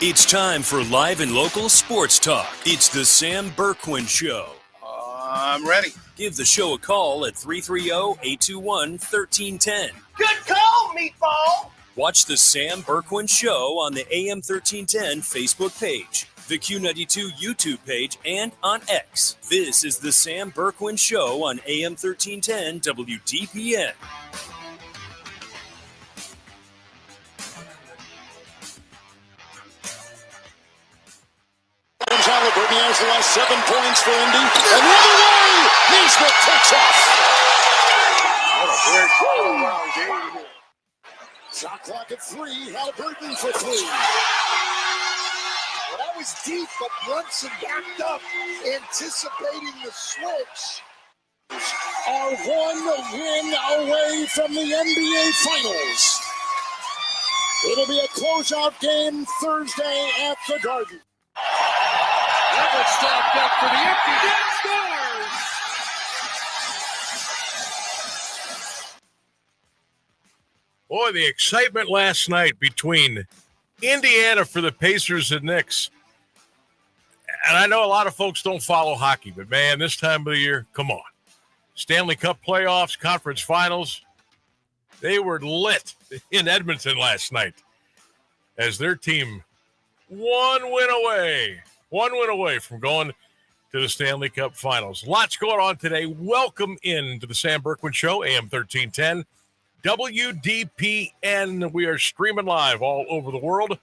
It's time for live and local sports talk. It's the Sam Bourquin Show. I'm ready. Give the show a call at 330-821-1310. Good call, meatball. Watch the Sam Bourquin Show on the AM 1310 Facebook page, the Q92 YouTube page, and on X. This is the Sam Bourquin Show on AM 1310 WDPN. Halliburton has the last 7 points for Indy. And the other way, Neesmith takes off. What a weird game. Shot clock at 3. Halliburton for 3. Well, that was deep, but Brunson backed up, anticipating the switch. Are 1 win away from the NBA Finals. It'll be a closeout game Thursday at the Garden. Level stopped up for the empty net, scores! Boy, the excitement last night between Indiana for the Pacers and Knicks. And I know a lot of folks don't follow hockey, but man, this time of the year, come on. Stanley Cup playoffs, conference finals, they were lit in Edmonton last night as their team one win away from going to the Stanley Cup Finals. Lots going on today. Welcome in to the Sam Bourquin Show, AM 1310, WDPN. We are streaming live all over the world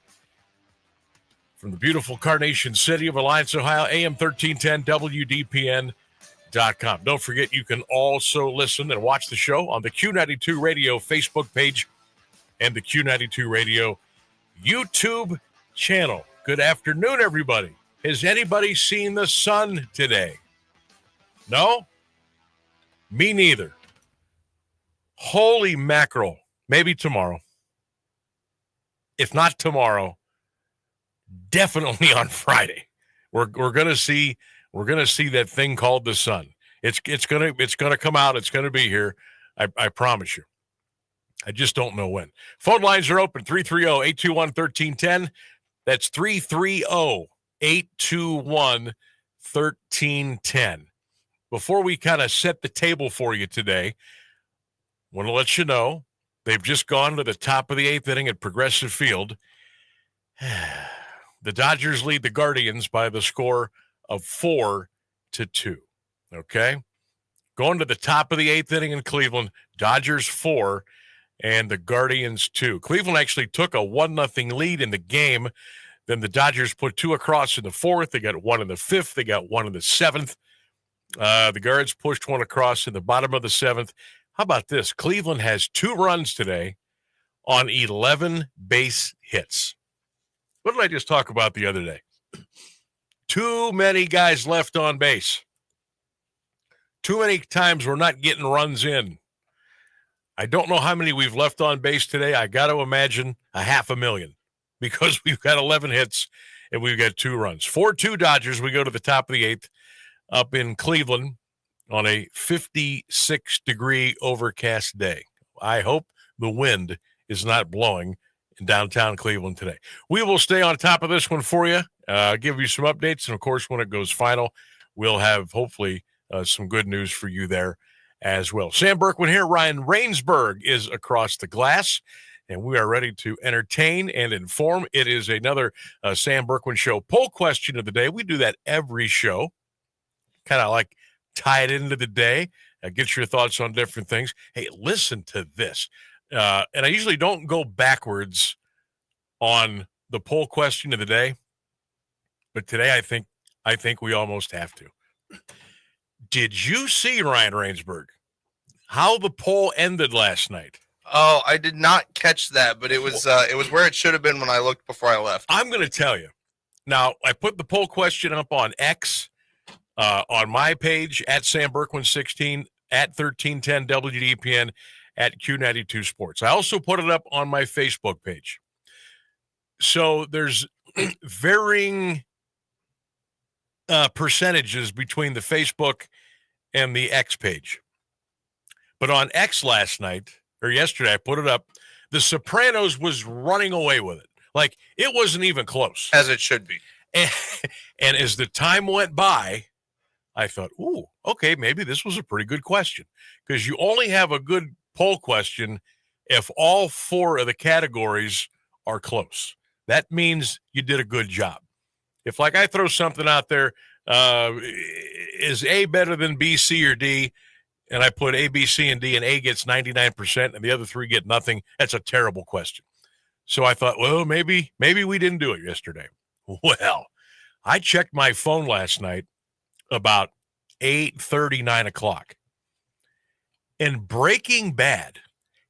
from the beautiful Carnation City of Alliance, Ohio, AM 1310, WDPN.com. Don't forget, you can also listen and watch the show on the Q92 Radio Facebook page and the Q92 Radio YouTube channel. Good afternoon, everybody. Has anybody seen the sun today? No? Me neither. Holy mackerel. Maybe tomorrow. If not tomorrow, definitely on Friday. We're gonna see that thing called the sun. It's gonna come out. It's gonna be here. I promise you. I just don't know when. Phone lines are open. 330-821-1310. That's 330-821-1310. Before we kind of set the table for you today, I want to let you know they've just gone to the top of the 8th inning at Progressive Field. The Dodgers lead the Guardians by the score of 4-2. Okay? Going to the top of the 8th inning in Cleveland, Dodgers 4 and the Guardians 2. Cleveland actually took a 1-0 lead in the game. Then the Dodgers put 2 across in the 4th. They got 1 in the 5th. They got 1 in the 7th. The Guards pushed 1 across in the bottom of the 7th. How about this? Cleveland has 2 runs today on 11 base hits. What did I just talk about the other day? Too many guys left on base. Too many times we're not getting runs in. I don't know how many we've left on base today. I got to imagine 500,000 because we've got 11 hits and we've got 2 runs. 4-2 Dodgers. We go to the top of the 8th up in Cleveland on a 56-degree overcast day. I hope the wind is not blowing in downtown Cleveland today. We will stay on top of this one for you, give you some updates, and, of course, when it goes final, we'll have hopefully some good news for you there as well. Sam Bourquin here. Ryan Rainsberg is across the glass, and we are ready to entertain and inform. It is another Sam Bourquin Show poll question of the day. We do that every show, kind of like tie it into the day, get your thoughts on different things. Hey, listen to this. And I usually don't go backwards on the poll question of the day, but today I think we almost have to. Did you see, Ryan Rainsberg, how the poll ended last night? Oh, I did not catch that, but it was where it should have been when I looked before I left. I'm going to tell you. Now, I put the poll question up on X, on my page, at Sam Bourquin 16, at 1310 WDPN, at Q92 Sports. I also put it up on my Facebook page. So there's varying percentages between the Facebook and the X page. But on X last night, or yesterday, I put it up, The Sopranos was running away with it. Like, it wasn't even close. As it should be. And as the time went by, I thought, ooh, okay, maybe this was a pretty good question. Because you only have a good poll question if all 4 of the categories are close. That means you did a good job. If, like, I throw something out there, is A better than B, C, or D? And I put A, B, C, and D, and A gets 99%, and the other 3 get nothing. That's a terrible question. So I thought, well, maybe we didn't do it yesterday. Well, I checked my phone last night about 8:30, 9 o'clock, and Breaking Bad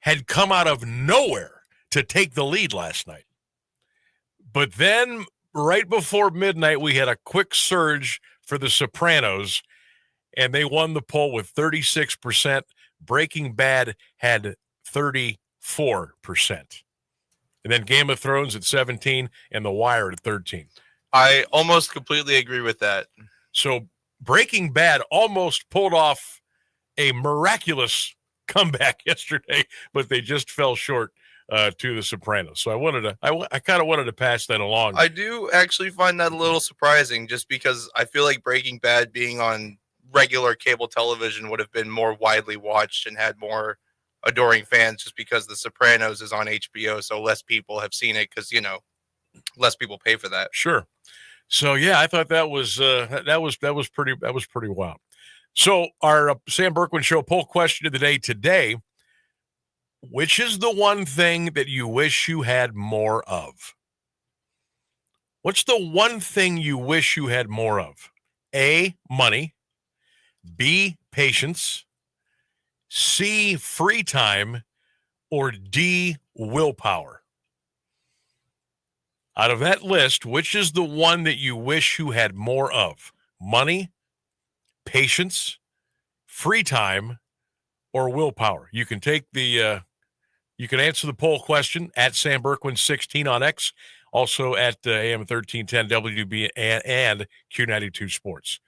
had come out of nowhere to take the lead last night. But then right before midnight, we had a quick surge for The Sopranos, and they won the poll with 36%. Breaking Bad had 34%. And then Game of Thrones at 17 and The Wire at 13. I almost completely agree with that. So Breaking Bad almost pulled off a miraculous comeback yesterday, but they just fell short to The Sopranos. So I kind of wanted to pass that along. I do actually find that a little surprising, just because I feel like Breaking Bad being on regular cable television would have been more widely watched and had more adoring fans, just because The Sopranos is on HBO, so less people have seen it because, less people pay for that. Sure. So yeah, I thought that was pretty wild. So our Sam Bourquin Show poll question of the day today: which is the one thing that you wish you had more of? What's the one thing you wish you had more of? A, money. B, patience. C, free time. Or D, willpower? Out of that list, which is the one that you wish you had more of? Money, patience, free time, or willpower? You can take the you can answer the poll question at Sam Bourquin 16 on X, also at AM 1310 WB and Q92 Sports.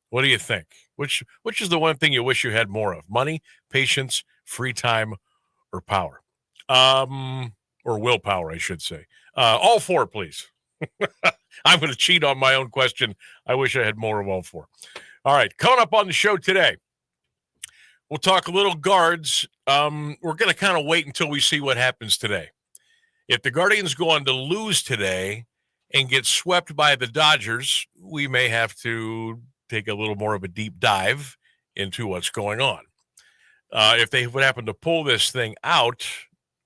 What do you think? Which is the one thing you wish you had more of? Money, patience, free time, or power? Or willpower, I should say. All 4, please. I'm going to cheat on my own question. I wish I had more of all 4. All right, coming up on the show today, we'll talk a little guards. We're going to kind of wait until we see what happens today. If the Guardians go on to lose today and get swept by the Dodgers, we may have to take a little more of a deep dive into what's going on. If they would happen to pull this thing out,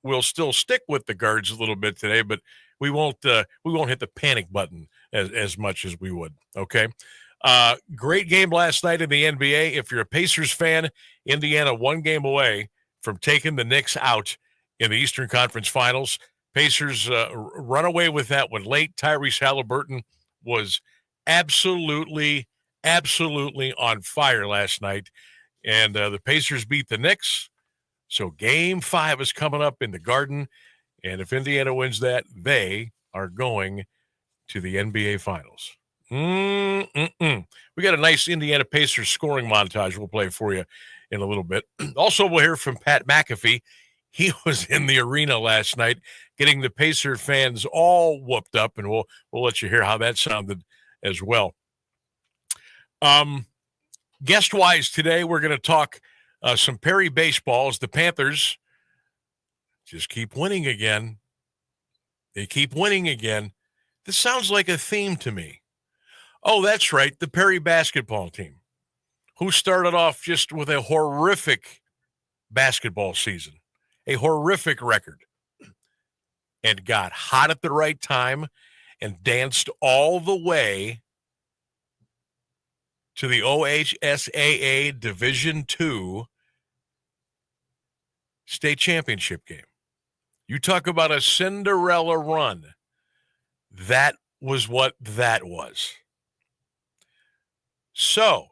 we'll still stick with the guards a little bit today, but we won't hit the panic button as much as we would. Okay. Great game last night in the NBA. If you're a Pacers fan, Indiana 1 game away from taking the Knicks out in the Eastern Conference Finals. Pacers run away with that one late. Tyrese Halliburton was absolutely on fire last night, and the Pacers beat the Knicks. So Game 5 is coming up in the Garden, and if Indiana wins that, they are going to the NBA Finals. We got a nice Indiana Pacers scoring montage we'll play for you in a little bit. Also, we'll hear from Pat McAfee. He was in the arena last night getting the Pacer fans all whooped up, and we'll let you hear how that sounded as well. Guest-wise today, we're going to talk some Perry baseballs. The Panthers just keep winning again. They keep winning again. This sounds like a theme to me. Oh, that's right, the Perry basketball team, who started off just with a horrific basketball season, a horrific record, and got hot at the right time and danced all the way to the OHSAA Division II state championship game. You talk about a Cinderella run. That was what that was. So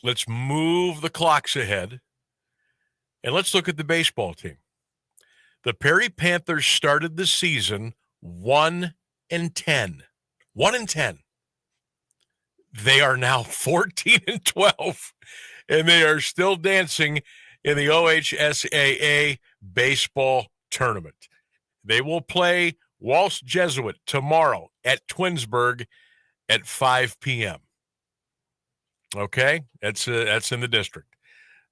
let's move the clocks ahead and let's look at the baseball team. The Perry Panthers started the season 1-10. 1-10. They are now 14-12, and they are still dancing in the OHSAA baseball tournament. They will play Walsh Jesuit tomorrow at Twinsburg at 5 p.m. Okay, that's in the district.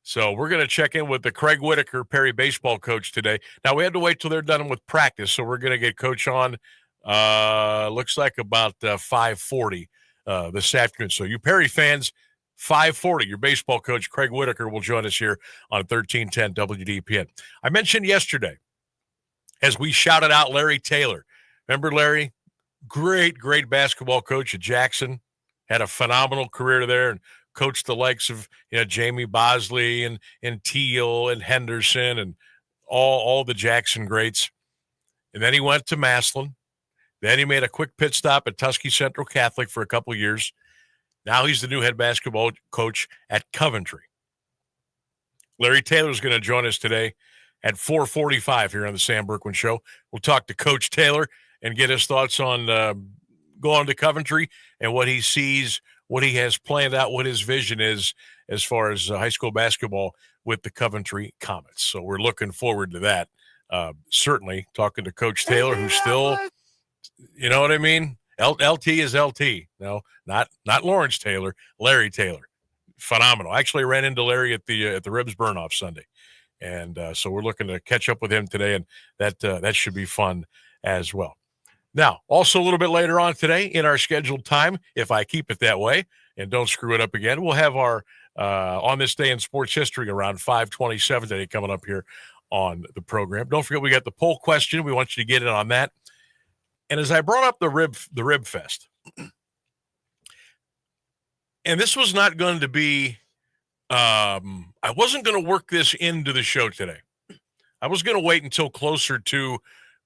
So we're going to check in with the Craig Whitaker Perry baseball coach today. Now, we had to wait till they're done with practice, so we're going to get Coach on, looks like about 5:40 this afternoon. So you Perry fans, 5:40, your baseball coach, Craig Whitaker, will join us here on 1310 WDPN. I mentioned yesterday, as we shouted out Larry Taylor. Remember Larry? Great basketball coach at Jackson. Had a phenomenal career there and coached the likes of Jamie Bosley and Teal and Henderson and all the Jackson greats. And then he went to Massillon. Then he made a quick pit stop at Tuskegee Central Catholic for a couple of years. Now he's the new head basketball coach at Coventry. Larry Taylor is going to join us today at 4:45 here on the Sam Bourquin Show. We'll talk to Coach Taylor and get his thoughts on going to Coventry and what he sees, what he has planned out, what his vision is as far as high school basketball with the Coventry Comets. So we're looking forward to that. Certainly talking to Coach Taylor, who's still, you know what I mean? LT is LT. No, not Lawrence Taylor, Larry Taylor. Phenomenal. I actually ran into Larry at the Ribs Burnoff Sunday. And so we're looking to catch up with him today, and that should be fun as well. Now, also a little bit later on today in our scheduled time, if I keep it that way and don't screw it up again, we'll have our On This Day in Sports History around 5:27 today coming up here on the program. Don't forget we got the poll question. We want you to get in on that. And as I brought up the Rib Fest, and this was not going to be I wasn't going to work this into the show today. I was going to wait until closer to,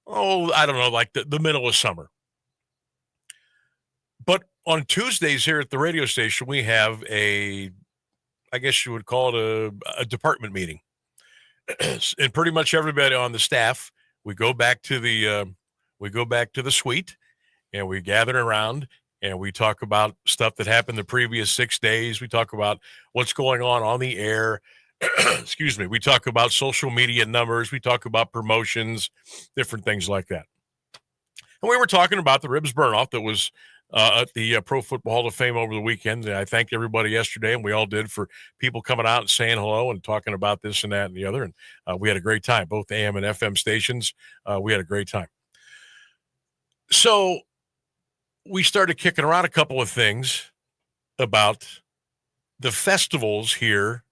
I don't know, like the middle of summer. But on Tuesdays here at the radio station, we have I guess you would call it a department meeting. And pretty much everybody on the staff, we go back to the suite and we gather around and we talk about stuff that happened the previous 6 days. We talk about what's going on the air. Excuse me. We talk about social media numbers. We talk about promotions, different things like that. And we were talking about the Ribs Burnoff that was at the Pro Football Hall of Fame over the weekend. And I thanked everybody yesterday, and we all did, for people coming out and saying hello and talking about this and that and the other. And we had a great time, both AM and FM stations. We had a great time. So we started kicking around a couple of things about the festivals here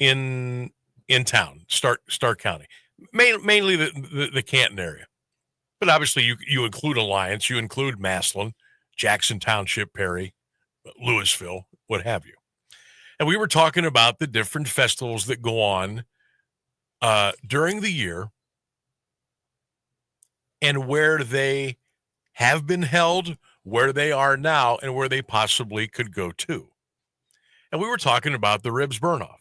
in town, Stark County, mainly the Canton area. But obviously you include Alliance, you include Massillon, Jackson Township, Perry, Louisville, what have you. And we were talking about the different festivals that go on during the year and where they have been held, where they are now, and where they possibly could go to. And we were talking about the Ribs Burnoff.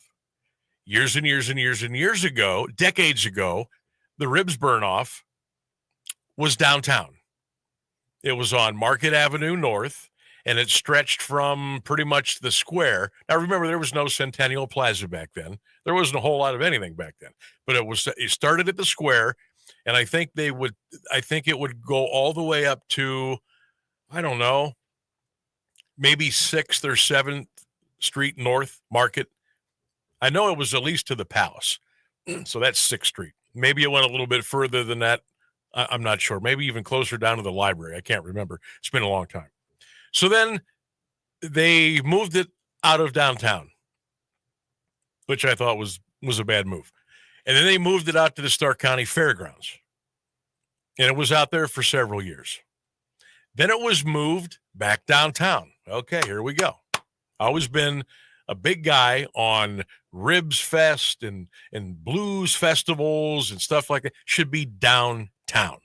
Years and years and years and years ago, decades ago, the Ribs Burnoff was downtown. It was on Market Avenue North, and it stretched from pretty much the square. Now, remember, there was no Centennial Plaza back then. There wasn't a whole lot of anything back then. But it started at the square, and I think it would go all the way up to, I don't know, maybe 6th or 7th Street North Market. I know it was at least to the Palace. So that's 6th Street. Maybe it went a little bit further than that. I'm not sure. Maybe even closer down to the library. I can't remember. It's been a long time. So then they moved it out of downtown, which I thought was a bad move. And then they moved it out to the Stark County Fairgrounds. And it was out there for several years. Then it was moved back downtown. Okay, here we go. Always been a big guy on Ribs Fest and blues festivals and stuff like that. Should be downtown.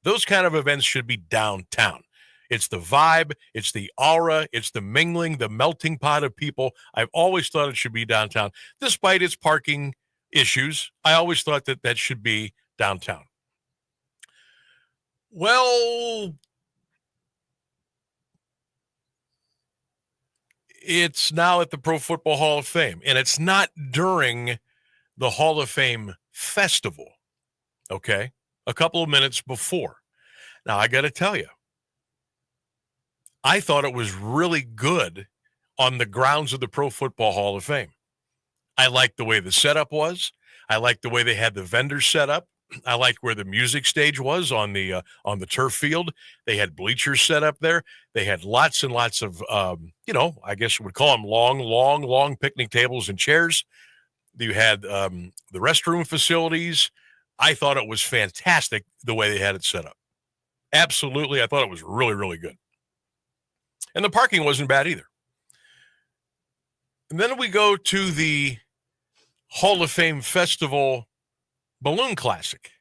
Those kind of events should be downtown. It's the vibe, it's the aura, it's the mingling, the melting pot of people. I've always thought it should be downtown. Despite its parking issues, I always thought that should be downtown. Well, it's now at the Pro Football Hall of Fame, and it's not during the Hall of Fame festival, okay? A couple of minutes before. Now, I got to tell you, I thought it was really good on the grounds of the Pro Football Hall of Fame. I liked the way the setup was. I liked the way they had the vendors set up. I liked where the music stage was on the turf field. They had bleachers set up there. They had lots and lots of, I guess you would call them long picnic tables and chairs. You had the restroom facilities. I thought it was fantastic the way they had it set up. Absolutely. I thought it was really, really good. And the parking wasn't bad either. And then we go to the Hall of Fame Festival Balloon Classic,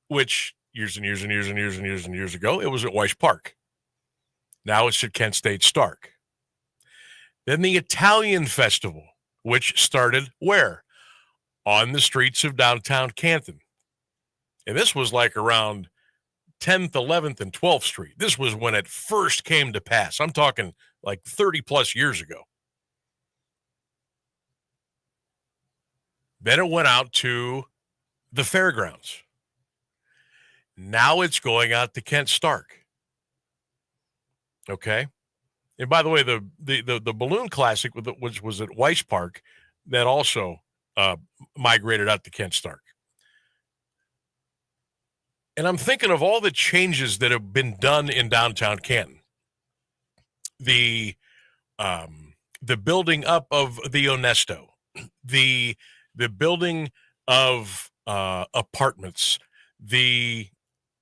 which years and years and years and years and years and years ago, it was at Weiss Park. Now it's at Kent State Stark. Then the Italian Festival, which started where? On the streets of downtown Canton. And this was like around 10th, 11th, and 12th Street. This was when it first came to pass. I'm talking like 30 plus years ago. Then it went out to the fairgrounds. Now it's going out to Kent Stark. Okay. And by the way, the Balloon Classic, which was at Weiss Park, that also migrated out to Kent Stark. And I'm thinking of all the changes that have been done in downtown Canton. The building up of the Onesto, the building of apartments, the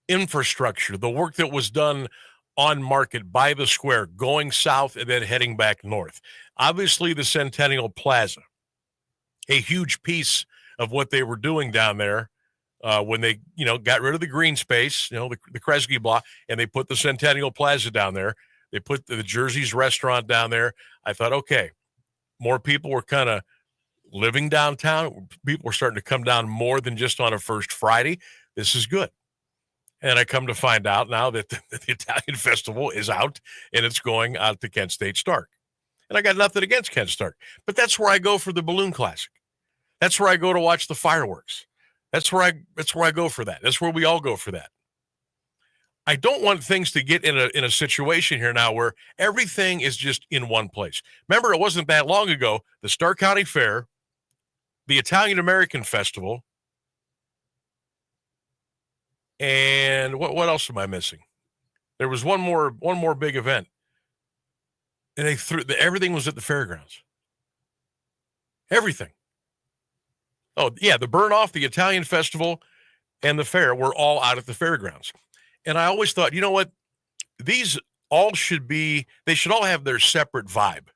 infrastructure, the work that was done on Market by the Square, going south and then heading back north. Obviously, the Centennial Plaza, a huge piece of what they were doing down there when they, got rid of the green space, the Kresge block, and they put the Centennial Plaza down there. They put the Jersey's restaurant down there. I thought, okay, more people were kind of living downtown. People were starting to come down more than just on a First Friday. This is good. And I come to find out now that the Italian Festival is out and it's going out to Kent State Stark. And I got nothing against Kent Stark, but that's where I go for the Balloon Classic. That's where I go to watch the fireworks. That's where I go for that. That's where we all go for that. I don't want things to get in a situation here now where everything is just in one place. Remember, it wasn't that long ago, the Stark County Fair, the Italian American Festival, and what else am I missing? There was one more big event, and everything was at the fairgrounds. Everything. Oh yeah, the burn off, the Italian Festival, and the fair were all out at the fairgrounds. And I always thought, you know what? These all they should all have their separate vibe.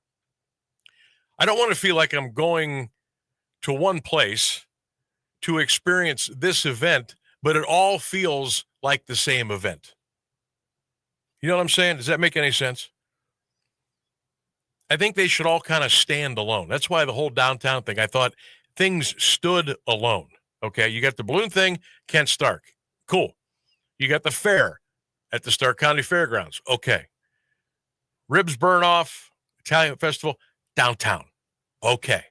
I don't want to feel like I'm going to one place to experience this event, but it all feels like the same event. You know what I'm saying? Does that make any sense? I think they should all kind of stand alone. That's why the whole downtown thing, I thought things stood alone. Okay, you got the balloon thing, Kent Stark. Cool. You got the fair at the Stark County Fairgrounds. Okay. Ribs burn off, Italian Festival, downtown. Okay.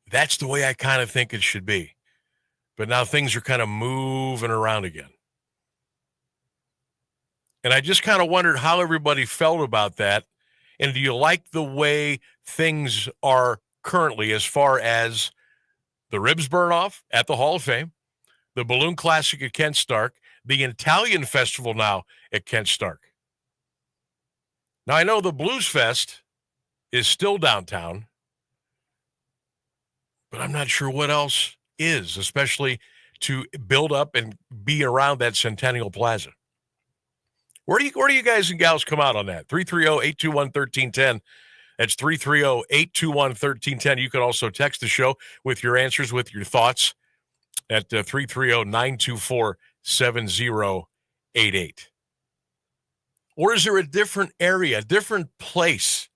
That's the way I kind of think it should be. But now things are kind of moving around again. And I just kind of wondered how everybody felt about that. And do you like the way things are currently as far as the Ribs burn off at the Hall of Fame, the Balloon Classic at Kent Stark, the Italian Festival now at Kent Stark? Now, I know the Blues Fest is still downtown, but I'm not sure what else is, especially to build up and be around that Centennial Plaza. Where do you guys and gals come out on that? 330-821-1310. That's 330-821-1310. You can also text the show with your answers, with your thoughts at 330-924-7088. Or is there a different area, a different place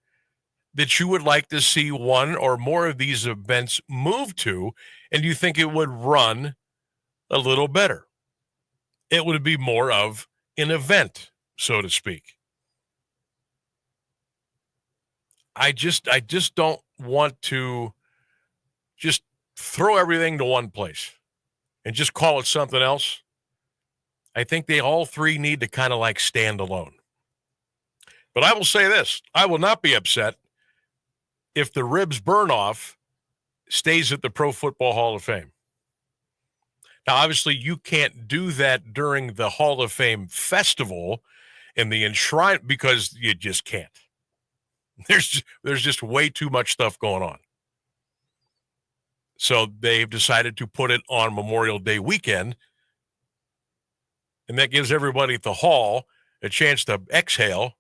that you would like to see one or more of these events move to, and you think it would run a little better? It would be more of an event, so to speak. I just don't want to just throw everything to one place and just call it something else. I think they all three need to kind of like stand alone. But I will say this. I will not be upset if the Ribs burn-off stays at the Pro Football Hall of Fame. Now, obviously, you can't do that during the Hall of Fame festival and the enshrine because you just can't. There's just way too much stuff going on. So they've decided to put it on Memorial Day weekend, and that gives everybody at the hall a chance to exhale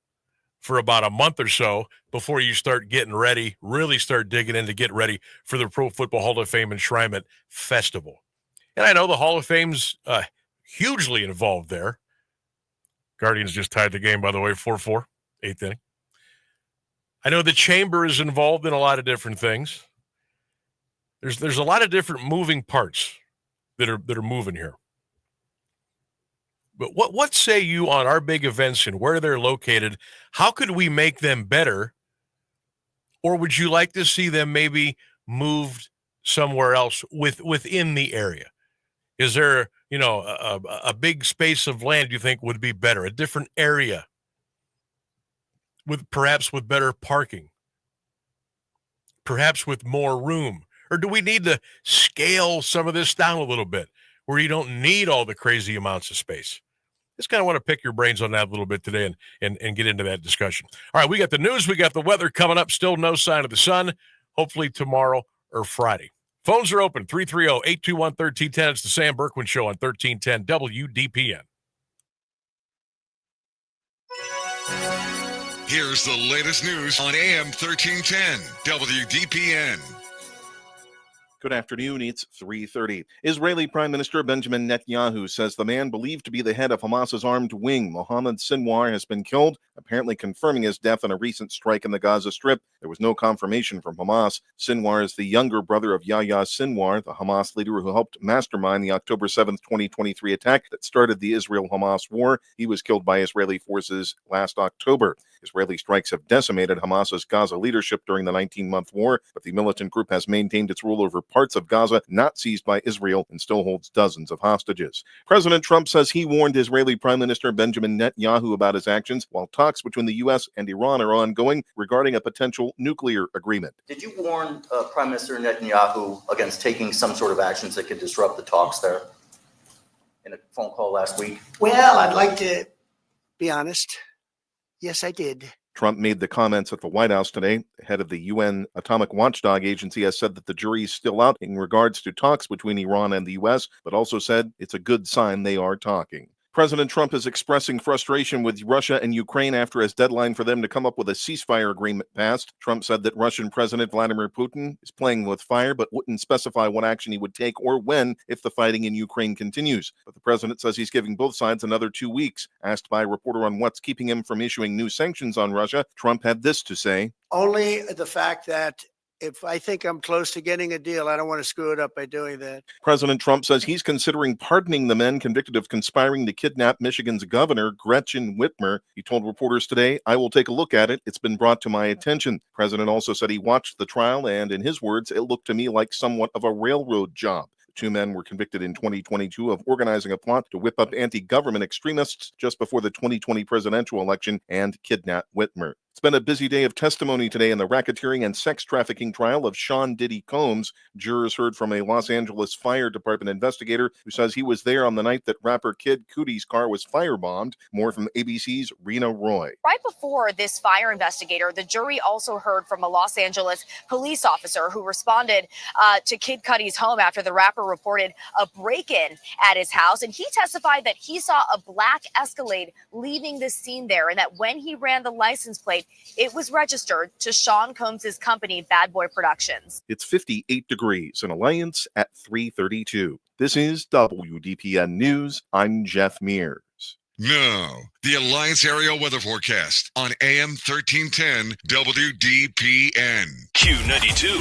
for about a month or so before you start getting ready, really start digging in to get ready for the Pro Football Hall of Fame Enshrinement Festival. And I know the Hall of Fame's hugely involved there. Guardians just tied the game, by the way, 4-4, 8th inning. I know the Chamber is involved in a lot of different things. There's a lot of different moving parts that are moving here. But what say you on our big events and where they're located? How could we make them better? Or would you like to see them maybe moved somewhere else within the area? Is there, a big space of land you think would be better, a different area perhaps with better parking, perhaps with more room? Or do we need to scale some of this down a little bit where you don't need all the crazy amounts of space? Just kind of want to pick your brains on that a little bit today and get into that discussion. All right, we got the news. We got the weather coming up. Still no sign of the sun. Hopefully tomorrow or Friday. Phones are open, 330-821-1310. It's the Sam Bourquin Show on 1310 WDPN. Here's the latest news on AM 1310 WDPN. Good afternoon. It's 3:30. Israeli Prime Minister Benjamin Netanyahu says the man believed to be the head of Hamas's armed wing, Mohammed Sinwar, has been killed, apparently confirming his death in a recent strike in the Gaza Strip. There was no confirmation from Hamas. Sinwar is the younger brother of Yahya Sinwar, the Hamas leader who helped mastermind the October 7th, 2023 attack that started the Israel-Hamas war. He was killed by Israeli forces last October. Israeli strikes have decimated Hamas's Gaza leadership during the 19-month war, but the militant group has maintained its rule over parts of Gaza not seized by Israel and still holds dozens of hostages. President Trump says he warned Israeli Prime Minister Benjamin Netanyahu about his actions while talks between the U.S. and Iran are ongoing regarding a potential nuclear agreement. Did you warn Prime Minister Netanyahu against taking some sort of actions that could disrupt the talks there in a phone call last week? Well, I'd like to be honest. Yes, I did. Trump made the comments at the White House today. The head of the UN Atomic Watchdog Agency has said that the jury is still out in regards to talks between Iran and the U.S., but also said it's a good sign they are talking. President Trump is expressing frustration with Russia and Ukraine after his deadline for them to come up with a ceasefire agreement passed. Trump said that Russian President Vladimir Putin is playing with fire, but wouldn't specify what action he would take or when if the fighting in Ukraine continues. But the president says he's giving both sides another 2 weeks. Asked by a reporter on what's keeping him from issuing new sanctions on Russia, Trump had this to say. Only the fact that if I think I'm close to getting a deal, I don't want to screw it up by doing that. President Trump says he's considering pardoning the men convicted of conspiring to kidnap Michigan's governor, Gretchen Whitmer. He told reporters today, "I will take a look at it. It's been brought to my attention." The president also said he watched the trial, and in his words, it looked to me like somewhat of a railroad job. The two men were convicted in 2022 of organizing a plot to whip up anti-government extremists just before the 2020 presidential election and kidnap Whitmer. It's been a busy day of testimony today in the racketeering and sex trafficking trial of Sean Diddy Combs. Jurors heard from a Los Angeles Fire Department investigator who says he was there on the night that rapper Kid Cudi's car was firebombed. More from ABC's Rena Roy. Right before this fire investigator, the jury also heard from a Los Angeles police officer who responded to Kid Cudi's home after the rapper reported a break-in at his house. And he testified that he saw a black Escalade leaving the scene there, and that when he ran the license plate, it was registered to Sean Combs' company, Bad Boy Productions. It's 58 degrees in Alliance at 3:32. This is WDPN News. I'm Jeff Mears. Now, the Alliance Area Weather Forecast on AM 1310 WDPN. Q92.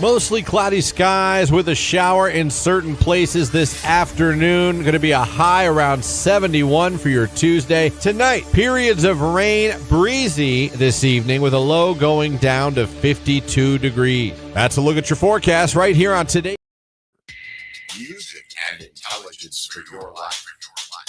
Mostly cloudy skies with a shower in certain places this afternoon. Going to be a high around 71 for your Tuesday. Tonight, periods of rain, breezy this evening with a low going down to 52 degrees. That's a look at your forecast right here on today. Music and intelligence for your life.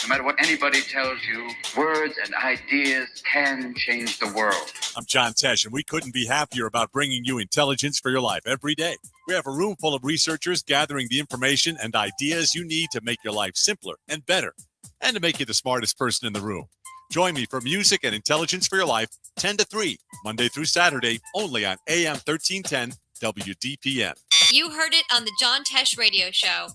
No matter what anybody tells you, words and ideas can change the world. I'm John Tesh, and we couldn't be happier about bringing you intelligence for your life every day. We have a room full of researchers gathering the information and ideas you need to make your life simpler and better, and to make you the smartest person in the room. Join me for Music and Intelligence for Your Life, 10 to 3, Monday through Saturday, only on AM 1310 WDPN. You heard it on the John Tesh Radio Show.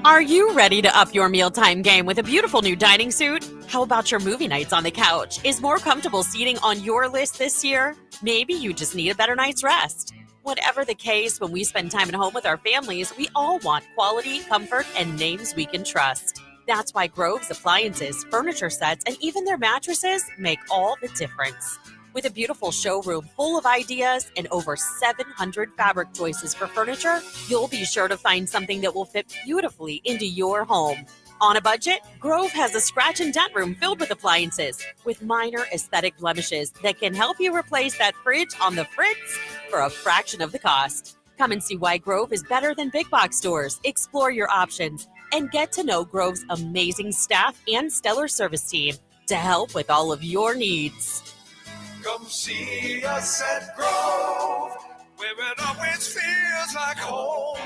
Are you ready to up your mealtime game with a beautiful new dining suit? How about your movie nights on the couch? Is more comfortable seating on your list this year? Maybe you just need a better night's rest. Whatever the case, when we spend time at home with our families, we all want quality, comfort, and names we can trust. That's why Grove's appliances, furniture sets, and even their mattresses make all the difference. With a beautiful showroom full of ideas and over 700 fabric choices for furniture, you'll be sure to find something that will fit beautifully into your home. On a budget, Grove has a scratch and dent room filled with appliances with minor aesthetic blemishes that can help you replace that fridge on the fritz for a fraction of the cost. Come and see why Grove is better than big box stores. Explore your options and get to know Grove's amazing staff and stellar service team to help with all of your needs. Come see us at Grove, where it always feels like home.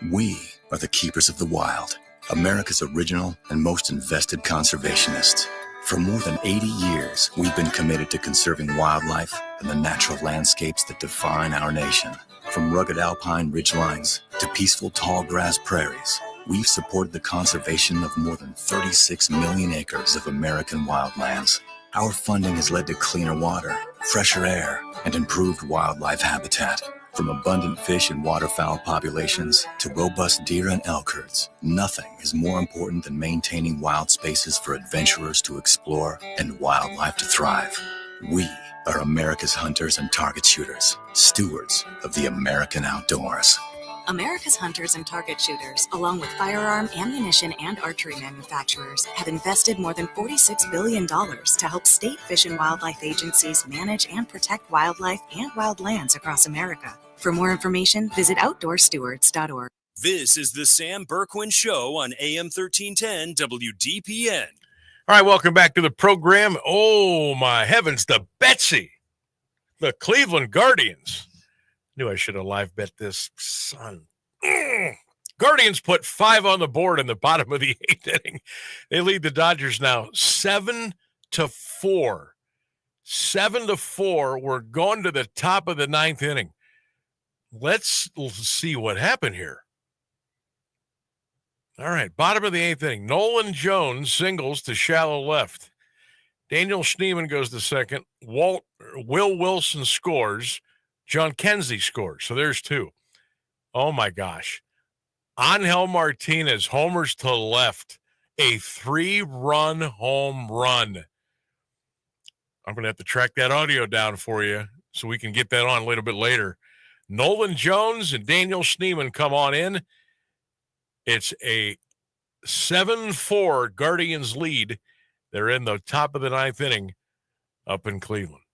We are the keepers of the wild, America's original and most invested conservationists. For more than 80 years, we've been committed to conserving wildlife and the natural landscapes that define our nation. From rugged alpine ridgelines to peaceful tall grass prairies, we've supported the conservation of more than 36 million acres of American wildlands. Our funding has led to cleaner water, fresher air, and improved wildlife habitat. From abundant fish and waterfowl populations to robust deer and elk herds, nothing is more important than maintaining wild spaces for adventurers to explore and wildlife to thrive. We are America's hunters and target shooters, stewards of the American outdoors. America's hunters and target shooters, along with firearm, ammunition, and archery manufacturers, have invested more than $46 billion to help state fish and wildlife agencies manage and protect wildlife and wildlands across America. For more information, visit outdoorstewards.org. This is the Sam Bourquin Show on AM 1310 WDPN. All right, welcome back to the program. Oh, my heavens, the Betsy, the Cleveland Guardians. Knew I should have live bet this, son. Guardians put 5 on the board in the bottom of the 8th inning. They lead the Dodgers now 7-4. 7-4. We're going to the top of the 9th inning. Let's see what happened here. All right, bottom of the 8th inning. Nolan Jones singles to shallow left. Daniel Schneemann goes to second. Will Wilson scores. John Kenzie scores. So there's 2. Oh, my gosh. Angel Martinez homers to left. A 3-run home run. I'm going to have to track that audio down for you so we can get that on a little bit later. Nolan Jones and Daniel Schneemann come on in. It's a 7-4 Guardians lead. They're in the top of the 9th inning up in Cleveland.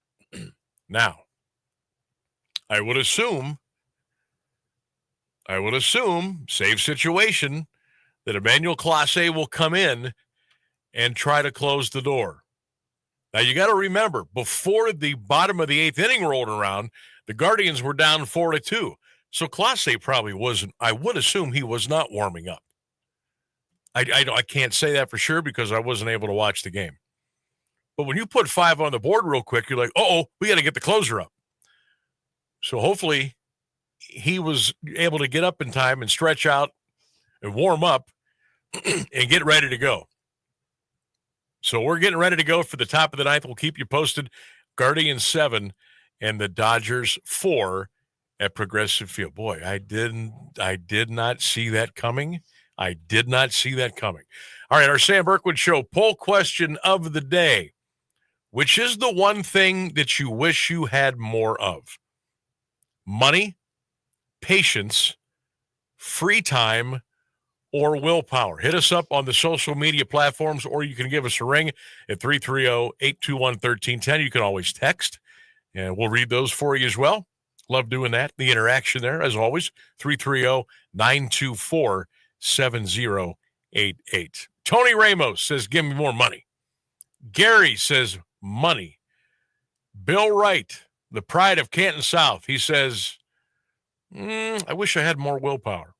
Now, I would assume, save situation, that Emmanuel Clase will come in and try to close the door. Now, you got to remember, before the bottom of the 8th inning rolled around, the Guardians were down 4-2. So Clase probably wasn't, I would assume he was not warming up. I can't say that for sure because I wasn't able to watch the game. But when you put 5 on the board real quick, you're like, we got to get the closer up. So hopefully he was able to get up in time and stretch out and warm up and get ready to go. So we're getting ready to go for the top of the 9th. We'll keep you posted. Guardians 7 and the Dodgers 4 at Progressive Field. Boy, I did not see that coming. All right, our Sam Bourquin Show poll question of the day. Which is the one thing that you wish you had more of? Money, patience, free time, or willpower? Hit us up on the social media platforms, or you can give us a ring at 330-821-1310. You can always text, and we'll read those for you as well. Love doing that. The interaction there, as always, 330-924-7088. Tony Ramos says, give me more money. Gary says, money. Bill Wright, the pride of Canton South, he says, I wish I had more willpower.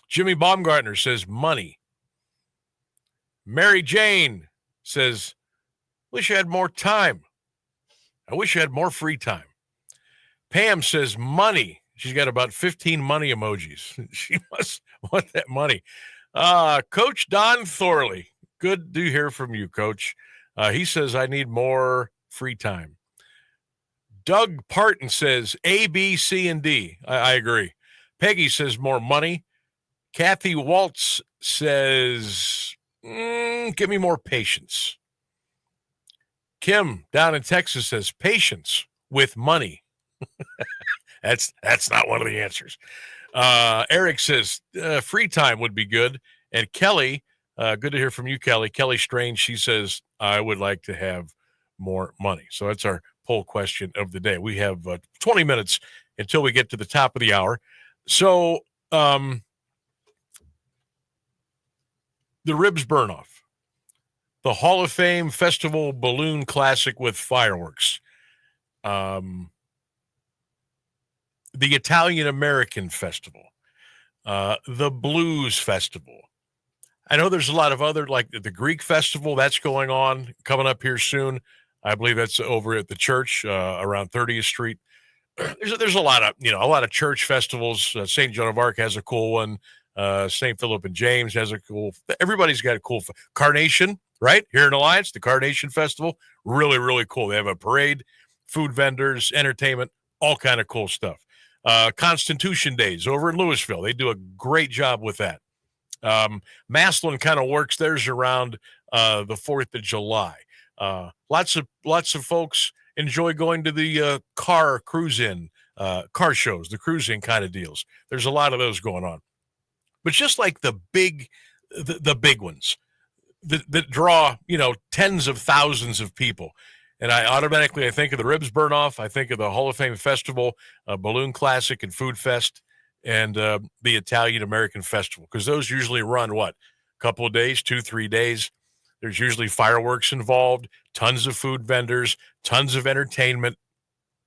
Jimmy Baumgartner says, money. Mary Jane says, wish I had more time. I wish I had more free time. Pam says, money. She's got about 15 money emojis. She must want that money. Coach Don Thorley, good to hear from you, Coach. He says, I need more free time. Doug Parton says, A, B, C, and D. I agree. Peggy says, more money. Kathy Waltz says, give me more patience. Kim down in Texas says, patience with money. That's not one of the answers. Eric says, free time would be good. And Kelly, good to hear from you, Kelly. Kelly Strange, she says, I would like to have more money. So that's our poll question of the day. We have 20 minutes until we get to the top of the hour. So the ribs burn off. The Hall of Fame Festival Balloon Classic with fireworks. The Italian-American Festival. The Blues Festival. I know there's a lot of other, like the Greek Festival, that's going on, coming up here soon. I believe that's over at the church around 30th Street. There's a lot of church festivals. St. Joan of Arc has a cool one. St. Philip and James has a cool. Everybody's got a cool. Carnation, right here in Alliance, the Carnation Festival, really, really cool. They have a parade, food vendors, entertainment, all kind of cool stuff. Constitution Days over in Louisville, they do a great job with that. Maslin kind of works theirs around the 4th of July. Lots of folks enjoy going to the car cruise-in, car shows, the cruise-in kind of deals. There's a lot of those going on. But just like the big ones that draw, tens of thousands of people. And I think of the Ribs Burn Off. I think of the Hall of Fame Festival, Balloon Classic and Food Fest, and the Italian-American Festival. Because those usually run, a couple of days, 2-3 days. There's usually fireworks involved, tons of food vendors, tons of entertainment,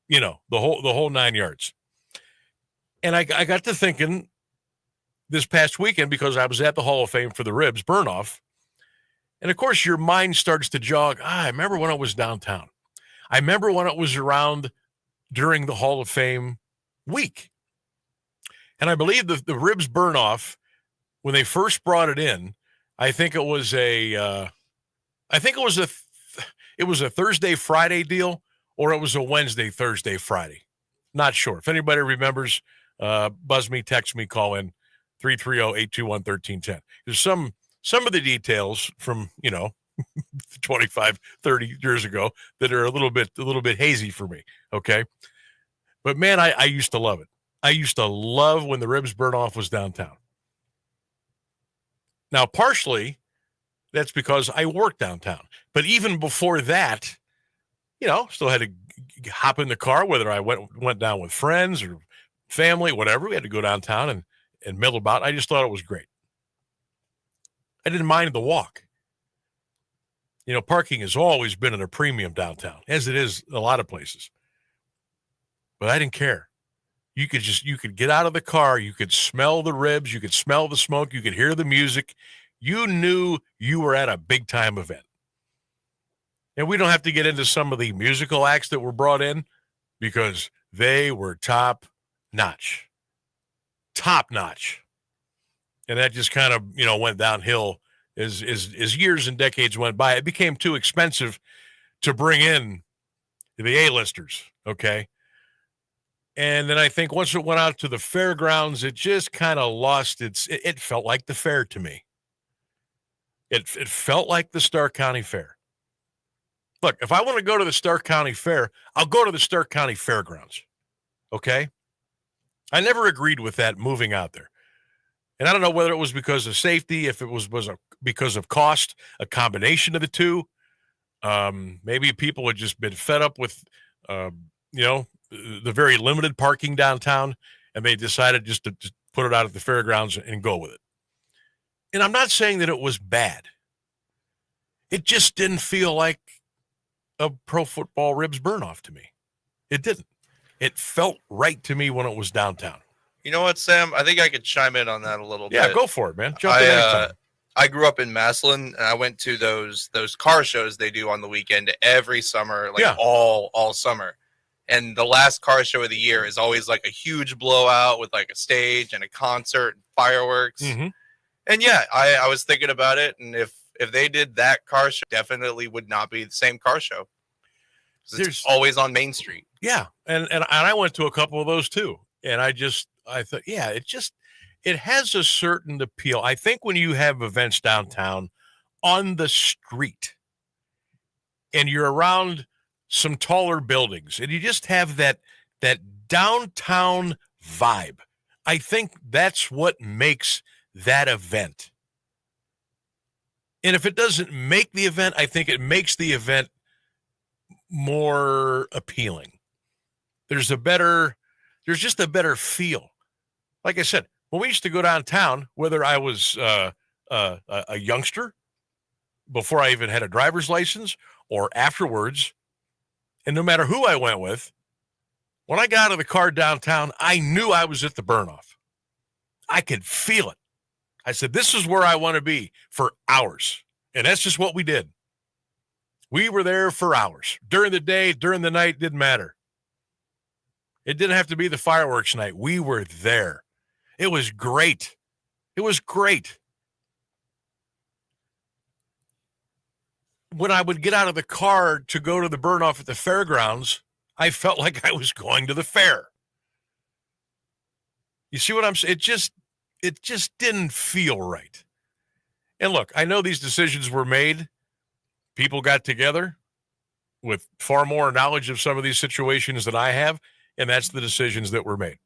the whole 9 yards. And I got to thinking this past weekend, because I was at the Hall of Fame for the Ribs Burn Off. And of course, your mind starts to jog. I remember when I was downtown. I remember when it was around during the Hall of Fame week. And I believe the Ribs Burn Off, when they first brought it in, I think it was a Thursday, Friday deal, or it was a Wednesday, Thursday, Friday. Not sure. If anybody remembers, buzz me, text me, call in 330-821-1310. There's some of the details from, 25, 30 years ago that are a little bit hazy for me. Okay. But man, I used to love it. I used to love when the Ribs Burn Off was downtown. Now, partially, that's because I worked downtown. But even before that, still had to hop in the car, whether I went down with friends or family, whatever. We had to go downtown and mill about. I just thought it was great. I didn't mind the walk. Parking has always been at a premium downtown, as it is a lot of places. But I didn't care. You could get out of the car. You could smell the ribs. You could smell the smoke. You could hear the music. You knew you were at a big time event. And we don't have to get into some of the musical acts that were brought in, because they were top notch. And that just kind of, went downhill as years and decades went by. It became too expensive to bring in the A-listers. Okay. And then I think once it went out to the fairgrounds, it just kind of lost it felt like the fair to me. It felt like the Stark County Fair. Look, if I want to go to the Stark County Fair, I'll go to the Stark County Fairgrounds. Okay? I never agreed with that moving out there. And I don't know whether it was because of safety, if it was because of cost, a combination of the two. Maybe people had just been fed up with, the very limited parking downtown, and they decided just to put it out at the fairgrounds and go with it. And I'm not saying that it was bad. It just didn't feel like a pro football ribs burn-off to me. It didn't. It felt right to me when it was downtown. You know what, Sam? I think I could chime in on that a little bit. Yeah, go for it, man. Jump in anytime. I grew up in Massillon, and I went to those car shows they do on the weekend every summer, all summer. And the last car show of the year is always like a huge blowout with like a stage and a concert and fireworks. Mm-hmm. And yeah, I was thinking about it, and if they did that car show, definitely would not be the same car show. It's always on Main Street. Yeah, and I went to a couple of those too, and I thought, yeah, it has a certain appeal. I think when you have events downtown on the street, and you're around some taller buildings, and you just have that downtown vibe, I think that's what makes that event. And if it doesn't make the event, I think it makes the event more appealing. There's just a better feel. Like I said, when we used to go downtown, whether I was a youngster before I even had a driver's license or afterwards, and no matter who I went with, when I got out of the car downtown, I knew I was at the burn-off. I could feel it. I said, this is where I want to be for hours. And that's just what we did. We were there for hours. During the day, during the night, didn't matter. It didn't have to be the fireworks night. We were there. It was great. It was great. When I would get out of the car to go to the burn-off at the fairgrounds, I felt like I was going to the fair. You see what I'm saying? It just didn't feel right. And look, I know these decisions were made. People got together with far more knowledge of some of these situations than I have, and that's the decisions that were made.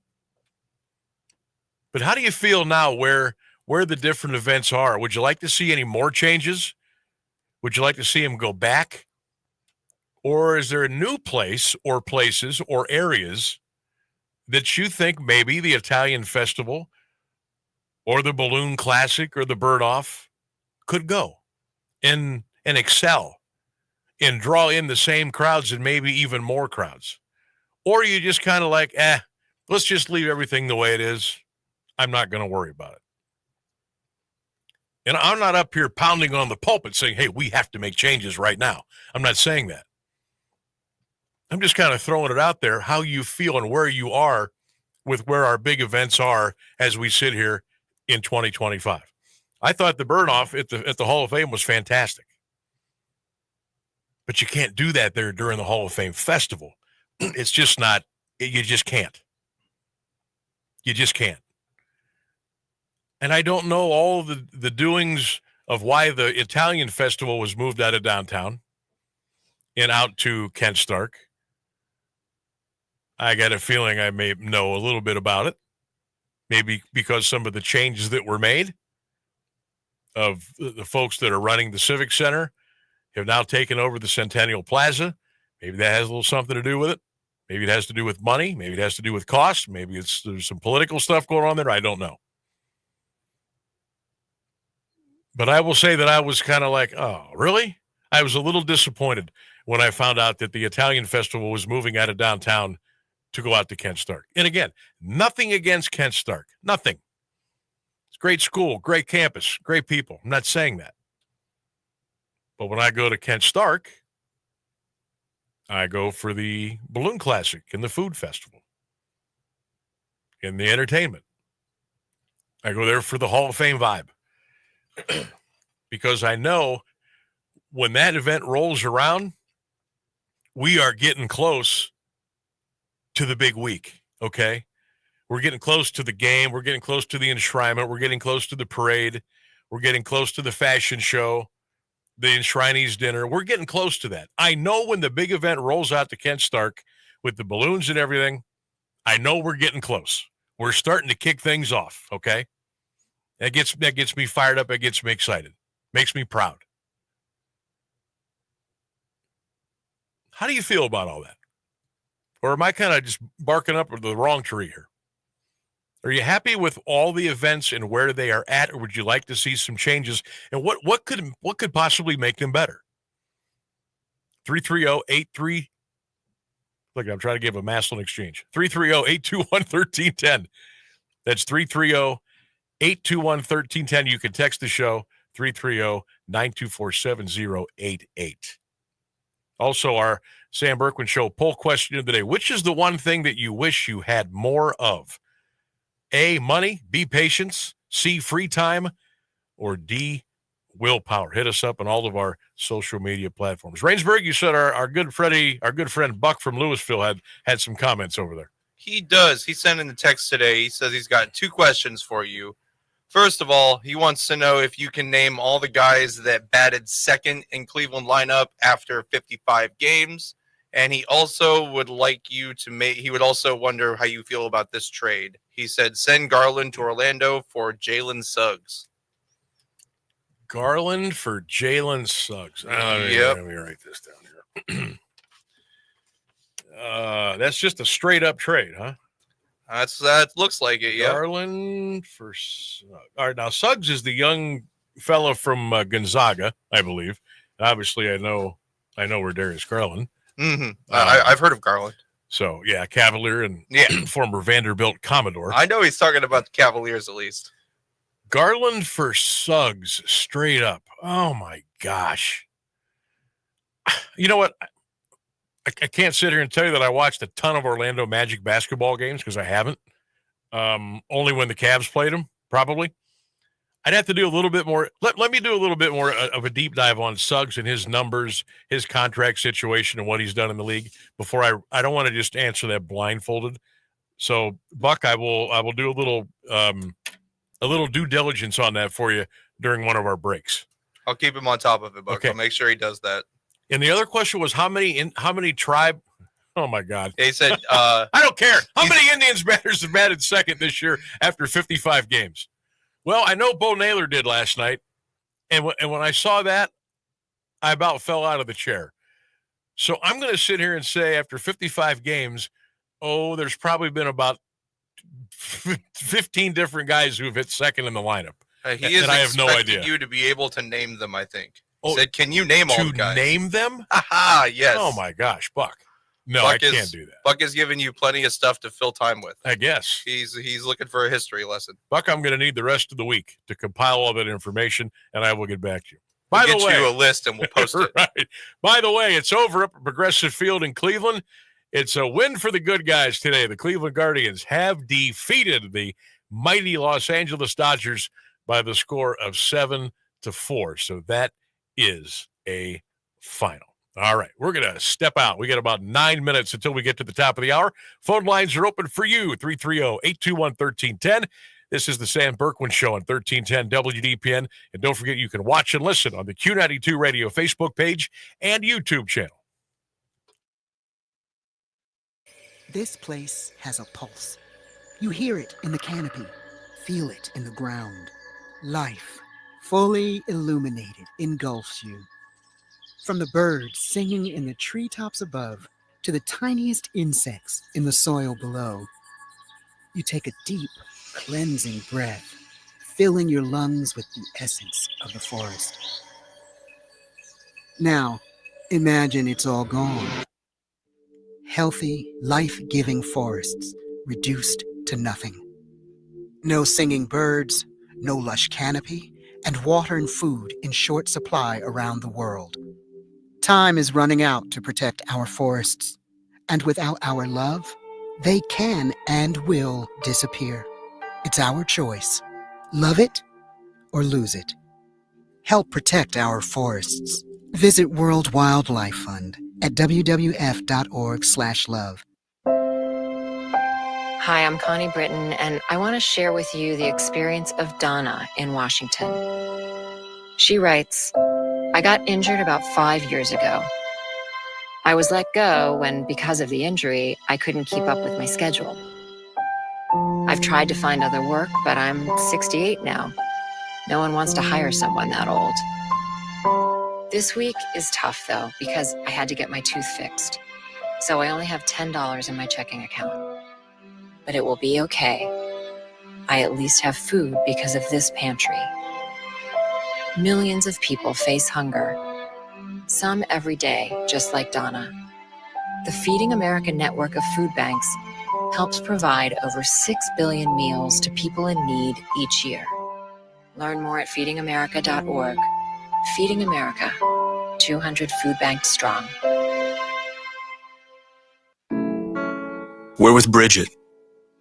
But how do you feel now where the different events are? Would you like to see any more changes? Would you like to see them go back? Or is there a new place or places or areas that you think maybe the Italian Festival or the Balloon Classic or the Burn-Off could go and excel and draw in the same crowds and maybe even more crowds? Or are you just kind of like, let's just leave everything the way it is. I'm not going to worry about it. And I'm not up here pounding on the pulpit saying, hey, we have to make changes right now. I'm not saying that. I'm just kind of throwing it out there, how you feel and where you are with where our big events are as we sit here in 2025. I thought the burn-off at the Hall of Fame was fantastic. But you can't do that there during the Hall of Fame festival. It's just not, you just can't. You just can't. And I don't know all the doings of why the Italian Festival was moved out of downtown and out to Kent Stark. I got a feeling I may know a little bit about it. Maybe because some of the changes that were made of the folks that are running the Civic Center have now taken over the Centennial Plaza. Maybe that has a little something to do with it. Maybe it has to do with money. Maybe it has to do with cost. Maybe there's some political stuff going on there. I don't know. But I will say that I was kind of like, oh, really? I was a little disappointed when I found out that the Italian Festival was moving out of downtown to go out to Kent Stark. And again, nothing against Kent Stark. Nothing. It's a great school, great campus, great people. I'm not saying that. But when I go to Kent Stark, I go for the Balloon Classic and the Food Festival and the entertainment. I go there for the Hall of Fame vibe. Because I know when that event rolls around, we are getting close to the big week, okay? We're getting close to the game. We're getting close to the enshrinement. We're getting close to the parade. We're getting close to the fashion show, the enshrinees dinner. We're getting close to that. I know when the big event rolls out to Kent Stark with the balloons and everything, I know we're getting close. We're starting to kick things off, okay? That gets me fired up. That gets me excited. Makes me proud. How do you feel about all that? Or am I kind of just barking up the wrong tree here? Are you happy with all the events and where they are at, or would you like to see some changes? And what could possibly make them better? 330-83. Look, I'm trying to give a Maslin exchange. 330-821-1310. That's 330-821-1310. You can text the show, 330-924-7088. Also, our Sam Bourquin Show poll question of the day. Which is the one thing that you wish you had more of? A, money, B, patience, C, free time, or D, willpower? Hit us up on all of our social media platforms. Rainsburg, you said our good friend Buck from Louisville had some comments over there. He does. He sent in the text today. He says he's got 2 questions for you. First of all, he wants to know if you can name all the guys that batted second in Cleveland lineup after 55 games. And he also would like you to he would also wonder how you feel about this trade. He said, send Garland to Orlando for Jalen Suggs. Garland for Jalen Suggs. Yep. Let me write this down here. That's just a straight up trade, huh? That looks like it, yeah. Garland for Suggs. All right, now Suggs is the young fellow from Gonzaga, I believe. Obviously, I know where Darius Garland. Mm-hmm. I've heard of Garland. So, yeah, Cavalier and former Vanderbilt Commodore. I know he's talking about the Cavaliers at least. Garland for Suggs, straight up. Oh, my gosh. You know what? I can't sit here and tell you that I watched a ton of Orlando Magic basketball games because I haven't. Only when the Cavs played them, probably. I'd have to do a little bit more. Let me do a little bit more of a deep dive on Suggs and his numbers, his contract situation, and what he's done in the league before I don't want to just answer that blindfolded. So, Buck, I will do a little due diligence on that for you during one of our breaks. I'll keep him on top of it, Buck. Okay. I'll make sure he does that. And the other question was how many tribe? Oh my God! He said, I don't care how many Indians batters have batted second this year after 55 games. Well, I know Bo Naylor did last night, and when I saw that, I about fell out of the chair. So I'm going to sit here and say after 55 games, there's probably been about 15 different guys who have hit second in the lineup. He is and I have no idea. You to be able to name them, I think. He said, can you name all the guys? To name them? Aha, yes. Oh, my gosh, Buck. No, Buck I can't do that. Buck is giving you plenty of stuff to fill time with. I guess. He's looking for a history lesson. Buck, I'm going to need the rest of the week to compile all that information, and I will get back to you. We'll get you a list, and we'll post it. Right. By the way, it's over up at Progressive Field in Cleveland. It's a win for the good guys today. The Cleveland Guardians have defeated the mighty Los Angeles Dodgers by the score of 7-4. So that is a final. All right, we're going to step out. We got about 9 minutes until we get to the top of the hour. Phone lines are open for you, 330-821-1310. This is the Sam Bourquin Show on 1310 WDPN. And don't forget, you can watch and listen on the Q92 Radio Facebook page and YouTube channel. This place has a pulse. You hear it in the canopy, feel it in the ground. Life, fully illuminated, engulfs you. From the birds singing in the treetops above to the tiniest insects in the soil below, you take a deep, cleansing breath, filling your lungs with the essence of the forest. Now, imagine it's all gone. Healthy, life-giving forests reduced to nothing. No singing birds, no lush canopy, and water and food in short supply around the world. Time is running out to protect our forests, and without our love, they can and will disappear. It's our choice. Love it or lose it. Help protect our forests. Visit World Wildlife Fund at wwf.org/love. Hi, I'm Connie Britton, and I want to share with you the experience of Donna in Washington. She writes, I got injured about 5 years ago. I was let go when, because of the injury, I couldn't keep up with my schedule. I've tried to find other work, but I'm 68 now. No one wants to hire someone that old. This week is tough, though, because I had to get my tooth fixed. So I only have $10 in my checking account. But it will be okay. I at least have food because of this pantry. Millions of people face hunger. Some every day, just like Donna. The Feeding America network of food banks helps provide over 6 billion meals to people in need each year. Learn more at feedingamerica.org. Feeding America, 200 food banks strong. We're with Bridget,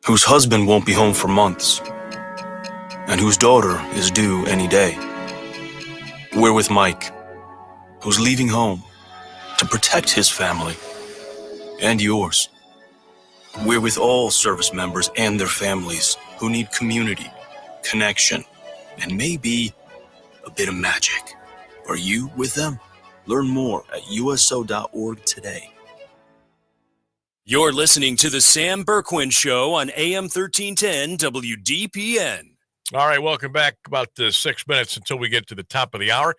whose husband won't be home for months, and whose daughter is due any day. We're with Mike, who's leaving home to protect his family and yours. We're with all service members and their families who need community, connection, and maybe a bit of magic. Are you with them? Learn more at uso.org today. You're listening to the Sam Bourquin Show on AM 1310 WDPN. All right, welcome back. About 6 minutes until we get to the top of the hour.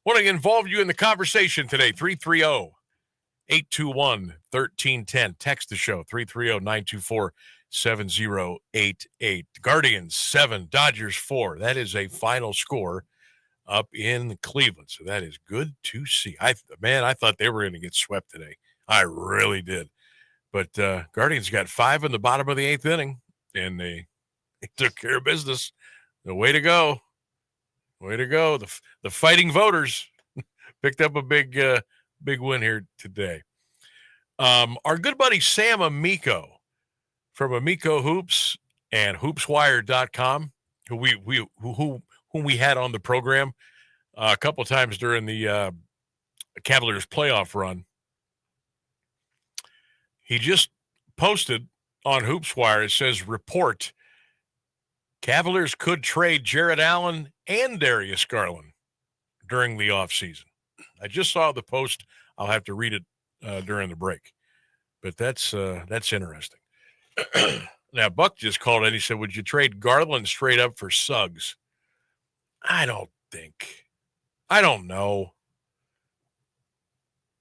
Want to involve you in the conversation today. 330-821-1310. Text the show, 330-924-7088. Guardians 7, Dodgers 4. That is a final score up in Cleveland. So that is good to see. I thought they were going to get swept today. I really did. But Guardians got 5 in the bottom of the 8th inning, and they took care of business. The way to go. Way to go. The Fighting Voters picked up a big win here today. Our good buddy Sam Amico from Amico Hoops and hoopswire.com, whom we had on the program a couple of times during the Cavaliers playoff run. He just posted on Hoopswire. It says, report, Cavaliers could trade Jarrett Allen and Darius Garland during the offseason. I just saw the post. I'll have to read it during the break. But that's interesting. Now, Buck just called in. He said, would you trade Garland straight up for Suggs? I don't know.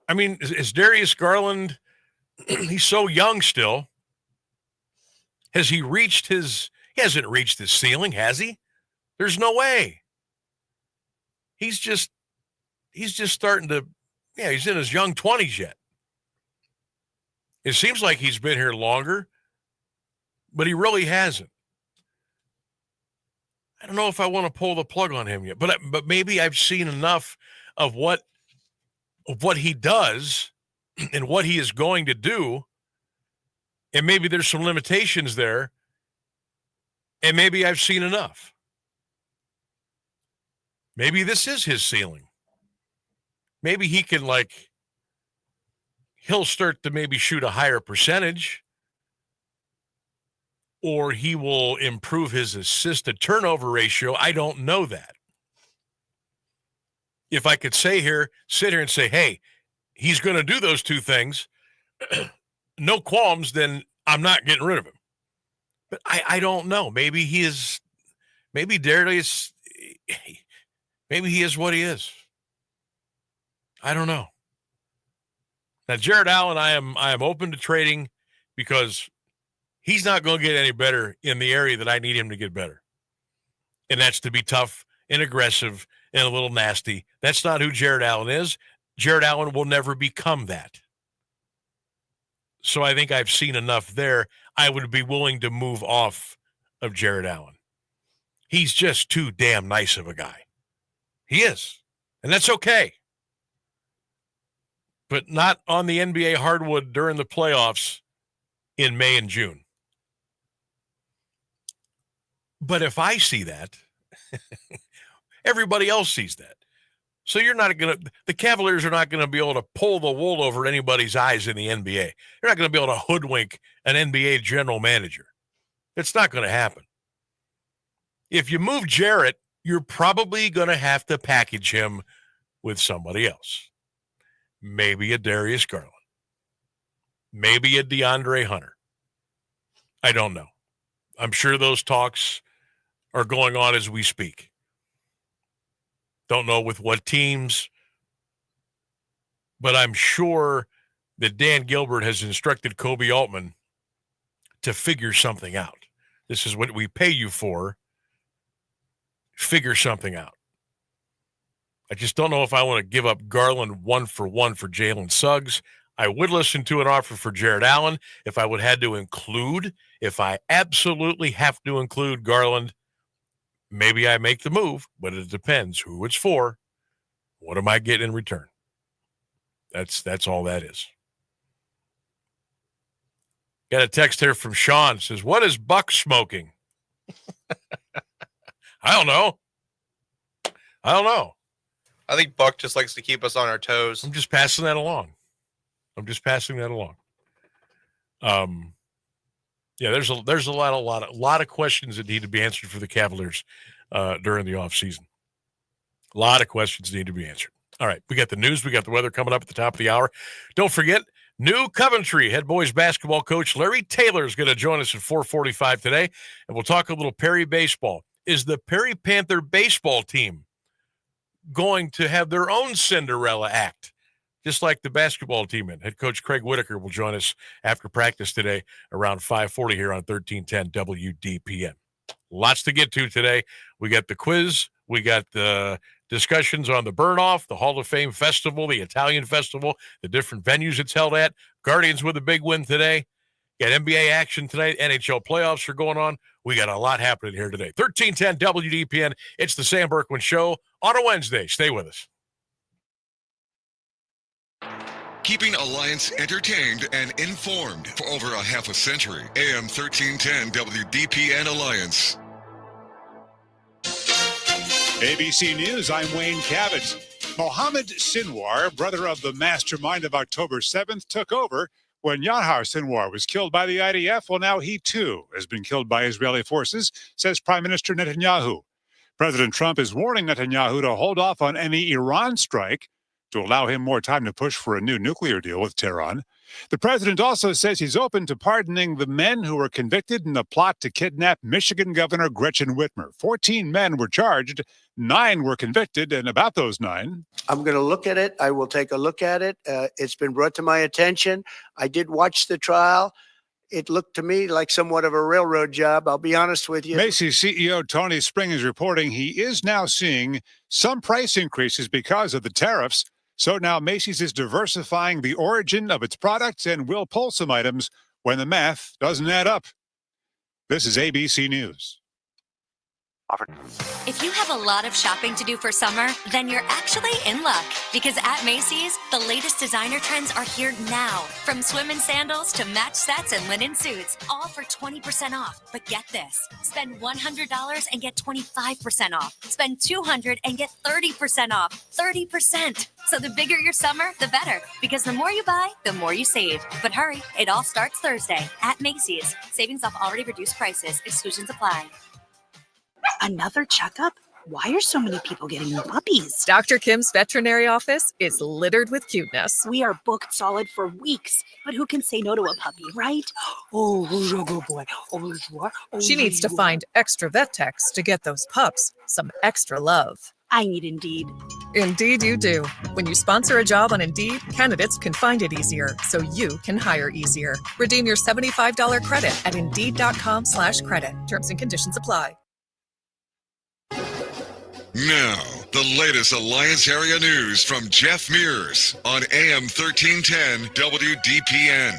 I mean, is Darius Garland, he's so young still. Has he reached he hasn't reached his ceiling, has he? There's no way. He's just starting to, he's in his young 20s yet. It seems like he's been here longer, but he really hasn't. I don't know if I want to pull the plug on him yet, but maybe I've seen enough of what he does and what he is going to do, and maybe there's some limitations there, and maybe I've seen enough. Maybe this is his ceiling. Maybe he can, he'll start to maybe shoot a higher percentage, or he will improve his assist-to-turnover ratio. I don't know that. If I could sit here and say, hey, he's going to do those two things, no qualms, then I'm not getting rid of him. But I don't know. Maybe Darius, maybe he is what he is. I don't know. Now, Jarrett Allen, I am open to trading because he's not going to get any better in the area that I need him to get better. And that's to be tough and aggressive and a little nasty. That's not who Jarrett Allen is. Jarrett Allen will never become that. So I think I've seen enough there. I would be willing to move off of Jarrett Allen. He's just too damn nice of a guy. He is. And that's okay. But not on the NBA hardwood during the playoffs in May and June. But if I see that, everybody else sees that. So the Cavaliers are not going to be able to pull the wool over anybody's eyes in the NBA. They're not going to be able to hoodwink an NBA general manager. It's not going to happen. If you move Jarrett, you're probably going to have to package him with somebody else. Maybe a Darius Garland. Maybe a DeAndre Hunter. I don't know. I'm sure those talks are going on as we speak. Don't know with what teams, but I'm sure that Dan Gilbert has instructed Kobe Altman to figure something out. This is what we pay you for. Figure something out. I just don't know if I want to give up Garland 1-for-1 for Jalen Suggs. I would listen to an offer for Jared Allen if I would have to include, if I absolutely have to include Garland, maybe I make the move, but it depends who it's for. What am I getting in return? That's all that is. Got a text here from Sean. Says, what is Buck smoking? I don't know. I think Buck just likes to keep us on our toes. I'm just passing that along. Yeah, there's a lot of questions that need to be answered for the Cavaliers during the offseason. A lot of questions need to be answered. All right, we got the news. We got the weather coming up at the top of the hour. Don't forget, New Coventry head boys basketball coach Larry Taylor is going to join us at 4:45 today, and we'll talk a little Perry baseball. Is the Perry Panther baseball team going to have their own Cinderella act, just like the basketball team? And head coach Craig Whitaker will join us after practice today around 5:40 here on 1310 WDPN. Lots to get to today. We got the quiz. We got the discussions on the burn-off, the Hall of Fame Festival, the Italian Festival, the different venues it's held at. Guardians with a big win today. Got NBA action tonight. NHL playoffs are going on. We got a lot happening here today. 1310 WDPN. It's the Sam Bourquin Show on a Wednesday. Stay with us. Keeping Alliance entertained and informed for over a half a century. AM 1310 WDPN Alliance. ABC News, I'm Wayne Cavett. Mohammed Sinwar, brother of the mastermind of October 7th, took over when Yahya Sinwar was killed by the IDF. Well, now he too has been killed by Israeli forces, says Prime Minister Netanyahu. President Trump is warning Netanyahu to hold off on any Iran strike to allow him more time to push for a new nuclear deal with Tehran. The president also says he's open to pardoning the men who were convicted in the plot to kidnap Michigan Governor Gretchen Whitmer. 14 men were charged, 9 were convicted, and about those 9. I'm going to look at it. I will take a look at it. It's been brought to my attention. I did watch the trial. It looked to me like somewhat of a railroad job. I'll be honest with you. Macy's CEO Tony Spring is reporting he is now seeing some price increases because of the tariffs. So now Macy's is diversifying the origin of its products and will pull some items when the math doesn't add up. This is ABC News. If you have a lot of shopping to do for summer, then you're actually in luck. Because at Macy's, the latest designer trends are here now. From swim and sandals to match sets and linen suits, all for 20% off. But get this, spend $100 and get 25% off. Spend $200 and get 30% off. 30%. So the bigger your summer, the better. Because the more you buy, the more you save. But hurry, it all starts Thursday at Macy's. Savings off already reduced prices. Exclusions apply. Another checkup? Why are so many people getting new puppies? Dr. Kim's veterinary office is littered with cuteness. We are booked solid for weeks, but who can say no to a puppy, right? Oh, good boy. She needs to find extra vet techs to get those pups some extra love. I need Indeed. Indeed you do. When you sponsor a job on Indeed, candidates can find it easier, so you can hire easier. Redeem your $75 credit at Indeed.com/credit. Terms and conditions apply. Now, the latest Alliance area news from Jeff Mears on AM 1310 WDPN.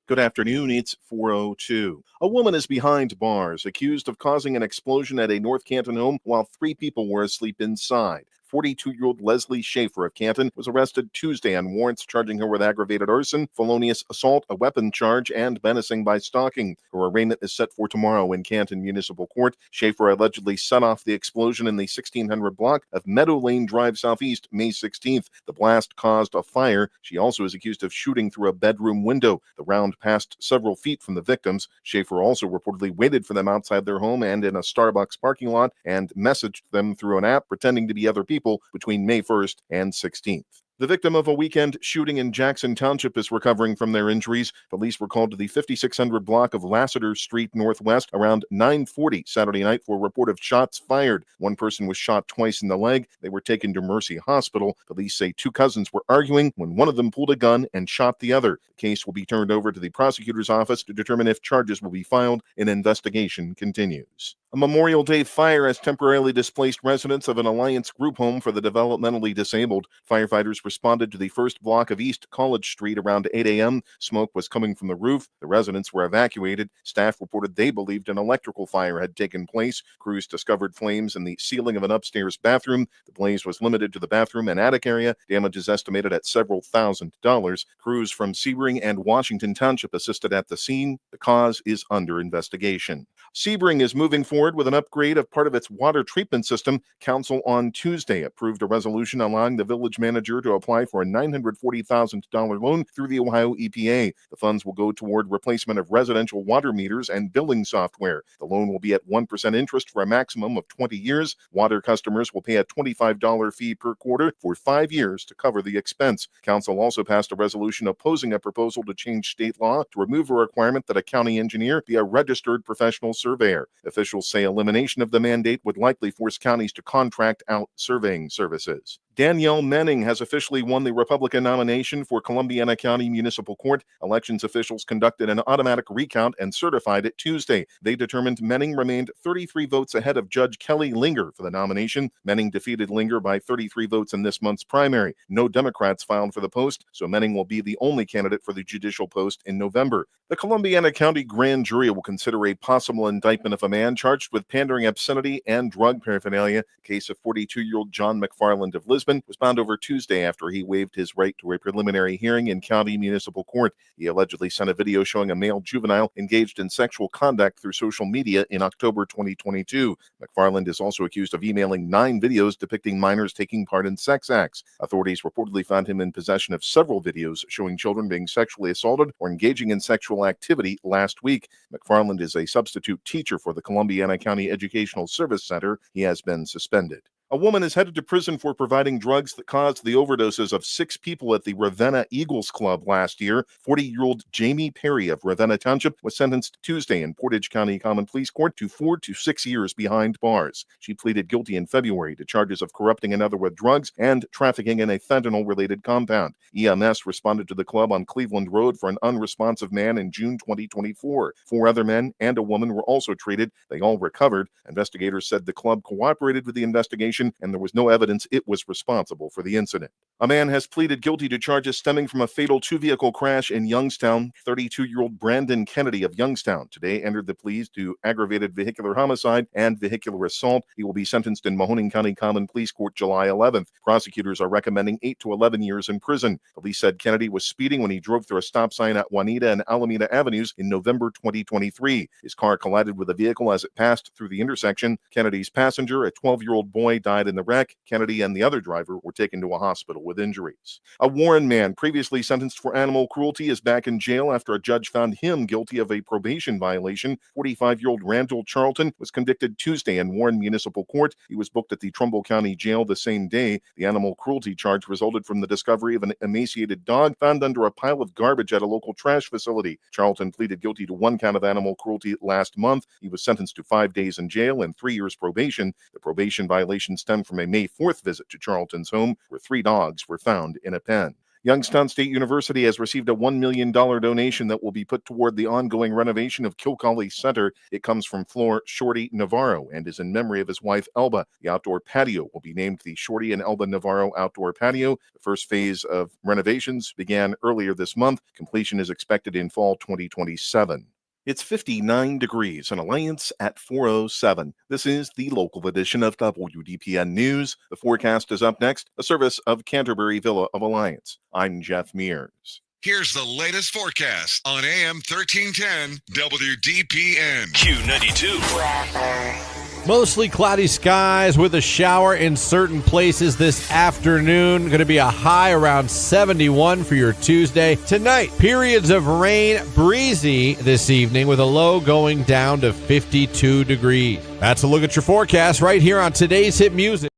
Good afternoon. It's 4:02. A woman is behind bars, accused of causing an explosion at a North Canton home while 3 people were asleep inside. 42-year-old Leslie Schaefer of Canton was arrested Tuesday on warrants charging her with aggravated arson, felonious assault, a weapon charge, and menacing by stalking. Her arraignment is set for tomorrow in Canton Municipal Court. Schaefer allegedly set off the explosion in the 1600 block of Meadow Lane Drive Southeast, May 16th. The blast caused a fire. She also is accused of shooting through a bedroom window. The round passed several feet from the victims. Schaefer also reportedly waited for them outside their home and in a Starbucks parking lot and messaged them through an app pretending to be other people between May 1st and 16th. The victim of a weekend shooting in Jackson Township is recovering from their injuries. Police were called to the 5600 block of Lassiter Street Northwest around 9:40 Saturday night for a report of shots fired. One person was shot twice in the leg. They were taken to Mercy Hospital. Police say two cousins were arguing when one of them pulled a gun and shot the other. The case will be turned over to the prosecutor's office to determine if charges will be filed. An investigation continues. A Memorial Day fire has temporarily displaced residents of an Alliance group home for the developmentally disabled. Firefighters responded to the first block of East College Street around 8 a.m. Smoke was coming from the roof. The residents were evacuated. Staff reported they believed an electrical fire had taken place. Crews discovered flames in the ceiling of an upstairs bathroom. The blaze was limited to the bathroom and attic area. Damage is estimated at several $1,000s. Crews from Sebring and Washington Township assisted at the scene. The cause is under investigation. Sebring is moving forward with an upgrade of part of its water treatment system. Council on Tuesday approved a resolution allowing the village manager to apply for a $940,000 loan through the Ohio EPA. The funds will go toward replacement of residential water meters and billing software. The loan will be at 1% interest for a maximum of 20 years. Water customers will pay a $25 fee per quarter for 5 years to cover the expense. Council also passed a resolution opposing a proposal to change state law to remove a requirement that a county engineer be a registered professional surveyor. Officials say elimination of the mandate would likely force counties to contract out surveying services. Danielle Menning has officially won the Republican nomination for Columbiana County Municipal Court. Elections officials conducted an automatic recount and certified it Tuesday. They determined Menning remained 33 votes ahead of Judge Kelly Linger for the nomination. Menning defeated Linger by 33 votes in this month's primary. No Democrats filed for the post, so Menning will be the only candidate for the judicial post in November. The Columbiana County grand jury will consider a possible indictment of a man charged with pandering obscenity and drug paraphernalia. The case of 42-year-old John McFarland of Lisbon was found over Tuesday after he waived his right to a preliminary hearing in county municipal court. He allegedly sent a video showing a male juvenile engaged in sexual conduct through social media in October 2022. McFarland is also accused of emailing 9 videos depicting minors taking part in sex acts. Authorities reportedly found him in possession of several videos showing children being sexually assaulted or engaging in sexual activity last week. McFarland is a substitute teacher for the Columbiana County Educational Service Center. He has been suspended. A woman is headed to prison for providing drugs that caused the overdoses of 6 people at the Ravenna Eagles Club last year. 40-year-old Jamie Perry of Ravenna Township was sentenced Tuesday in Portage County Common Pleas Court to 4 to 6 years behind bars. She pleaded guilty in February to charges of corrupting another with drugs and trafficking in a fentanyl-related compound. EMS responded to the club on Cleveland Road for an unresponsive man in June 2024. 4 other men and a woman were also treated. They all recovered. Investigators said the club cooperated with the investigation and there was no evidence it was responsible for the incident. A man has pleaded guilty to charges stemming from a fatal 2-vehicle crash in Youngstown. 32-year-old Brandon Kennedy of Youngstown today entered the pleas to aggravated vehicular homicide and vehicular assault. He will be sentenced in Mahoning County Common Pleas Court July 11th. Prosecutors are recommending 8 to 11 years in prison. Police said Kennedy was speeding when he drove through a stop sign at Juanita and Alameda Avenues in November 2023. His car collided with a vehicle as it passed through the intersection. Kennedy's passenger, a 12-year-old boy, died in the wreck. Kennedy and the other driver were taken to a hospital with injuries. A Warren man previously sentenced for animal cruelty is back in jail after a judge found him guilty of a probation violation. 45-year-old Randall Charlton was convicted Tuesday in Warren Municipal Court. He was booked at the Trumbull County Jail the same day. The animal cruelty charge resulted from the discovery of an emaciated dog found under a pile of garbage at a local trash facility. Charlton pleaded guilty to 1 count of animal cruelty last month. He was sentenced to 5 days in jail and 3 years probation. The probation violation stemmed from a May 4th visit to Charlton's home, where 3 dogs were found in a pen. Youngstown State University has received a $1 million donation that will be put toward the ongoing renovation of Kilcawley Center. It comes from Flor Shorty Navarro and is in memory of his wife, Elba. The outdoor patio will be named the Shorty and Elba Navarro Outdoor Patio. The first phase of renovations began earlier this month. Completion is expected in fall 2027. It's 59 degrees in Alliance at 4:07. This is the local edition of WDPN News. The forecast is up next, a service of Canterbury Villa of Alliance. I'm Jeff Mears. Here's the latest forecast on AM 1310 WDPN. Q92. Mostly cloudy skies with a shower in certain places this afternoon. Going to be a high around 71 for your Tuesday. Tonight, periods of rain, breezy this evening with a low going down to 52 degrees. That's a look at your forecast right here on today's Hit Music.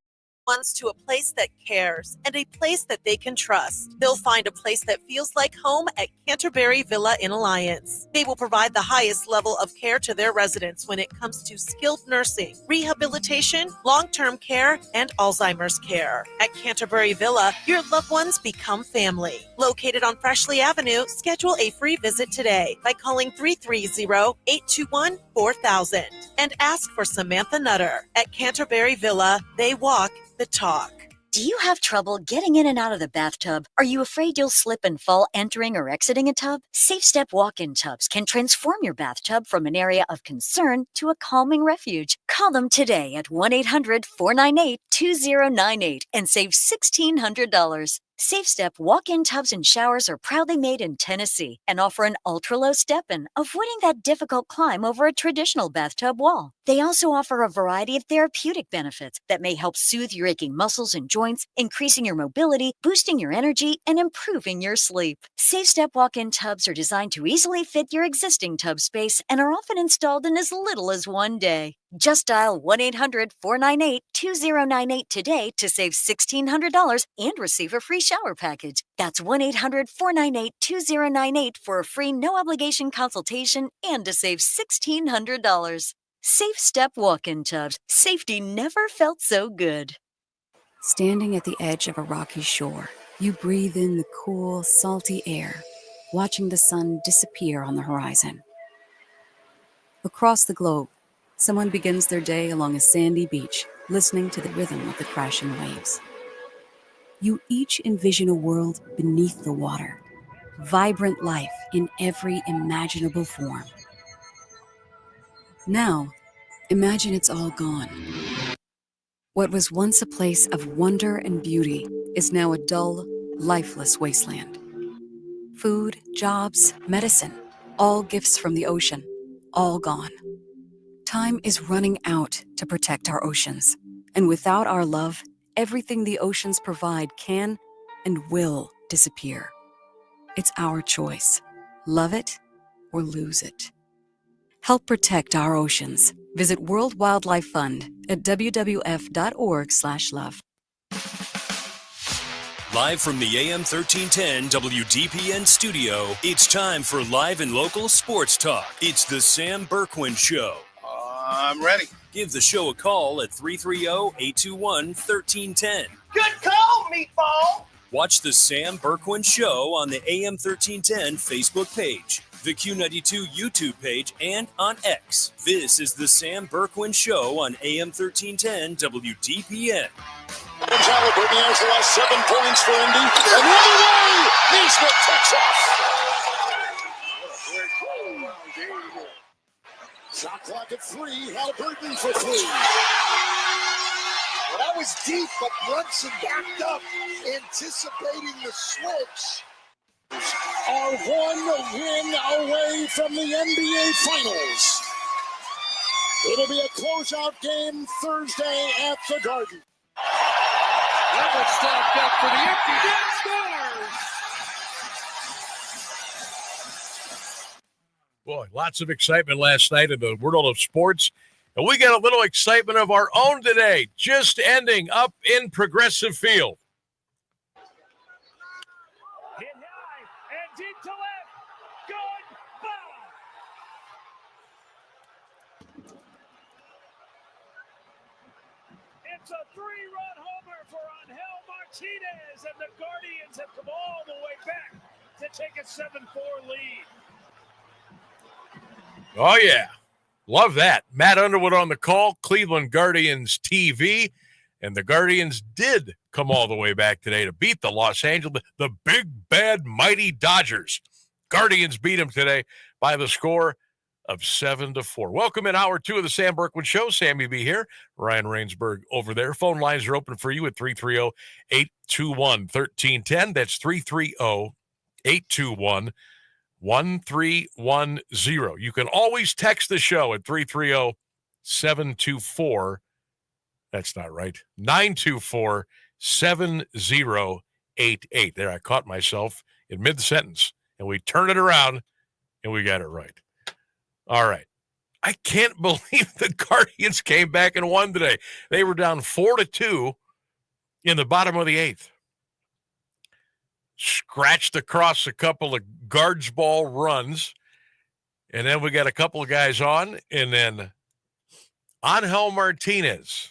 ones to a place that cares and a place that they can trust. They'll find a place that feels like home at Canterbury Villa in Alliance. They will provide the highest level of care to their residents when it comes to skilled nursing, rehabilitation, long-term care, and Alzheimer's care. At Canterbury Villa, your loved ones become family. Located on Freshley Avenue, schedule a free visit today by calling 330-821-4000 and ask for Samantha Nutter. At Canterbury Villa, they walk the talk. Do you have trouble getting in and out of the bathtub? Are you afraid you'll slip and fall entering or exiting a tub? Safe Step walk-in tubs can transform your bathtub from an area of concern to a calming refuge. Call them today at 1-800-498-2098 and save $1,600. Safe Step walk-in tubs and showers are proudly made in Tennessee and offer an ultra-low step-in, avoiding that difficult climb over a traditional bathtub wall. They also offer a variety of therapeutic benefits that may help soothe your aching muscles and joints, increasing your mobility, boosting your energy, and improving your sleep. Safe Step walk-in tubs are designed to easily fit your existing tub space and are often installed in as little as one day. Just dial 1-800-498-2098 today to save $1,600 and receive a free shower package. That's 1-800-498-2098 for a free no-obligation consultation and to save $1,600. Safe Step walk-in tubs. Safety never felt so good. Standing at the edge of a rocky shore, you breathe in the cool, salty air, watching the sun disappear on the horizon. Across the globe, someone begins their day along a sandy beach, listening to the rhythm of the crashing waves. You each envision a world beneath the water, vibrant life in every imaginable form. Now, imagine it's all gone. What was once a place of wonder and beauty is now a dull, lifeless wasteland. Food, jobs, medicine, all gifts from the ocean, all gone. Time is running out to protect our oceans, and without our love, everything the oceans provide can and will disappear. It's our choice. Love it or lose it. Help protect our oceans. Visit World Wildlife Fund at wwf.org/love. Live from the AM 1310 WDPN studio, it's time for live and local sports talk. It's the Sam Bourquin Show. I'm ready. Give the show a call at 330-821-1310. Good call, meatball. Watch the Sam Bourquin Show on the AM 1310 Facebook page, the Q92 YouTube page, and on X. This is the Sam Bourquin Show on AM 1310 WDPN. Halliburton has the last 7 points for Indy. And the other way, Neesmith takes off. Shot clock at 3. Halliburton for 3. Well, that was deep, but Brunson backed up, anticipating the switch. Are 1 win away from the NBA Finals. It'll be a closeout game Thursday at the Garden. Level stopped up for the empty net, scores! Boy, lots of excitement last night in the world of sports. And we got a little excitement of our own today, just ending up in Progressive Field. Hit high and deep to left. Goodbye. It's a 3-run homer for Angel Martinez, and the Guardians have come all the way back to take a 7-4 lead. Oh, yeah. Love that. Matt Underwood on the call, Cleveland Guardians TV. And the Guardians did come all the way back today to beat the Los Angeles, the big, bad, mighty Dodgers. Guardians beat them today by the score of 7-4. Welcome in hour 2 of the Sam Bourquin Show. Sammy B here. Ryan Rainsberg over there. Phone lines are open for you at 330-821-1310. That's 330-821-1310. You can always text the show at 330-724. That's not right. 924-7088. There, I caught myself in mid-sentence, and we turned it around, and we got it right. All right. I can't believe the Guardians came back and won today. They were down 4-2 in the bottom of the 8th. Scratched across a couple of guards ball runs. And then we got a couple of guys on. And then Angel Martinez,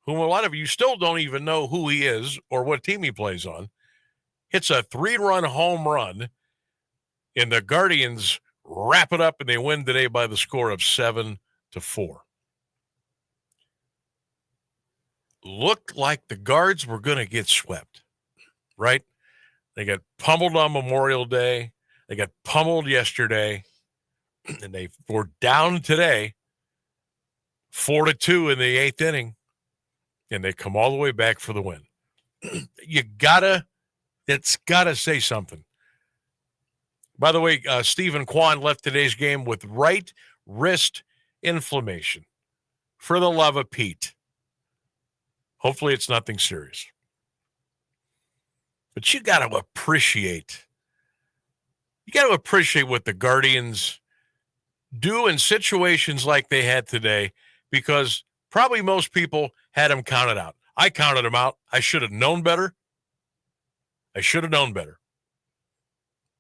whom a lot of you still don't even know who he is or what team he plays on, hits a 3-run home run. And the Guardians wrap it up, and they win today by the score of 7-4. Looked like the Guards were going to get swept, right? They got pummeled on Memorial Day. They got pummeled yesterday. And they were down today 4-2 in the 8th inning. And they come all the way back for the win. It's gotta say something. By the way, Stephen Kwan left today's game with right wrist inflammation. For the love of Pete. Hopefully it's nothing serious. But you got to appreciate what the Guardians do in situations like they had today, because probably most people had them counted out. I counted them out. I should have known better.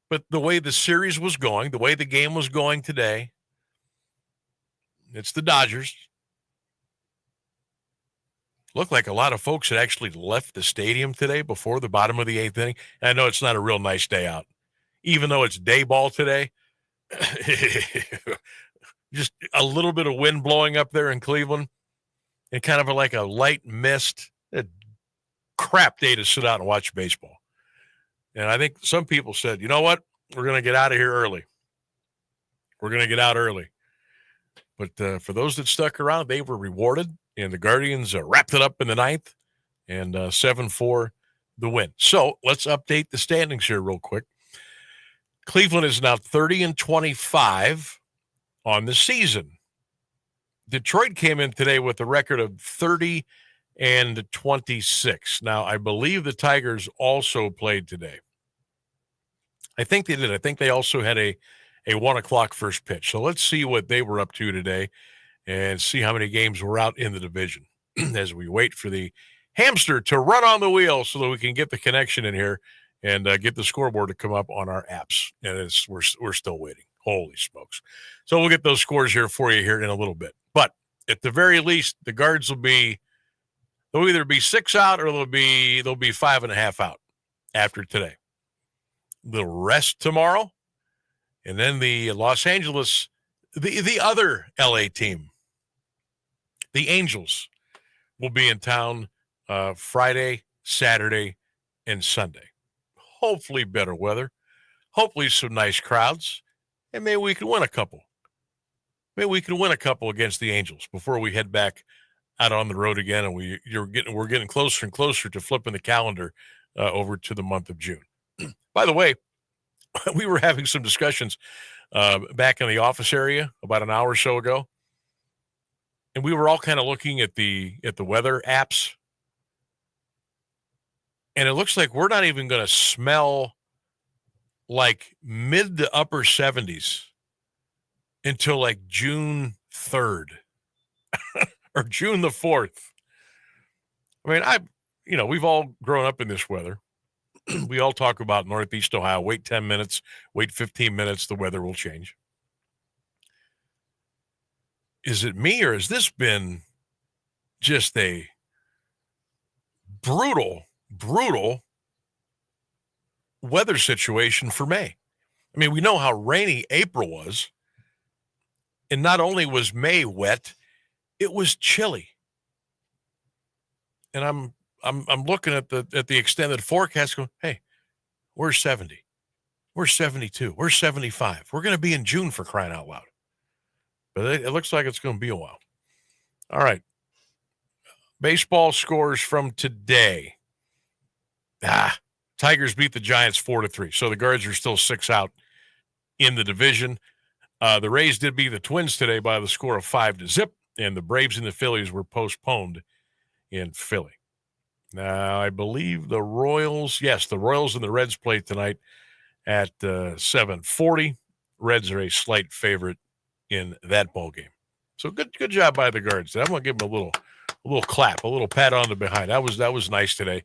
But the way the series was going, the way the game was going today, it's the Dodgers. Looked like a lot of folks had actually left the stadium today before the bottom of the 8th inning. And I know it's not a real nice day out. Even though it's day ball today, just a little bit of wind blowing up there in Cleveland and kind of like a light mist. A crap day to sit out and watch baseball. And I think some people said, you know what? We're going to get out of here early. We're going to get out early. But for those that stuck around, they were rewarded. And the Guardians wrapped it up in the 9th, and 7-4 the win. So let's update the standings here real quick. Cleveland is now 30-25 on the season. Detroit came in today with a record of 30-26. Now, I believe the Tigers also played today. I think they did. I think they also had a 1 o'clock first pitch. So let's see what they were up to today and see how many games were out in the division as we wait for the hamster to run on the wheel so that we can get the connection in here and get the scoreboard to come up on our apps. And we're still waiting. Holy smokes. So we'll get those scores here for you here in a little bit. But at the very least, the Guards they'll either be 6 out or they'll be 5.5 out after today. They'll rest tomorrow. And then the Los Angeles, the other LA team, the Angels, will be in town Friday, Saturday, and Sunday. Hopefully better weather. Hopefully some nice crowds. And maybe we can win a couple. Maybe we can win a couple against the Angels before we head back out on the road again. And we're getting closer and closer to flipping the calendar over to the month of June. By the way, we were having some discussions back in the office area about an hour or so ago. And we were all kind of looking at the weather apps. And it looks like we're not even going to smell like mid to upper 70s until like June 3rd or June the 4th. I mean, we've all grown up in this weather. We all talk about Northeast Ohio. Wait 10 minutes, wait 15 minutes, the weather will change. Is it me, or has this been just a brutal weather situation for May? I mean, we know how rainy April was. And not only was May wet, it was chilly. And I'm looking at the extended forecast going, hey, we're 70. We're 72. We're 75. We're going to be in June, for crying out loud. But it looks like it's going to be a while. All right. Baseball scores from today. Tigers beat the Giants 4-3. So the Guards are still 6 out in the division. The Rays did beat the Twins today by the score of 5-0. And the Braves and the Phillies were postponed in Philly. Now, I believe the Royals and the Reds play tonight at 7:40. Reds are a slight favorite in that ball game. So good job by the Guards. I'm going to give them a little clap, a little pat on the behind. That was nice today.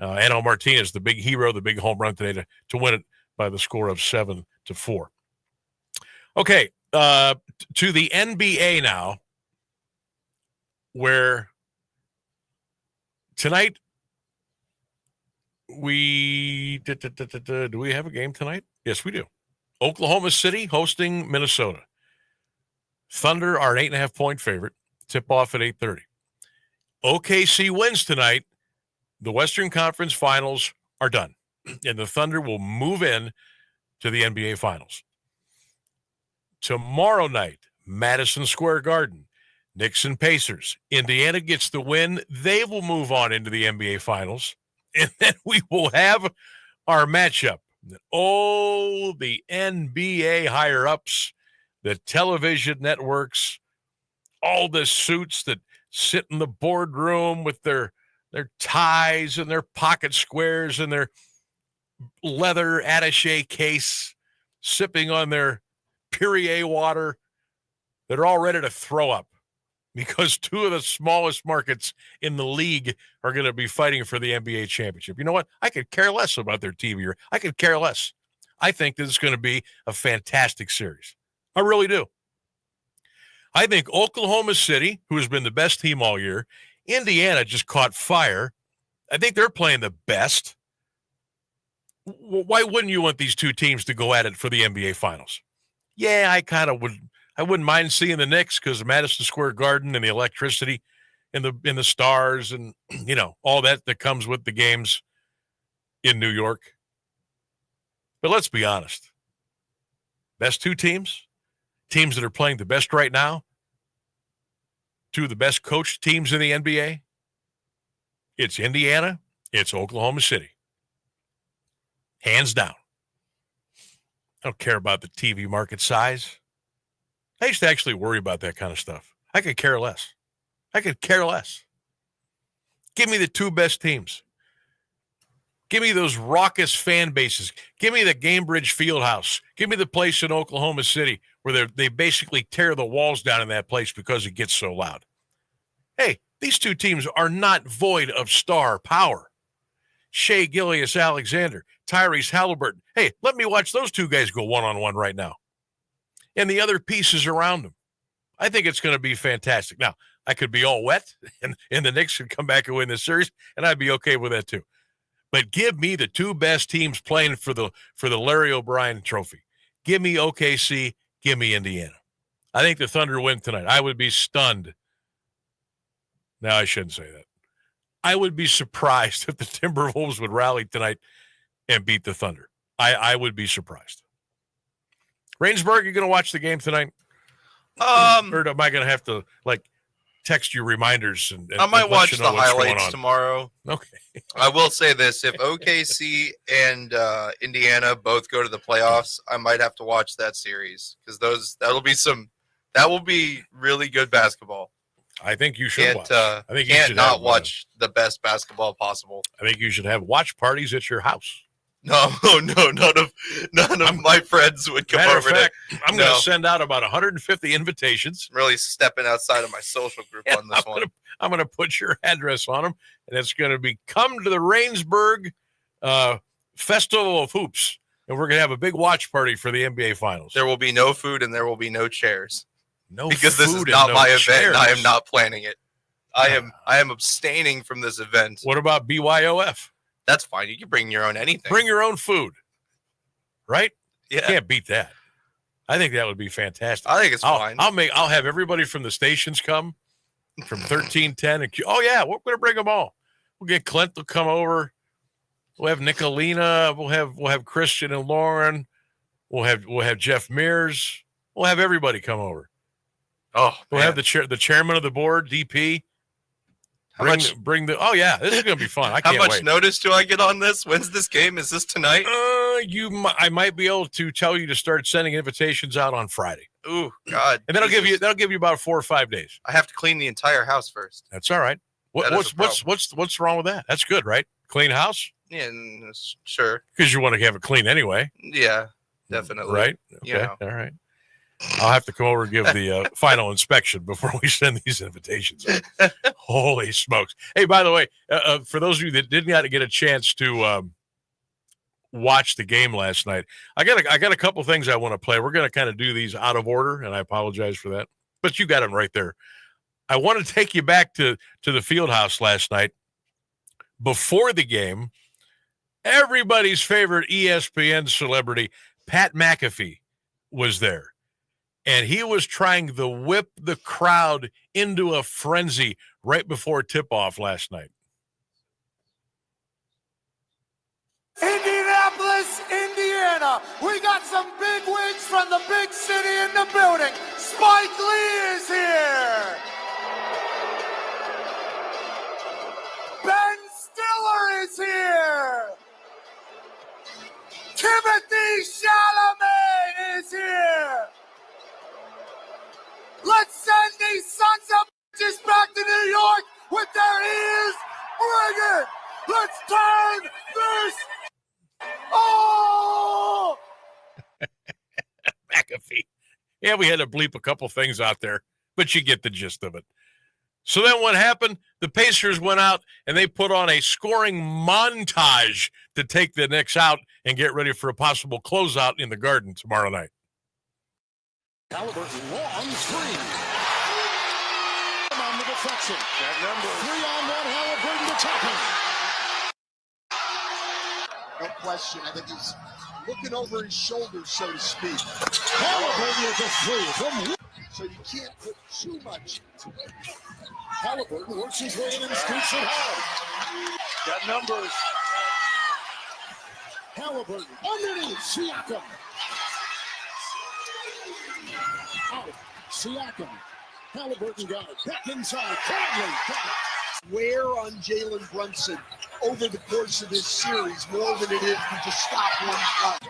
Anel Martinez, the big hero, the big home run today to win it by the score of 7-4. Okay, to the NBA now, where tonight do we have a game tonight? Yes, we do. Oklahoma City hosting Minnesota. Thunder are an 8.5-point favorite. Tip off at 8:30. OKC wins tonight. The Western Conference Finals are done, and the Thunder will move in to the NBA Finals. Tomorrow night, Madison Square Garden, Knicks and Pacers. Indiana gets the win. They will move on into the NBA Finals, and then we will have our matchup. Oh, the NBA higher-ups, the television networks, all the suits that sit in the boardroom with their ties and their pocket squares and their leather attaché case, sipping on their Perrier water, that are all ready to throw up because two of the smallest markets in the league are going to be fighting for the NBA championship. You know what? I could care less about their TV. I could care less. I think this is going to be a fantastic series. I really do. I think Oklahoma City, who has been the best team all year, Indiana just caught fire. I think they're playing the best. Why wouldn't you want these two teams to go at it for the NBA Finals? Yeah, I wouldn't mind seeing the Knicks because of Madison Square Garden and the electricity and the stars and, all that comes with the games in New York. But let's be honest. Best two teams that are playing the best right now, two of the best coached teams in the NBA, it's Indiana, it's Oklahoma City. Hands down. I don't care about the TV market size. I used to actually worry about that kind of stuff. I could care less. Give me the two best teams. Give me those raucous fan bases. Give me the Gainbridge Fieldhouse. Give me the place in Oklahoma City where they basically tear the walls down in that place because it gets so loud. Hey, these two teams are not void of star power. Shea Gilgeous-Alexander, Tyrese Halliburton. Hey, let me watch those two guys go one-on-one right now. And the other pieces around them. I think it's going to be fantastic. Now, I could be all wet, and the Knicks could come back and win this series, and I'd be okay with that too. But give me the two best teams playing for the Larry O'Brien Trophy. Give me OKC, give me Indiana. I think the Thunder win tonight. I would be stunned. No, I shouldn't say that. I would be surprised if the Timberwolves would rally tonight and beat the Thunder. I would be surprised. Rainsburg, you going to watch the game tonight? Or am I going to have to text you reminders? And I might watch the highlights tomorrow. Okay. I will say this: if OKC and Indiana both go to the playoffs, I might have to watch that series because that will be really good basketball. I think you should watch. I think you should not watch the best basketball possible. I think you should have watch parties at your house. No, none of my friends would come over. Matter of fact, I'm going to send out about 150 invitations. I'm really stepping outside of my social group on this one. I'm going to put your address on them, and it's going to be come to the Rainsburg Festival of Hoops, and we're going to have a big watch party for the NBA Finals. There will be no food and there will be no chairs. Because this is not my event and I am not planning it. I am abstaining from this event. What about BYOF? That's fine. You can bring your own anything. Bring your own food. Right? Yeah. You can't beat that. I think that would be fantastic. I think it's fine. I'll have everybody from the stations come from 1310 and we're going to bring them all. We'll get Clint to come over. We'll have Nicolina, we'll have Christian and Lauren. We'll have Jeff Mears. We'll have everybody come over. Oh, we'll have the chairman of the board, DP. This is going to be fun. I can't wait. How much notice do I get on this? When's this game? Is this tonight? I might be able to tell you to start sending invitations out on Friday. Ooh, God. And that'll give you about 4 or 5 days. I have to clean the entire house first. That's all right. What's wrong with that? That's good, right? Clean house? Yeah, sure. Because you want to have it clean anyway. Yeah, definitely. Right? Okay. All right. I'll have to come over and give the final inspection before we send these invitations. Holy smokes. Hey, by the way, for those of you that didn't get a chance to watch the game last night, I got a couple things I want to play. We're going to kind of do these out of order, and I apologize for that. But you got them right there. I want to take you back to the field house last night. Before the game, everybody's favorite ESPN celebrity, Pat McAfee, was there. And he was trying to whip the crowd into a frenzy right before tip-off last night. Indianapolis, Indiana. We got some big wigs from the big city in the building. Spike Lee is here. Ben Stiller is here. Timothy Chalamet is here. Let's send these sons of bitches back to New York with their ears ringing. Let's turn this. Oh! McAfee. Yeah, we had to bleep a couple things out there, but you get the gist of it. So then what happened? The Pacers went out and they put on a scoring montage to take the Knicks out and get ready for a possible closeout in the Garden tomorrow night. Halliburton, long three. On the deflection. That number. 3-on-1, Halliburton to Toppin. No question. I think he's looking over his shoulder, so to speak. Halliburton with a three. So you can't put too much into it. Halliburton works his way in and scoops it hard. Got numbers. Halliburton underneath Siakam. Out. Siakam. Halliburton got it. Back inside. Conley got it. Wear on Jalen Brunson over the course of this series more than it is to just stop one shot.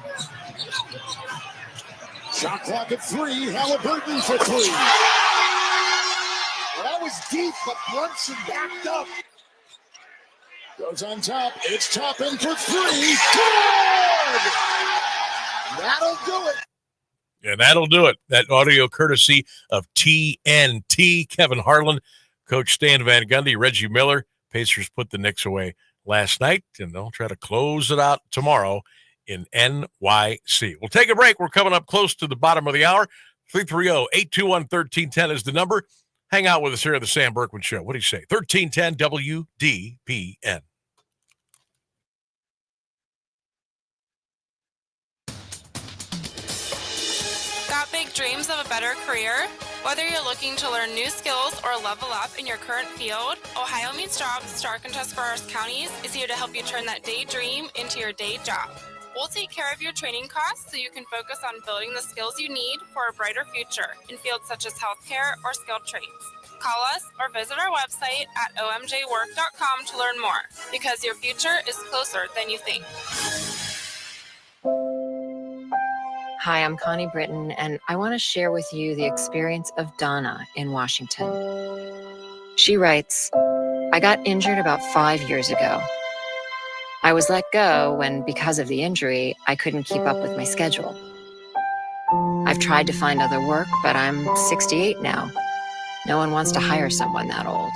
Shot clock at 3. Halliburton for 3. Well, that was deep, but Brunson backed up. Goes on top. It's Toppin for 3. Good! That'll do it. And that'll do it. That audio courtesy of TNT. Kevin Harlan, Coach Stan Van Gundy, Reggie Miller. Pacers put the Knicks away last night, and they'll try to close it out tomorrow in NYC. We'll take a break. We're coming up close to the bottom of the hour. 330-821-1310 is the number. Hang out with us here at the Sam Bourquin Show. What do you say? 1310 WDPN. Got big dreams of a better career? Whether you're looking to learn new skills or level up in your current field, Ohio Means Jobs, Stark and Tuscarawas counties is here to help you turn that daydream into your day job. We'll take care of your training costs so you can focus on building the skills you need for a brighter future in fields such as healthcare or skilled trades. Call us or visit our website at omjwork.com to learn more, because your future is closer than you think. Hi, I'm Connie Britton, and I want to share with you the experience of Donna in Washington. She writes, I got injured about 5 years ago. I was let go when, because of the injury, I couldn't keep up with my schedule. I've tried to find other work, but I'm 68 now. No one wants to hire someone that old.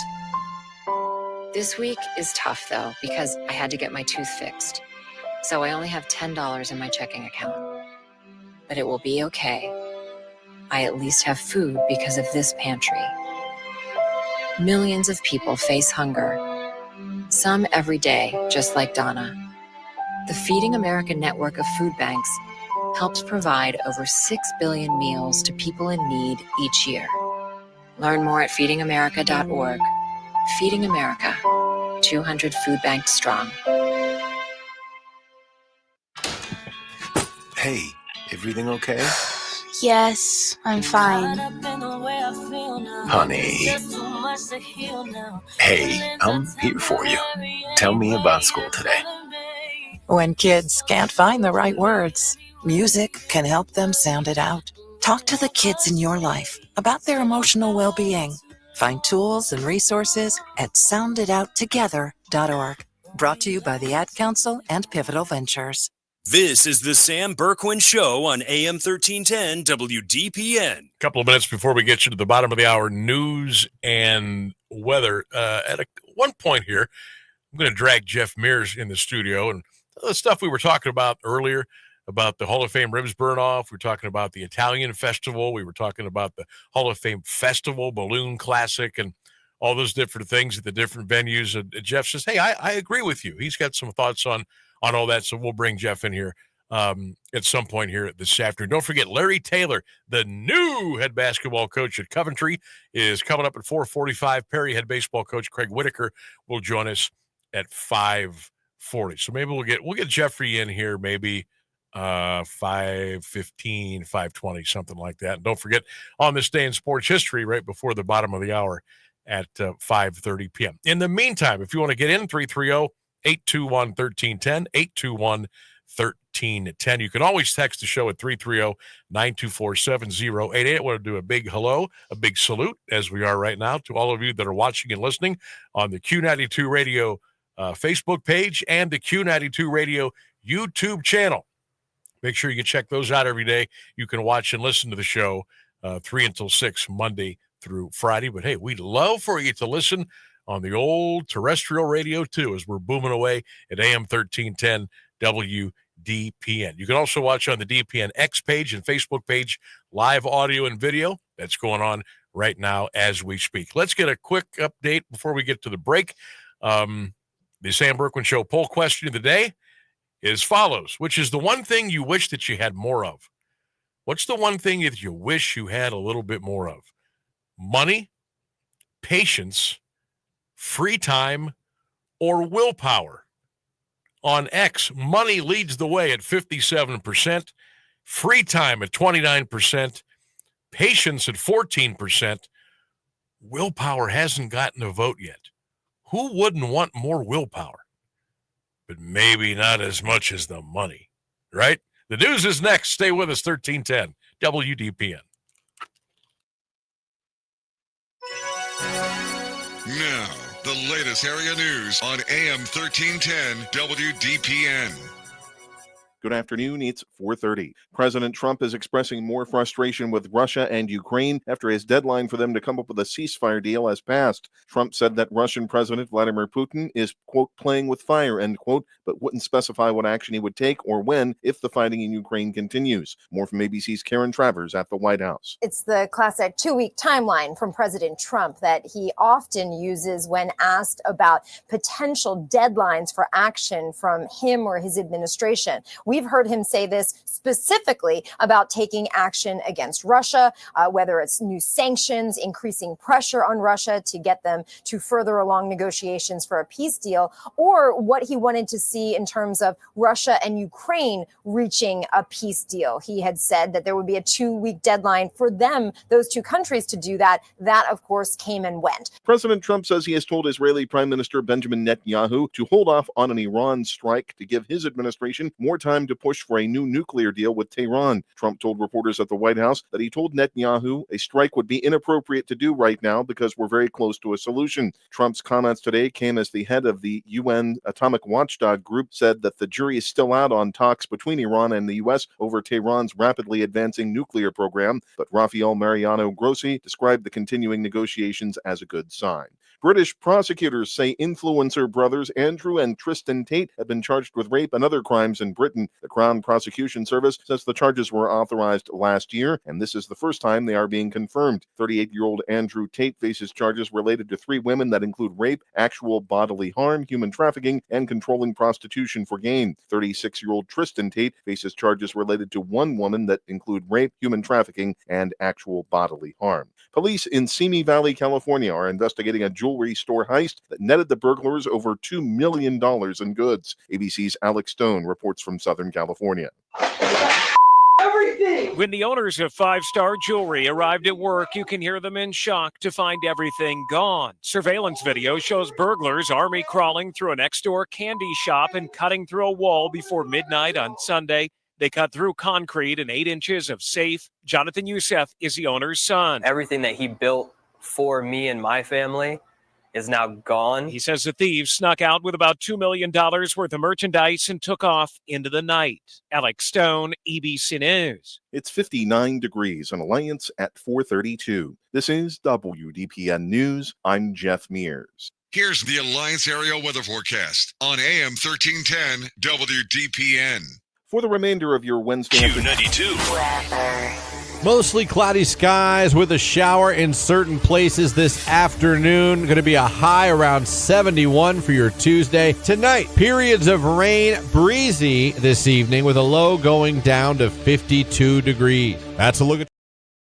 This week is tough, though, because I had to get my tooth fixed. So I only have $10 in my checking account. But it will be okay. I at least have food because of this pantry. Millions of people face hunger. Some every day, just like Donna. The Feeding America network of food banks helps provide over 6 billion meals to people in need each year. Learn more at feedingamerica.org. Feeding America, 200 food banks strong. Hey, everything okay? Yes, I'm fine. Honey. Hey, I'm here for you. Tell me about school today. When kids can't find the right words, music can help them sound it out. Talk to the kids in your life about their emotional well-being. Find tools and resources at sounditouttogether.org. Brought to you by the Ad Council and Pivotal Ventures. This is the Sam Bourquin Show on AM 1310 WDPN. A couple of minutes before we get you to the bottom of the hour, news and weather. At one point here, I'm going to drag Jeff Mears in the studio. And the stuff we were talking about earlier, about the Hall of Fame ribs burn-off. We're talking about the Italian Festival. We were talking about the Hall of Fame Festival, Balloon Classic, and all those different things at the different venues. And Jeff says, hey, I agree with you. He's got some thoughts on all that, so we'll bring Jeff in here at some point here this afternoon. Don't forget, Larry Taylor, the new head basketball coach at Coventry, is coming up at 4:45. Perry head baseball coach Craig Whitaker will join us at 5:40. So maybe we'll get Jeffrey in here maybe 5:15, 5:20, something like that. And don't forget, on this day in sports history, right before the bottom of the hour at 5:30 p.m. In the meantime, if you want to get in, 330-821-1310, 821-1310. You can always text the show at 330-924-7088. I want to do a big hello, a big salute, as we are right now, to all of you that are watching and listening on the Q92 Radio Facebook page and the Q92 Radio YouTube channel. Make sure you check those out every day. You can watch and listen to the show 3 until 6, Monday through Friday. But, hey, we'd love for you to listen on the old terrestrial radio, too, as we're booming away at AM 1310 WDPN. You can also watch on the DPN X page and Facebook page, live audio and video. That's going on right now as we speak. Let's get a quick update before we get to the break. The Sam Bourquin Show poll question of the day is as follows: which is the one thing you wish that you had more of? What's the one thing that you wish you had a little bit more of? Money, patience, free time, or willpower? On X, money leads the way at 57%, free time at 29%, patience at 14%. Willpower hasn't gotten a vote yet. Who wouldn't want more willpower? But maybe not as much as the money, right? The news is next. Stay with us, 1310 WDPN. Now, the latest area news on AM 1310 WDPN. Good afternoon. It's 4:30. President Trump is expressing more frustration with Russia and Ukraine after his deadline for them to come up with a ceasefire deal has passed. Trump said that Russian President Vladimir Putin is, quote, playing with fire, end quote, but wouldn't specify what action he would take or when if the fighting in Ukraine continues. More from ABC's Karen Travers at the White House. It's the classic 2-week timeline from President Trump that he often uses when asked about potential deadlines for action from him or his administration. We've heard him say this specifically about taking action against Russia, whether it's new sanctions, increasing pressure on Russia to get them to further along negotiations for a peace deal, or what he wanted to see in terms of Russia and Ukraine reaching a peace deal. He had said that there would be a 2-week deadline for them, those two countries, to do that. That, of course, came and went. President Trump says he has told Israeli Prime Minister Benjamin Netanyahu to hold off on an Iran strike to give his administration more time to push for a new nuclear deal with Tehran. Trump told reporters at the White House that he told Netanyahu a strike would be inappropriate to do right now because we're very close to a solution. Trump's comments today came as the head of the UN Atomic Watchdog Group said that the jury is still out on talks between Iran and the U.S. over Tehran's rapidly advancing nuclear program, but Rafael Mariano Grossi described the continuing negotiations as a good sign. British prosecutors say influencer brothers Andrew and Tristan Tate have been charged with rape and other crimes in Britain. The Crown Prosecution Service says the charges were authorized last year, and this is the first time they are being confirmed. 38-year-old Andrew Tate faces charges related to 3 women that include rape, actual bodily harm, human trafficking, and controlling prostitution for gain. 36-year-old Tristan Tate faces charges related to 1 woman that include rape, human trafficking, and actual bodily harm. Police in Simi Valley, California are investigating a jewelry store heist that netted the burglars over $2 million in goods. ABC's Alex Stone reports from Southern California. Everything! When the owners of 5-Star Jewelry arrived at work, you can hear them in shock to find everything gone. Surveillance video shows burglars army crawling through a next-door candy shop and cutting through a wall before midnight on Sunday. They cut through concrete and 8 inches of safe. Jonathan Youssef is the owner's son. Everything that he built for me and my family is now gone. He says the thieves snuck out with about $2 million worth of merchandise and took off into the night. Alex Stone, EBC News. It's 59 degrees on Alliance at 432. This is WDPN News. I'm Jeff Mears. Here's the Alliance Area Weather Forecast on AM 1310 WDPN. For the remainder of your Wednesday Q92. Mostly cloudy skies with a shower in certain places this afternoon. Going to be a high around 71 for your Tuesday. Tonight, periods of rain, breezy this evening with a low going down to 52 degrees. That's a look at.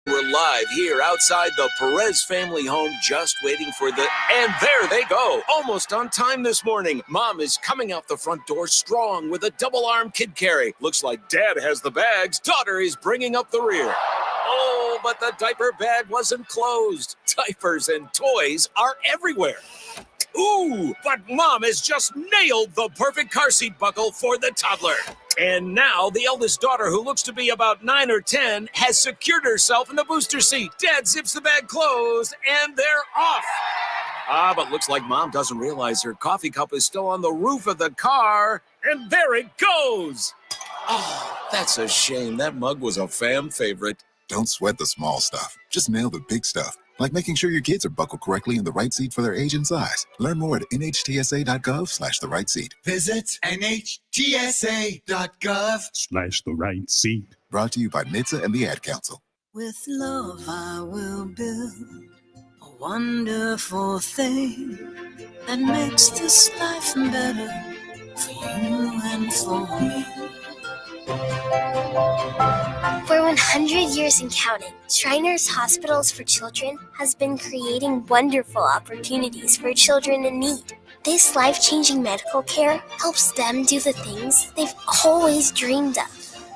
We're live here outside the Perez family home, just waiting for and there they go. Almost on time this morning. Mom is coming out the front door strong with a double-arm kid carry. Looks like Dad has the bags. Daughter is bringing up the rear. Oh, but the diaper bag wasn't closed. Diapers and toys are everywhere. Ooh, but Mom has just nailed the perfect car seat buckle for the toddler. And now the eldest daughter, who looks to be about 9 or 10, has secured herself in the booster seat. Dad zips the bag closed, and they're off. But looks like Mom doesn't realize her coffee cup is still on the roof of the car, and there it goes. Oh, that's a shame. That mug was a fam favorite. Don't sweat the small stuff. Just nail the big stuff, like making sure your kids are buckled correctly in the right seat for their age and size. Learn more at nhtsa.gov/the right seat. Visit nhtsa.gov/the right seat. Brought to you by NHTSA and the Ad Council. With love, I will build a wonderful thing that makes this life better for you and for me. For 100 years and counting, Shriners Hospitals for Children has been creating wonderful opportunities for children in need. This life-changing medical care helps them do the things they've always dreamed of.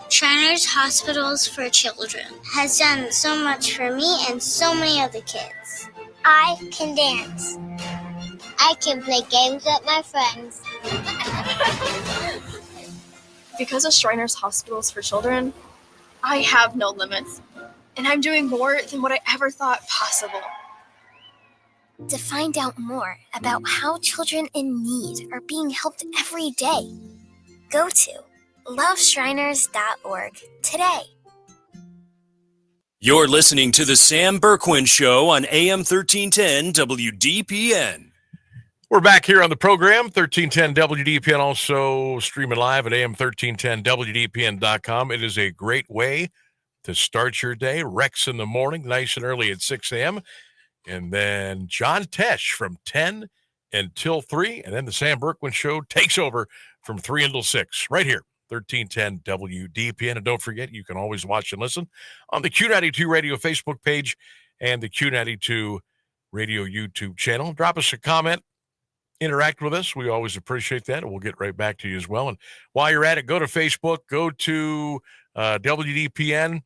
Shriners Hospitals for Children has done so much for me and so many other kids. I can dance. I can play games with my friends. Because of Shriners Hospitals for Children, I have no limits, and I'm doing more than what I ever thought possible. To find out more about how children in need are being helped every day, go to loveshriners.org today. You're listening to the Sam Bourquin Show on AM 1310 WDPN. We're back here on the program, 1310 WDPN, also streaming live at AM1310WDPN.com. It is a great way to start your day. Rex in the morning, nice and early at 6 a.m. And then John Tesh from 10 until 3. And then the Sam Bourquin Show takes over from 3 until 6, right here, 1310 WDPN. And don't forget, you can always watch and listen on the Q92 Radio Facebook page and the Q92 Radio YouTube channel. Drop us a comment. Interact with us. We always appreciate that. And we'll get right back to you as well. And while you're at it, go to Facebook, go to WDPN,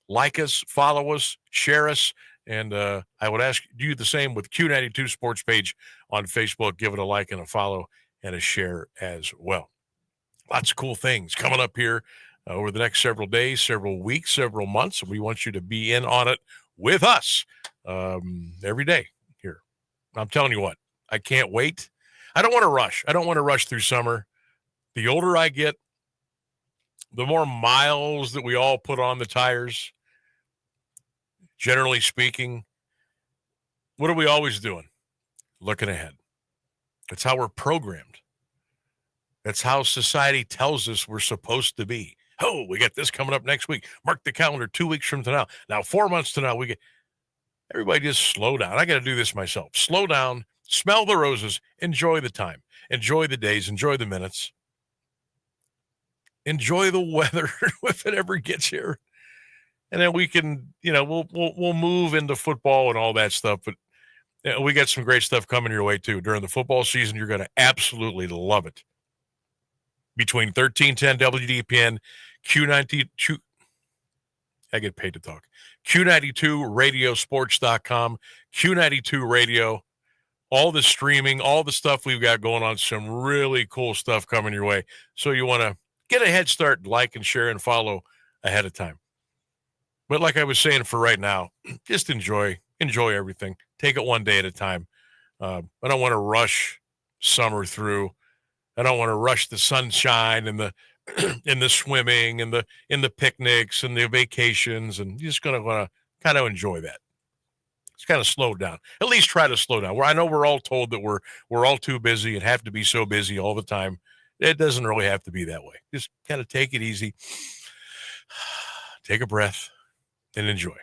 like us, follow us, share us. And I would ask you the same with Q92 Sports page on Facebook. Give it a like and a follow and a share as well. Lots of cool things coming up here over the next several days, several weeks, several months. We want you to be in on it with us every day here. I'm telling you what, I can't wait. I don't want to rush. I don't want to rush through summer. The older I get, the more miles that we all put on the tires. Generally speaking, what are we always doing? Looking ahead. That's how we're programmed. That's how society tells us we're supposed to be. Oh, we got this coming up next week. Mark the calendar 2 weeks from now. Now, 4 months to now, we get. Everybody just slow down. I got to do this myself. Slow down. Smell the roses. Enjoy the time. Enjoy the days. Enjoy the minutes. Enjoy the weather if it ever gets here. And then we can, we'll move into football and all that stuff. But we got some great stuff coming your way, too. During the football season, you're going to absolutely love it. Between 1310 WDPN, Q92, I get paid to talk, Q92 Radiosports.com, Q92 Radio, all the streaming, all the stuff we've got going on, some really cool stuff coming your way. So you want to get a head start, like and share and follow ahead of time. But like I was saying, for right now, just enjoy everything. Take it one day at a time. I don't want to rush summer through. I don't want to rush the sunshine and the in the swimming and the picnics and the vacations, and you're just going to want to kind of enjoy that. It's kind of slow down. At least try to slow down. I know we're all told that we're all too busy and have to be so busy all the time. It doesn't really have to be that way. Just kind of take it easy. Take a breath and enjoy.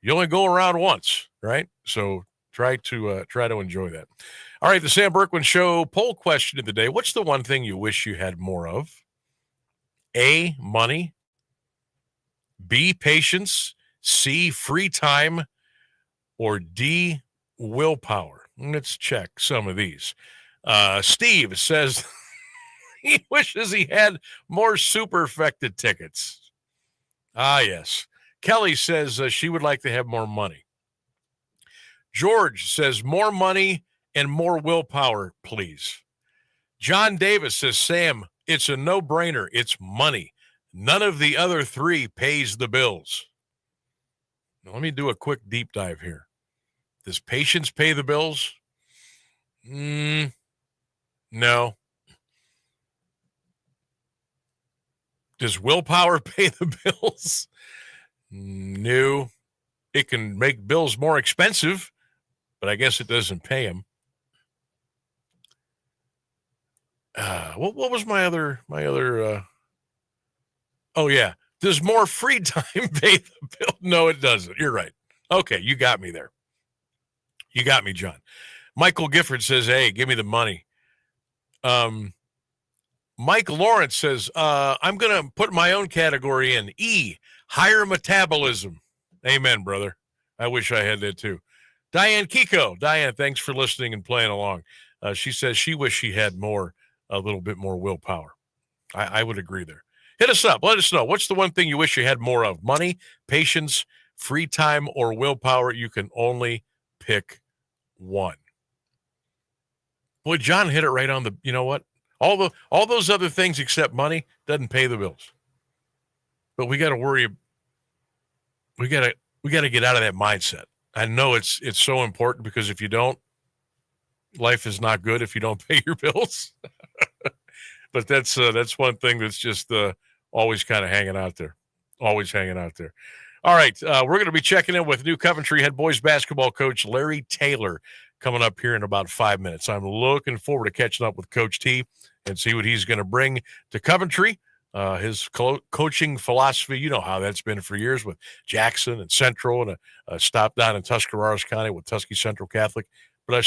You only go around once, right? So try to enjoy that. All right, the Sam Bourquin Show poll question of the day. What's the one thing you wish you had more of? A, money. B, patience. C, free time. Or D, willpower. Let's check some of these. Steve says he wishes he had more superfecta tickets. Ah, yes. Kelly says she would like to have more money. George says more money and more willpower, please. John Davis says, Sam, it's a no-brainer. It's money. None of the other three pays the bills. Now, let me do a quick deep dive here. Does patience pay the bills? No. Does willpower pay the bills? No. It can make bills more expensive, but I guess it doesn't pay them. What was my other? Oh yeah. Does more free time pay the bill? No, it doesn't. You're right. Okay, you got me there. You got me, John. Michael Gifford says, hey, give me the money. Mike Lawrence says, I'm going to put my own category in. E, higher metabolism. Amen, brother. I wish I had that too. Diane Kiko. Diane, thanks for listening and playing along. She says she wished she had a little bit more willpower. I would agree there. Hit us up. Let us know. What's the one thing you wish you had more of? Money, patience, free time, or willpower? You can only pick one. Boy, John hit it right on the, you know what? All those other things except money doesn't pay the bills. But we got to worry. We got to get out of that mindset. I know it's so important because if you don't, life is not good if you don't pay your bills. But that's one thing that's just always kind of hanging out there. Always hanging out there. All right, we're going to be checking in with new Coventry head boys basketball coach Larry Taylor coming up here in about 5 minutes. I'm looking forward to catching up with Coach T and see what he's going to bring to Coventry. His coaching philosophy, you know how that's been for years with Jackson and Central and a stop down in Tuscarawas County with Tuskegee Central Catholic. But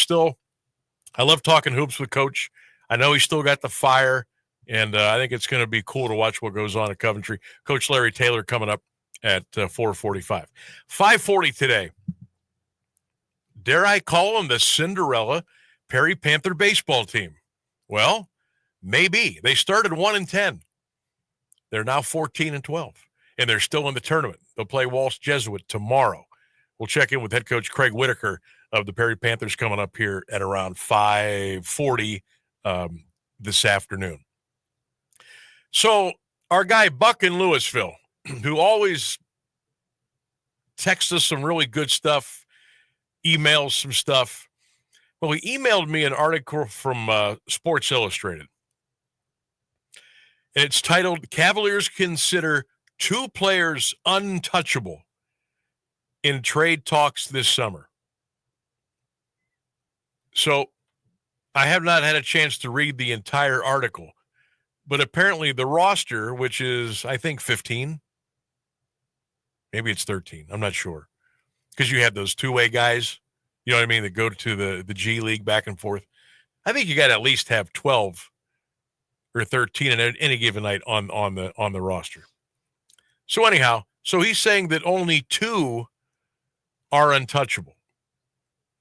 I love talking hoops with Coach. I know he's still got the fire, and I think it's going to be cool to watch what goes on at Coventry. Coach Larry Taylor coming up at 4:45. 5:40 today. Dare I call them the Cinderella Perry Panther baseball team? Well, maybe. They started 1-10. They're now 14-12, and they're still in the tournament. They'll play Walsh Jesuit tomorrow. We'll check in with head coach Craig Whitaker of the Perry Panthers coming up here at around 5:40 this afternoon. So our guy Buck in Louisville, who always texts us some really good stuff, emails some stuff. Well, he emailed me an article from Sports Illustrated. And it's titled, Cavaliers Consider Two Players Untouchable in Trade Talks This Summer. So I have not had a chance to read the entire article, but apparently the roster, which is, I think, 15, maybe it's 13, I'm not sure, because you have those two-way guys, you know what I mean, that go to the G League back and forth. I think you got to at least have 12 or 13 at any given night on the roster. So anyhow, so he's saying that only two are untouchable.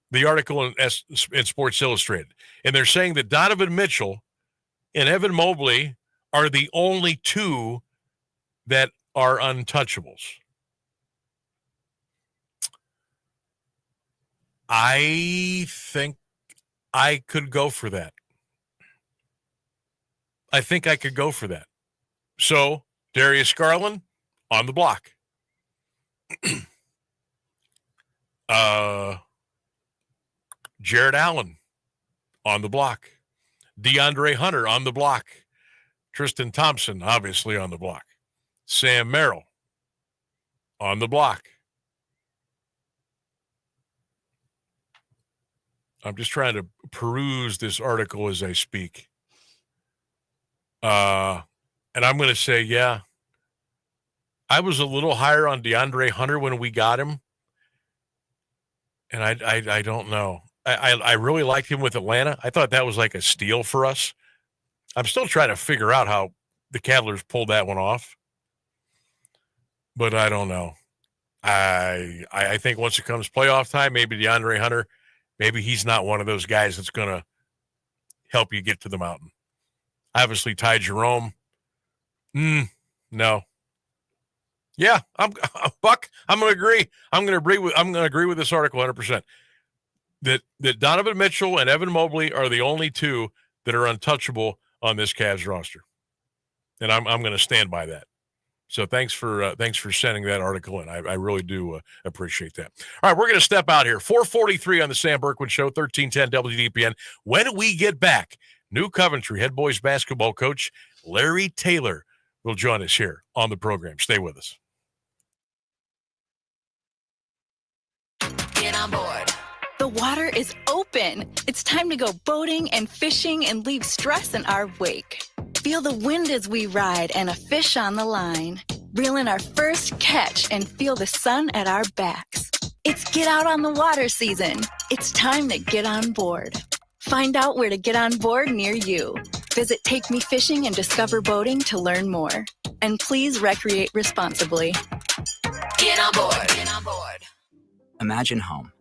The article in Sports Illustrated. And they're saying that Donovan Mitchell and Evan Mobley are the only two that are untouchables. I think I could go for that. I think I could go for that. So, Darius Garland on the block. Jared Allen on the block. DeAndre Hunter on the block. Tristan Thompson, obviously, on the block. Sam Merrill on the block. I'm just trying to peruse this article as I speak. And I'm going to say, yeah, I was a little higher on DeAndre Hunter when we got him. And I don't know. I really liked him with Atlanta. I thought that was like a steal for us. I'm still trying to figure out how the Cavaliers pulled that one off. But I don't know. I think once it comes playoff time, maybe DeAndre Hunter, maybe he's not one of those guys that's going to help you get to the mountain. Obviously, Ty Jerome. No. Yeah, Buck. I'm going to agree. I'm going to agree with this article 100%. That Donovan Mitchell and Evan Mobley are the only two that are untouchable on this Cavs roster, and I'm going to stand by that. So thanks for sending that article in. I really do appreciate that. All right, we're going to step out here. 4:43 on the Sam Bourquin Show, 1310 WDPN. When we get back, New Coventry head boys basketball coach Larry Taylor will join us here on the program. Stay with us. Get on board. The water is open. It's time to go boating and fishing and leave stress in our wake. Feel the wind as we ride and a fish on the line. Reel in our first catch and feel the sun at our backs. It's get out on the water season. It's time to get on board. Find out where to get on board near you. Visit Take Me Fishing and Discover Boating to learn more. And please recreate responsibly. Get on board. Get on board. Imagine home.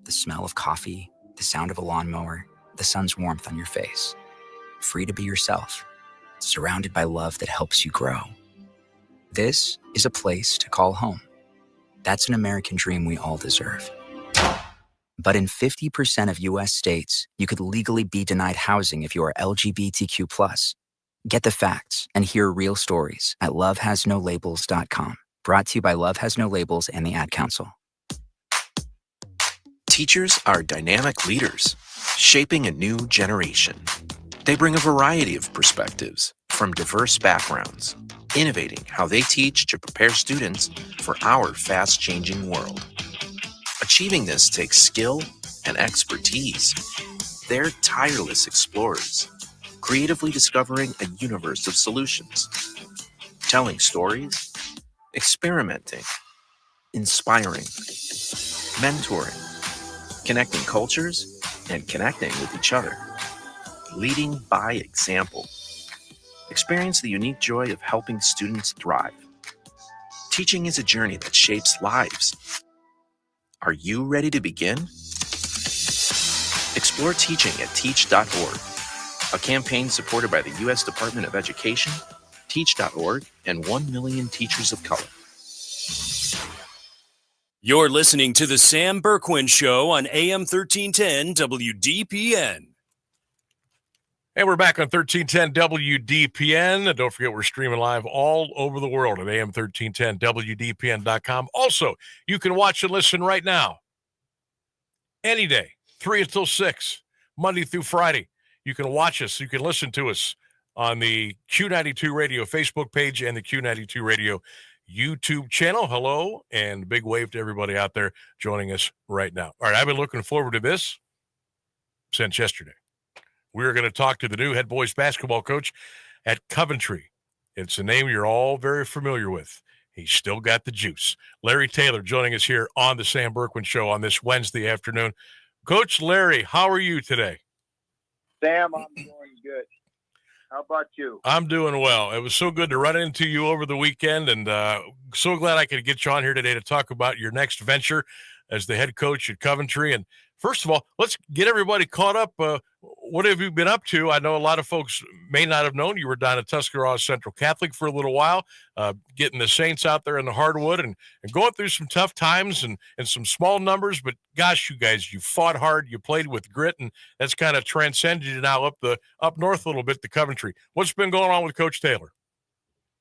The smell of coffee, the sound of a lawnmower, the sun's warmth on your face. Free to be yourself, surrounded by love that helps you grow. This is a place to call home. That's an American dream we all deserve. But in 50% of U.S. states, you could legally be denied housing if you are LGBTQ+. Get the facts and hear real stories at lovehasnolabels.com. Brought to you by Love Has No Labels and the Ad Council. Teachers are dynamic leaders, shaping a new generation. They bring a variety of perspectives from diverse backgrounds, innovating how they teach to prepare students for our fast-changing world. Achieving this takes skill and expertise. They're tireless explorers, creatively discovering a universe of solutions, telling stories, experimenting, inspiring, mentoring, connecting cultures, and connecting with each other. Leading by example. Experience the unique joy of helping students thrive. Teaching is a journey that shapes lives. Are you ready to begin? Explore teaching at teach.org, a campaign supported by the U.S. Department of Education, teach.org, and 1 million teachers of color. You're listening to the Sam Bourquin Show on AM 1310 WDPN. And we're back on 1310 WDPN. And don't forget, we're streaming live all over the world at AM1310WDPN.com. Also, you can watch and listen right now, any day, 3 until 6, Monday through Friday. You can watch us. You can listen to us on the Q92 Radio Facebook page and the Q92 Radio YouTube channel. Hello, and big wave to everybody out there joining us right now. All right, I've been looking forward to this since yesterday. We're going to talk to the new head boys basketball coach at Coventry. It's a name you're all very familiar with. He's still got the juice. Larry Taylor joining us here on the Sam Bourquin Show on this Wednesday afternoon. Coach Larry, how are you today? Sam, I'm doing good. How about you? I'm doing well. It was so good to run into you over the weekend, and so glad I could get you on here today to talk about your next venture as the head coach at Coventry. And first of all, let's get everybody caught up. What have you been up to? I know a lot of folks may not have known you were down at Tuscarawas Central Catholic for a little while, getting the Saints out there in the hardwood and going through some tough times and some small numbers. But gosh, you guys, you fought hard. You played with grit, and that's kind of transcended you now up north a little bit to Coventry. What's been going on with Coach Taylor?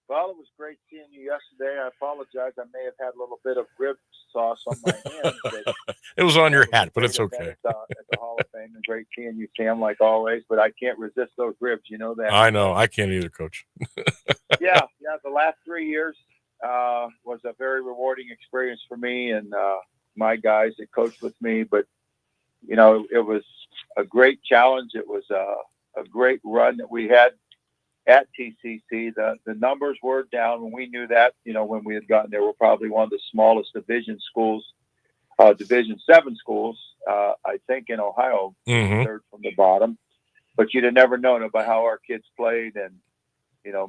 Well, it was great seeing you yesterday. I apologize. I may have had a little bit of rib sauce on my hands. It was on your hat, but it's okay. At the Hall of Fame, and great seeing you, Sam, like always. But I can't resist those ribs. You know that. I know. I can't either, Coach. yeah. The last 3 years was a very rewarding experience for me and my guys that coached with me. But it was a great challenge. It was a great run that we had at TCC. The numbers were down, and we knew that. When we had gotten there, we're probably one of the smallest Division schools. Division 7 schools, I think, in Ohio, third from the bottom. But you'd have never known about how our kids played. And,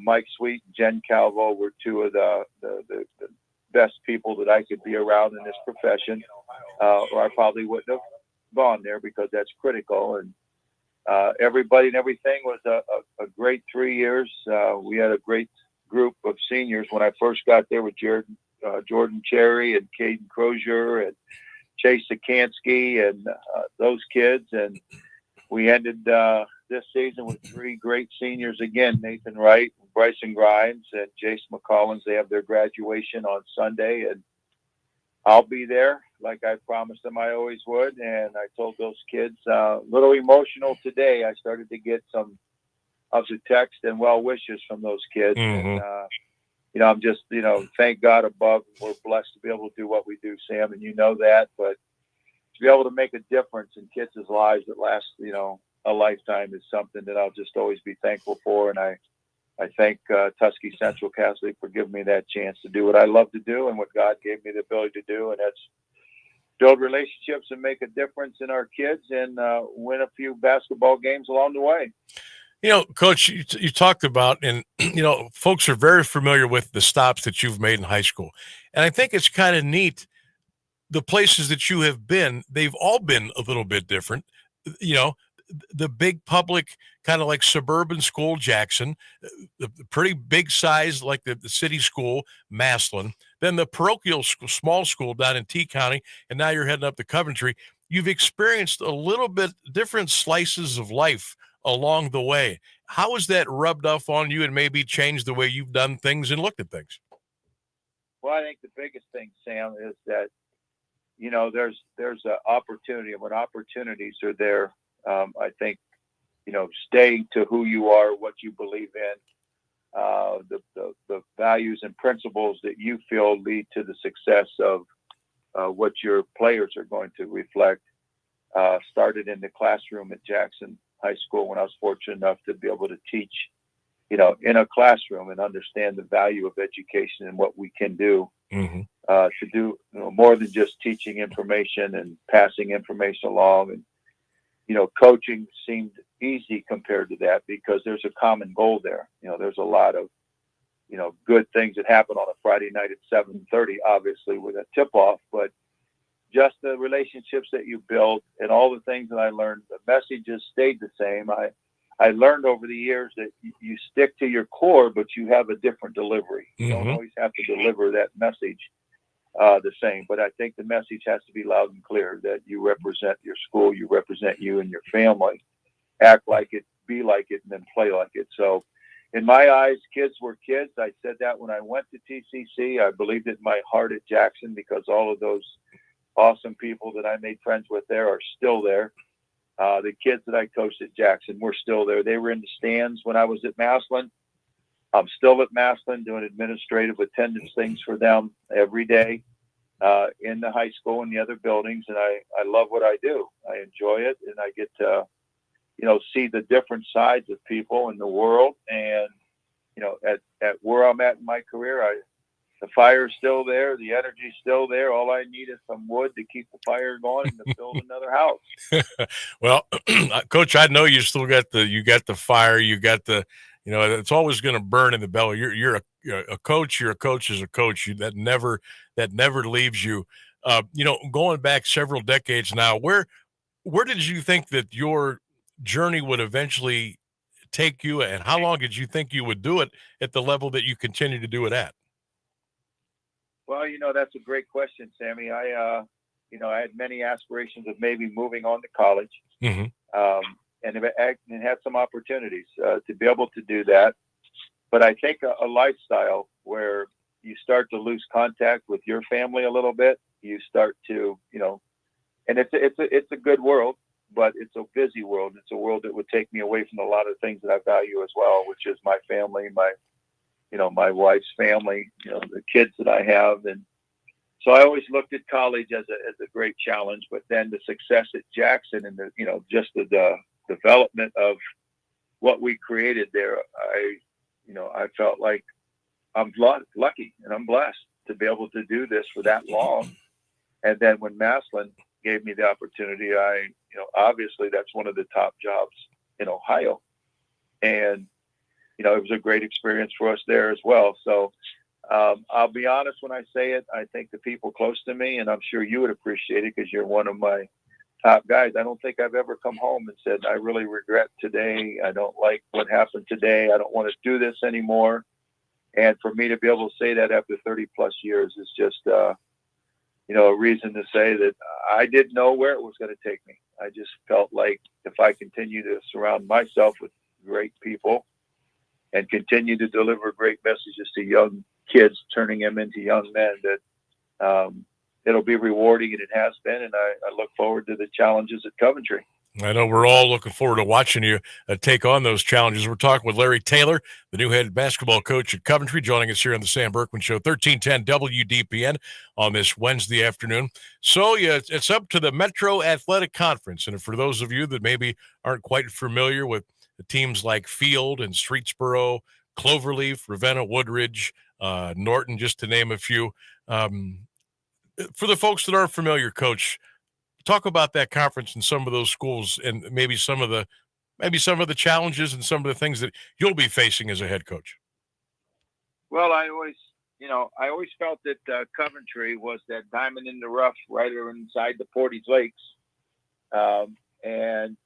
Mike Sweet and Jen Calvo were two of the best people that I could be around in this profession, or I probably wouldn't have gone there because that's critical. And everybody and everything was a great 3 years. We had a great group of seniors when I first got there with Jordan Cherry and Caden Crozier and Chase Sikansky and those kids. And we ended this season with 3 great seniors again, Nathan Wright, Bryson Grimes, and Jace McCollins. They have their graduation on Sunday, and I'll be there like I promised them I always would. And I told those kids, a little emotional today. I started to get some of the text and well wishes from those kids. And, I'm just, thank God above. We're blessed to be able to do what we do, Sam, and you know that. But to be able to make a difference in kids' lives that last, a lifetime is something that I'll just always be thankful for. And I thank Tuskegee Central Catholic for giving me that chance to do what I love to do and what God gave me the ability to do, and that's build relationships and make a difference in our kids and win a few basketball games along the way. Coach, you talked about, and, folks are very familiar with the stops that you've made in high school. And I think it's kind of neat. The places that you have been, they've all been a little bit different. The big public, kind of like suburban school, Jackson, the pretty big size, like the city school, Maslin, then the parochial school, small school down in T County, and now you're heading up to Coventry. You've experienced a little bit different slices of life along the way. How has that rubbed off on you and maybe changed the way you've done things and looked at things? Well, I think the biggest thing, Sam, is that, there's an opportunity. And when opportunities are there, I think, staying to who you are, what you believe in, the values and principles that you feel lead to the success of what your players are going to reflect, started in the classroom at Jackson High School when I was fortunate enough to be able to teach, in a classroom and understand the value of education and what we can do to do more than just teaching information and passing information along. And, coaching seemed easy compared to that because there's a common goal there. There's a lot of, good things that happen on a Friday night at 7:30, obviously with a tip-off, but just the relationships that you build and all the things that I learned, the messages stayed the same. I learned over the years that you stick to your core, but you have a different delivery. You don't always have to deliver that message the same, but I think the message has to be loud and clear that you represent your school, you represent you and your family, act like it, be like it, and then play like it. So in my eyes, kids were kids. I said that when I went to TCC. I believed it in my heart at Jackson because all of those awesome people that I made friends with there are still there. The kids that I coached at Jackson were still there. They were in the stands when I was at Maslin. I'm still at Maslin doing administrative attendance things for them every day in the high school and the other buildings. And I love what I do. I enjoy it. And I get to, see the different sides of people in the world. And, at where I'm at in my career, the fire's still there. The energy's still there. All I need is some wood to keep the fire going and to build another house. Well, Coach, I know you still got the fire. You got it's always going to burn in the belly. You're a coach. You're a coach as a coach. That never leaves you. Going back several decades now, where did you think that your journey would eventually take you, and how long did you think you would do it at the level that you continue to do it at? Well, that's a great question, Sammy. I had many aspirations of maybe moving on to college, and had some opportunities to be able to do that. But I think a lifestyle where you start to lose contact with your family a little bit, you start to, and it's a good world, but it's a busy world. It's a world that would take me away from a lot of things that I value as well, which is my family, my wife's family, the kids that I have. And so I always looked at college as a great challenge, but then the success at Jackson and just the development of what we created there, I felt like I'm lucky and I'm blessed to be able to do this for that long. And then when Massillon gave me the opportunity, obviously that's one of the top jobs in Ohio. And, it was a great experience for us there as well. So I'll be honest when I say it, I think the people close to me, and I'm sure you would appreciate it because you're one of my top guys. I don't think I've ever come home and said, I really regret today. I don't like what happened today. I don't want to do this anymore. And for me to be able to say that after 30 plus years is just, a reason to say that I didn't know where it was going to take me. I just felt like if I continue to surround myself with great people and continue to deliver great messages to young kids, turning them into young men, that it'll be rewarding, and it has been. And I look forward to the challenges at Coventry. I know we're all looking forward to watching you take on those challenges. We're talking with Larry Taylor, the new head basketball coach at Coventry, joining us here on the Sam Bourquin Show, 1310 WDPN on this Wednesday afternoon. So it's up to the Metro Athletic Conference. And for those of you that maybe aren't quite familiar with the teams like Field and Streetsboro, Cloverleaf, Ravenna, Woodridge, Norton, just to name a few. For the folks that aren't familiar, Coach, talk about that conference and some of those schools and maybe some of the challenges and some of the things that you'll be facing as a head coach. Well, I always felt that Coventry was that diamond in the rough right inside the Portage Lakes. And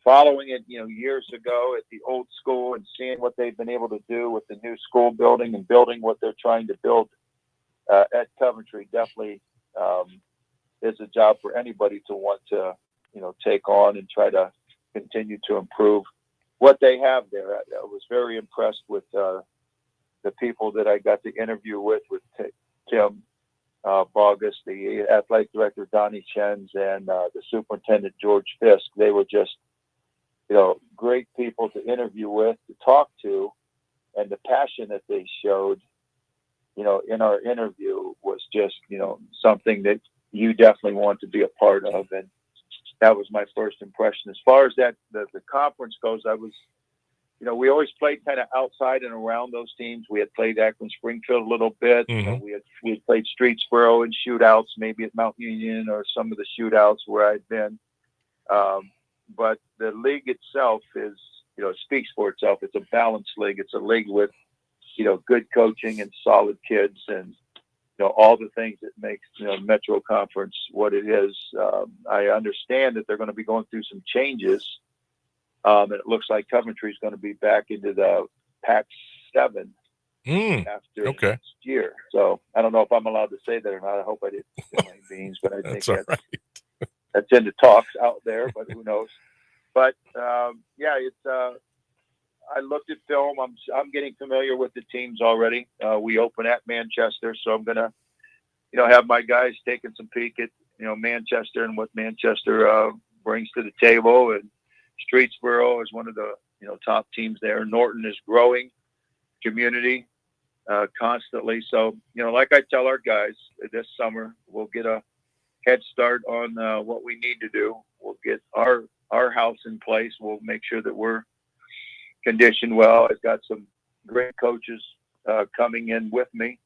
following it, years ago at the old school and seeing what they've been able to do with the new school building and building what they're trying to build at Coventry definitely is a job for anybody to want to, take on and try to continue to improve what they have there. I was very impressed with the people that I got to interview with Tim Bogus, the athletic director, Donnie Chens, and the superintendent, George Fisk. They were just, great people to interview with, to talk to, and the passion that they showed, in our interview was just, something that you definitely want to be a part of. And that was my first impression. As far as the conference goes, I was, we always played kind of outside and around those teams. We had played Akron Springfield a little bit. Mm-hmm. We had played Streetsboro in shootouts, maybe at Mount Union or some of the shootouts where I'd been. But the league itself is, it speaks for itself. It's a balanced league. It's a league with, good coaching and solid kids and, all the things that makes, Metro Conference what it is. I understand that they're going to be going through some changes. And it looks like Coventry is going to be back into the Pac-7 after next year. So I don't know if I'm allowed to say that or not. I hope I didn't spill any beans, but I think that's in the talks out there, but who knows. But it's I looked at film. I'm getting familiar with the teams already. We open at Manchester, so I'm gonna, have my guys taking some peek at, Manchester and what Manchester brings to the table. And Streetsboro is one of the, top teams there. Norton is growing community constantly. So, like I tell our guys, this summer we'll get a head start on what we need to do. We'll get our house in place. We'll make sure that we're conditioned well. I've got some great coaches coming in with me,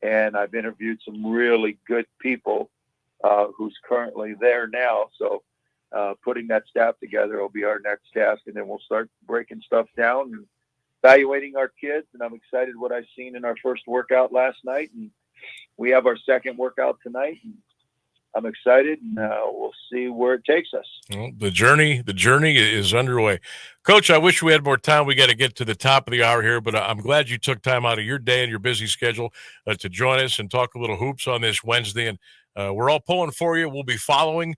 and I've interviewed some really good people who's currently there now. So putting that staff together will be our next task, and then we'll start breaking stuff down and evaluating our kids. And I'm excited what I've seen in our first workout last night, and we have our second workout tonight. And I'm excited, and we'll see where it takes us. Well, the journey is underway. Coach, I wish we had more time. We got to get to the top of the hour here, but I'm glad you took time out of your day and your busy schedule to join us and talk a little hoops on this Wednesday. And we're all pulling for you. We'll be following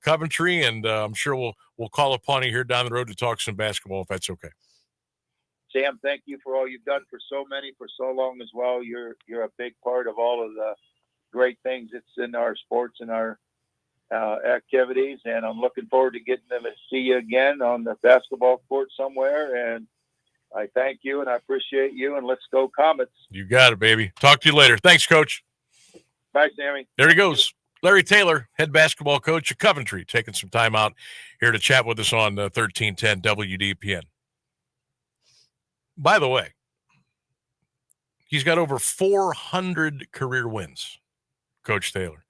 Coventry, and I'm sure we'll call upon you here down the road to talk some basketball, if that's okay. Sam, thank you for all you've done for so many, for so long as well. You're a big part of all of the great things that's in our sports and our activities, and I'm looking forward to getting them to see you again on the basketball court somewhere. And I thank you, and I appreciate you, and let's go Comets. You got it, baby. Talk to you later. Thanks, Coach. Bye, Sammy. There he goes. Larry Taylor, head basketball coach at Coventry, taking some time out here to chat with us on 1310 WDPN. By the way, he's got over 400 career wins, Coach Taylor.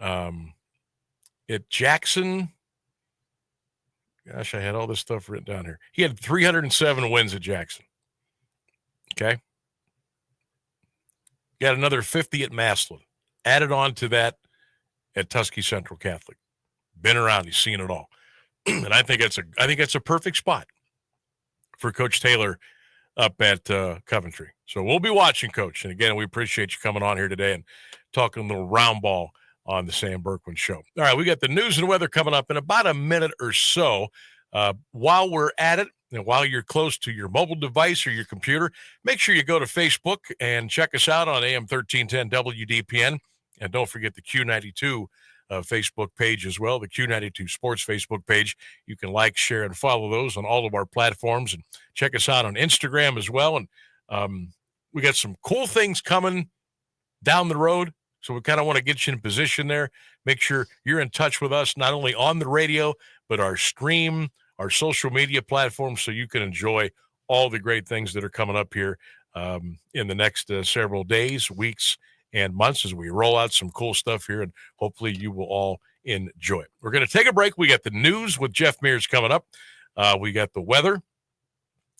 At Jackson, gosh, I had all this stuff written down here. He had 307 wins at Jackson. Okay. Got another 50 at Maslin. Added on to that at Tuskegee Central Catholic. Been around, he's seen it all. And I think that's a perfect spot for Coach Taylor up at Coventry. So we'll be watching, Coach. And again, we appreciate you coming on here today and talking a little round ball on the Sam Bourquin Show. All right, we got the news and weather coming up in about a minute or so. While we're at it, and while you're close to your mobile device or your computer, make sure you go to Facebook and check us out on AM 1310 WDPN. And don't forget the Q92 Facebook page as well, the Q92 Sports Facebook page. You can like, share, and follow those on all of our platforms. And check us out on Instagram as well. And we got some cool things coming down the road. So we kind of want to get you in position there. Make sure you're in touch with us, not only on the radio, but our stream, our social media platforms, so you can enjoy all the great things that are coming up here in the next several days, weeks, and months as we roll out some cool stuff here, and hopefully you will all enjoy it. We're going to take a break. We got the news with Jeff Mears coming up. We got the weather.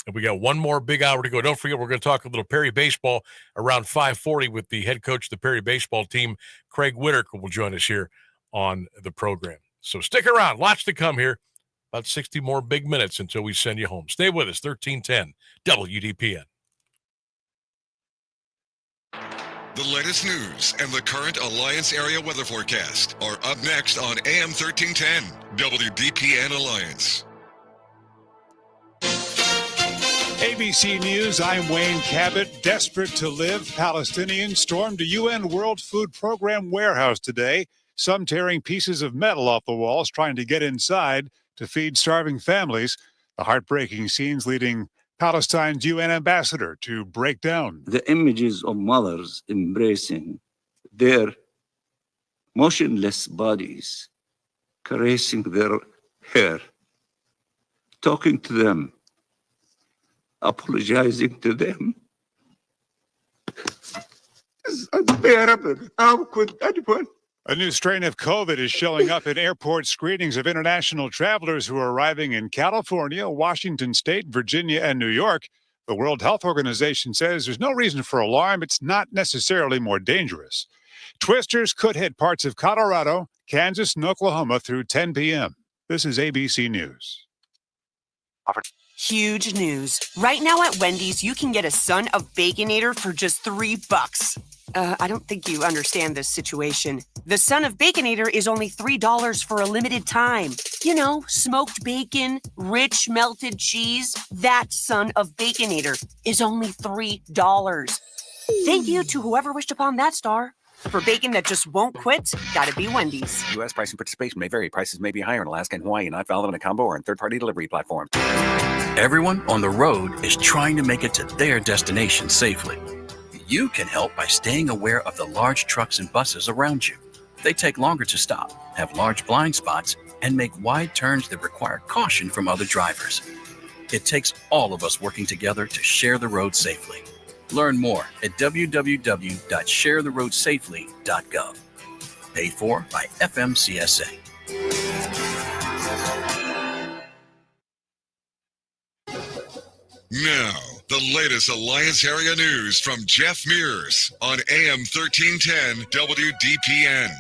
And we got one more big hour to go. Don't forget, we're going to talk a little Perry baseball around 5:40 with the head coach of the Perry baseball team, Craig Whitaker, will join us here on the program. So stick around. Lots to come here. About 60 more big minutes until we send you home. Stay with us. 1310 WDPN. The latest news and the current Alliance area weather forecast are up next on AM 1310 WDPN Alliance. ABC News, I'm Wayne Cabot. Desperate to live, Palestinians stormed a UN World Food Program warehouse today, some tearing pieces of metal off the walls, trying to get inside to feed starving families. The heartbreaking scenes leading Palestine's UN ambassador to break down. The images of mothers embracing their motionless bodies, caressing their hair, talking to them, apologizing to them. It's unbearable. How could anyone? A new strain of COVID is showing up in airport screenings of international travelers who are arriving in California, Washington State, Virginia, and New York. The World Health Organization says there's no reason for alarm. It's not necessarily more dangerous. Twisters could hit parts of Colorado, Kansas, and Oklahoma through 10 p.m. This is ABC News. Huge news. Right now at Wendy's, you can get a Son of Baconator for just $3. I don't think you understand this situation. The Son of Baconator is only $3 for a limited time. You know, smoked bacon, rich melted cheese. That Son of Baconator is only $3. Thank you to whoever wished upon that star. For bacon that just won't quit, gotta be Wendy's. U.S. price and participation may vary. Prices may be higher in Alaska and Hawaii, not valid on a combo or on third-party delivery platforms. Everyone on the road is trying to make it to their destination safely. You can help by staying aware of the large trucks and buses around you. They take longer to stop, have large blind spots, and make wide turns that require caution from other drivers. It takes all of us working together to share the road safely. Learn more at www.sharetheroadsafely.gov. Paid for by FMCSA. Now, the latest Alliance area news from Jeff Mears on AM 1310 WDPN.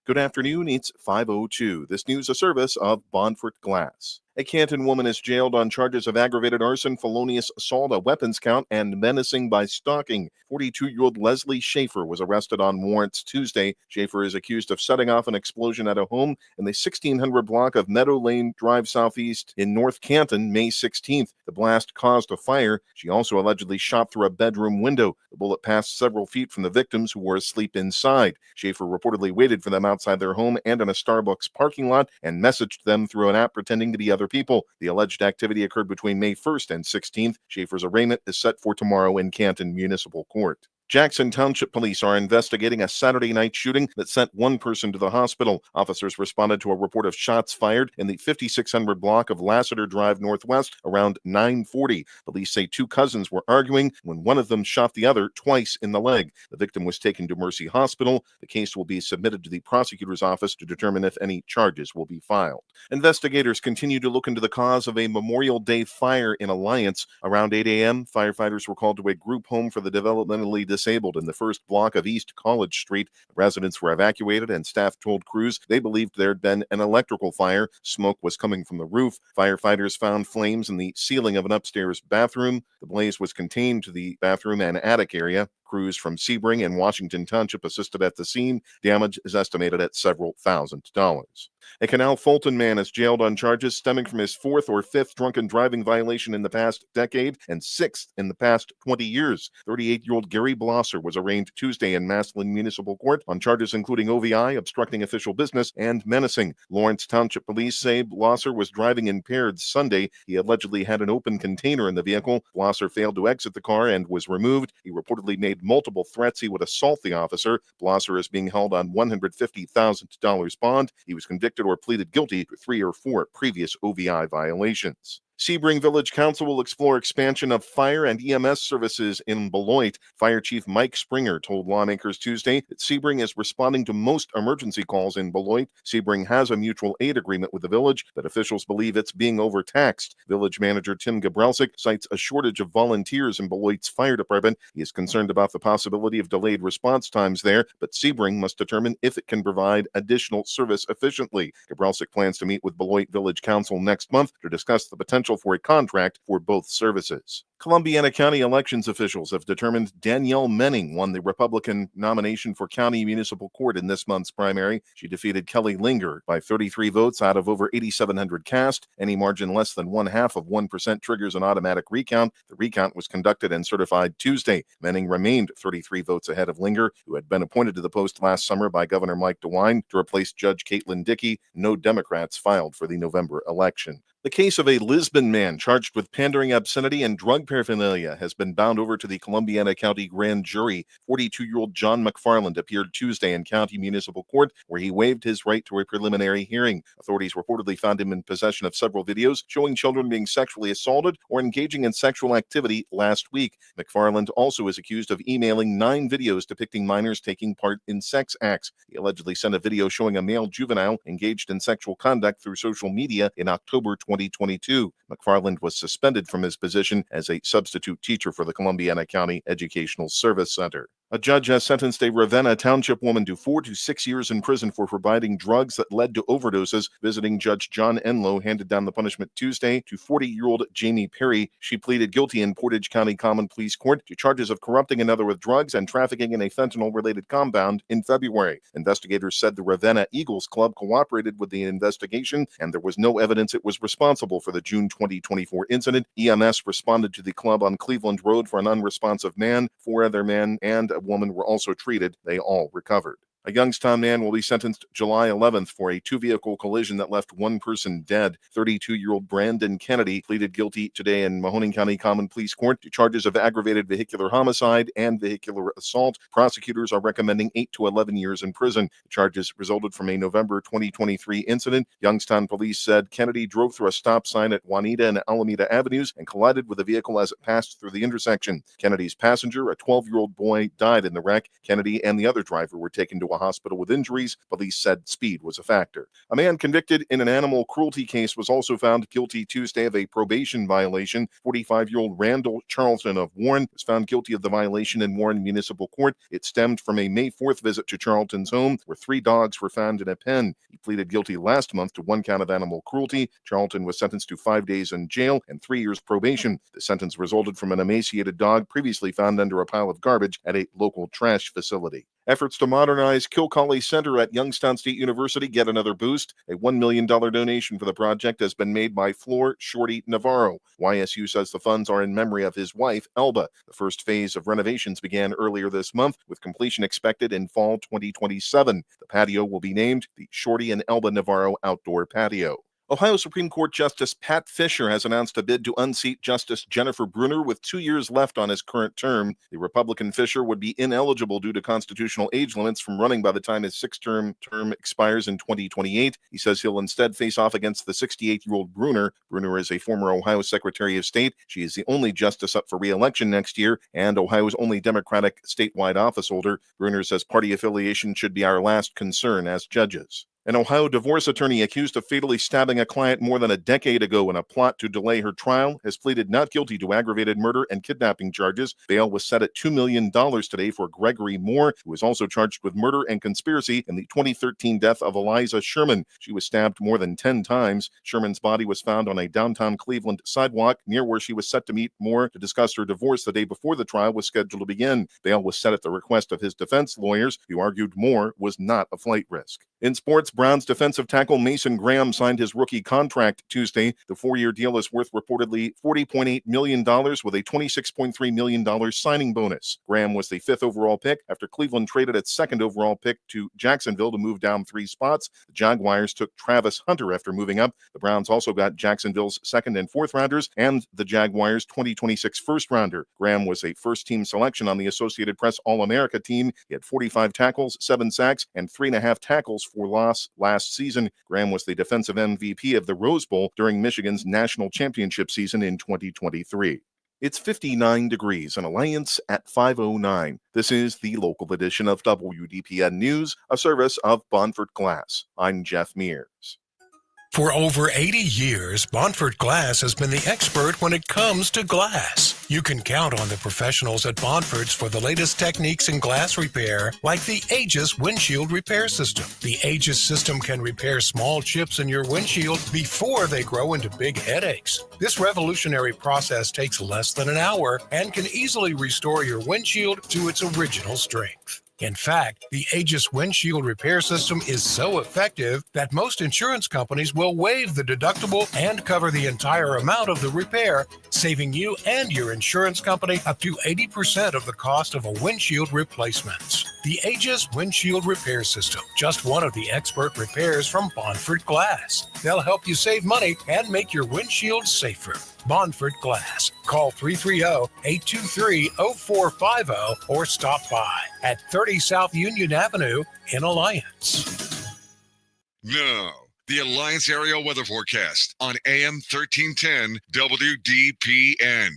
Good afternoon. It's 5:02. This news a service of Bonfort Glass. A Canton woman is jailed on charges of aggravated arson, felonious assault, a weapons count, and menacing by stalking. 42-year-old Leslie Schaefer was arrested on warrants Tuesday. Schaefer is accused of setting off an explosion at a home in the 1600 block of Meadow Lane Drive Southeast in North Canton, May 16th. The blast caused a fire. She also allegedly shot through a bedroom window. The bullet passed several feet from the victims, who were asleep inside. Schaefer reportedly waited for them outside their home and in a Starbucks parking lot and messaged them through an app pretending to be other people. The alleged activity occurred between May 1st and 16th. Schaefer's arraignment is set for tomorrow in Canton Municipal Court. Jackson Township Police are investigating a Saturday night shooting that sent one person to the hospital. Officers responded to a report of shots fired in the 5600 block of Lassiter Drive Northwest around 9:40. Police say two cousins were arguing when one of them shot the other twice in the leg. The victim was taken to Mercy Hospital. The case will be submitted to the prosecutor's office to determine if any charges will be filed. Investigators continue to look into the cause of a Memorial Day fire in Alliance. Around 8 a.m., firefighters were called to a group home for the developmentally disabled in the first block of East College Street. Residents were evacuated, and staff told crews they believed there had been an electrical fire. Smoke was coming from the roof. Firefighters found flames in the ceiling of an upstairs bathroom. The blaze was contained to the bathroom and attic area. Crews from Sebring and Washington Township assisted at the scene. Damage is estimated at several $1,000s. A Canal Fulton man is jailed on charges stemming from his fourth or fifth drunken driving violation in the past decade and sixth in the past 20 years. 38-year-old Gary Blosser was arraigned Tuesday in Massillon Municipal Court on charges including OVI, obstructing official business, and menacing. Lawrence Township Police say Blosser was driving impaired Sunday. He allegedly had an open container in the vehicle. Blosser failed to exit the car and was removed. He reportedly made multiple threats he would assault the officer. Blosser is being held on $150,000 bond. He was convicted or pleaded guilty to 3 or 4 previous OVI violations. Sebring Village Council will explore expansion of fire and EMS services in Beloit. Fire Chief Mike Springer told lawmakers Tuesday that Sebring is responding to most emergency calls in Beloit. Sebring has a mutual aid agreement with the village, but officials believe it's being overtaxed. Village manager Tim Gabrelsic cites a shortage of volunteers in Beloit's fire department. He is concerned about the possibility of delayed response times there, but Sebring must determine if it can provide additional service efficiently. Gabrelsic plans to meet with Beloit Village Council next month to discuss the potential for a contract for both services. Columbiana County elections officials have determined Danielle Menning won the Republican nomination for County Municipal Court in this month's primary. She defeated Kelly Linger by 33 votes out of over 8,700 cast. Any margin less than 0.5% triggers an automatic recount. The recount was conducted and certified Tuesday. Menning remained 33 votes ahead of Linger, who had been appointed to the post last summer by Governor Mike DeWine to replace Judge Caitlin Dickey. No Democrats filed for the November election. The case of a Lisbon man charged with pandering obscenity and drug paraphernalia has been bound over to the Columbiana County Grand Jury. 42-year-old John McFarland appeared Tuesday in County Municipal Court, where he waived his right to a preliminary hearing. Authorities reportedly found him in possession of several videos showing children being sexually assaulted or engaging in sexual activity last week. McFarland also is accused of emailing 9 videos depicting minors taking part in sex acts. He allegedly sent a video showing a male juvenile engaged in sexual conduct through social media in October 2022. McFarland was suspended from his position as a substitute teacher for the Columbiana County Educational Service Center. A judge has sentenced a Ravenna Township woman to 4 to 6 years in prison for providing drugs that led to overdoses. Visiting Judge John Enlow handed down the punishment Tuesday to 40-year-old Jamie Perry. She pleaded guilty in Portage County Common Pleas Court to charges of corrupting another with drugs and trafficking in a fentanyl-related compound in February. Investigators said the Ravenna Eagles Club cooperated with the investigation, and there was no evidence it was responsible for the June 2024 incident. EMS responded to the club on Cleveland Road for an unresponsive man. 4 other men and a woman were also treated. They all recovered. A Youngstown man will be sentenced July 11th for a 2-vehicle collision that left 1 person dead. 32-year-old Brandon Kennedy pleaded guilty today in Mahoning County Common Pleas Court to charges of aggravated vehicular homicide and vehicular assault. Prosecutors are recommending 8 to 11 years in prison. The charges resulted from a November 2023 incident. Youngstown police said Kennedy drove through a stop sign at Juanita and Alameda Avenues and collided with a vehicle as it passed through the intersection. Kennedy's passenger, a 12-year-old boy, died in the wreck. Kennedy and the other driver were taken to a the hospital with injuries. Police said speed was a factor. A man convicted in an animal cruelty case was also found guilty Tuesday of a probation violation. 45-year-old Randall Charlton of Warren was found guilty of the violation in Warren Municipal Court. It stemmed from a May 4th visit to Charlton's home where 3 dogs were found in a pen. He pleaded guilty last month to 1 count of animal cruelty. Charlton was sentenced to 5 days in jail and 3 years probation. The sentence resulted from an emaciated dog previously found under a pile of garbage at a local trash facility. Efforts to modernize Kilcolly Center at Youngstown State University get another boost. A $1 million donation for the project has been made by Flor Shorty Navarro. YSU says the funds are in memory of his wife, Elba. The first phase of renovations began earlier this month, with completion expected in fall 2027. The patio will be named the Shorty and Elba Navarro Outdoor Patio. Ohio Supreme Court Justice Pat Fisher has announced a bid to unseat Justice Jennifer Brunner with 2 years left on his current term. The Republican Fisher would be ineligible due to constitutional age limits from running by the time his 6-term term expires in 2028. He says he'll instead face off against the 68-year-old Brunner. Brunner is a former Ohio Secretary of State. She is the only justice up for re-election next year and Ohio's only Democratic statewide office holder. Brunner says party affiliation should be our last concern as judges. An Ohio divorce attorney accused of fatally stabbing a client more than a decade ago in a plot to delay her trial has pleaded not guilty to aggravated murder and kidnapping charges. Bail was set at $2 million today for Gregory Moore, who was also charged with murder and conspiracy in the 2013 death of Eliza Sherman. She was stabbed more than 10 times. Sherman's body was found on a downtown Cleveland sidewalk near where she was set to meet Moore to discuss her divorce the day before the trial was scheduled to begin. Bail was set at the request of his defense lawyers, who argued Moore was not a flight risk. In sports, Browns defensive tackle Mason Graham signed his rookie contract Tuesday. The 4-year deal is worth reportedly $40.8 million with a $26.3 million signing bonus. Graham was the 5th overall pick after Cleveland traded its 2nd overall pick to Jacksonville to move down 3 spots. The Jaguars took Travis Hunter after moving up. The Browns also got Jacksonville's 2nd and 4th rounders and the Jaguars' 2026 first rounder. Graham was a first-team selection on the Associated Press All-America team. He had 45 tackles, 7 sacks, and 3.5 tackles for loss last season. Graham was the defensive MVP of the Rose Bowl during Michigan's national championship season in 2023. It's 59 degrees in Alliance at 5:09. This is the local edition of WDPN News, a service of Bonford Glass. I'm Jeff Mears. For over 80 years, Bonford Glass has been the expert when it comes to glass. You can count on the professionals at Bonford's for the latest techniques in glass repair, like the Aegis windshield repair system. The Aegis system can repair small chips in your windshield before they grow into big headaches. This revolutionary process takes less than an hour and can easily restore your windshield to its original strength. In fact, the Aegis windshield repair system is so effective that most insurance companies will waive the deductible and cover the entire amount of the repair, saving you and your insurance company up to 80% of the cost of a windshield replacement. The Aegis windshield repair system, just one of the expert repairs from Bonford Glass. They'll help you save money and make your windshield safer. Bonford Glass. Call 330-823-0450 or stop by at 30 South Union Avenue in Alliance. Now, the Alliance Area Weather Forecast on AM 1310 WDPN.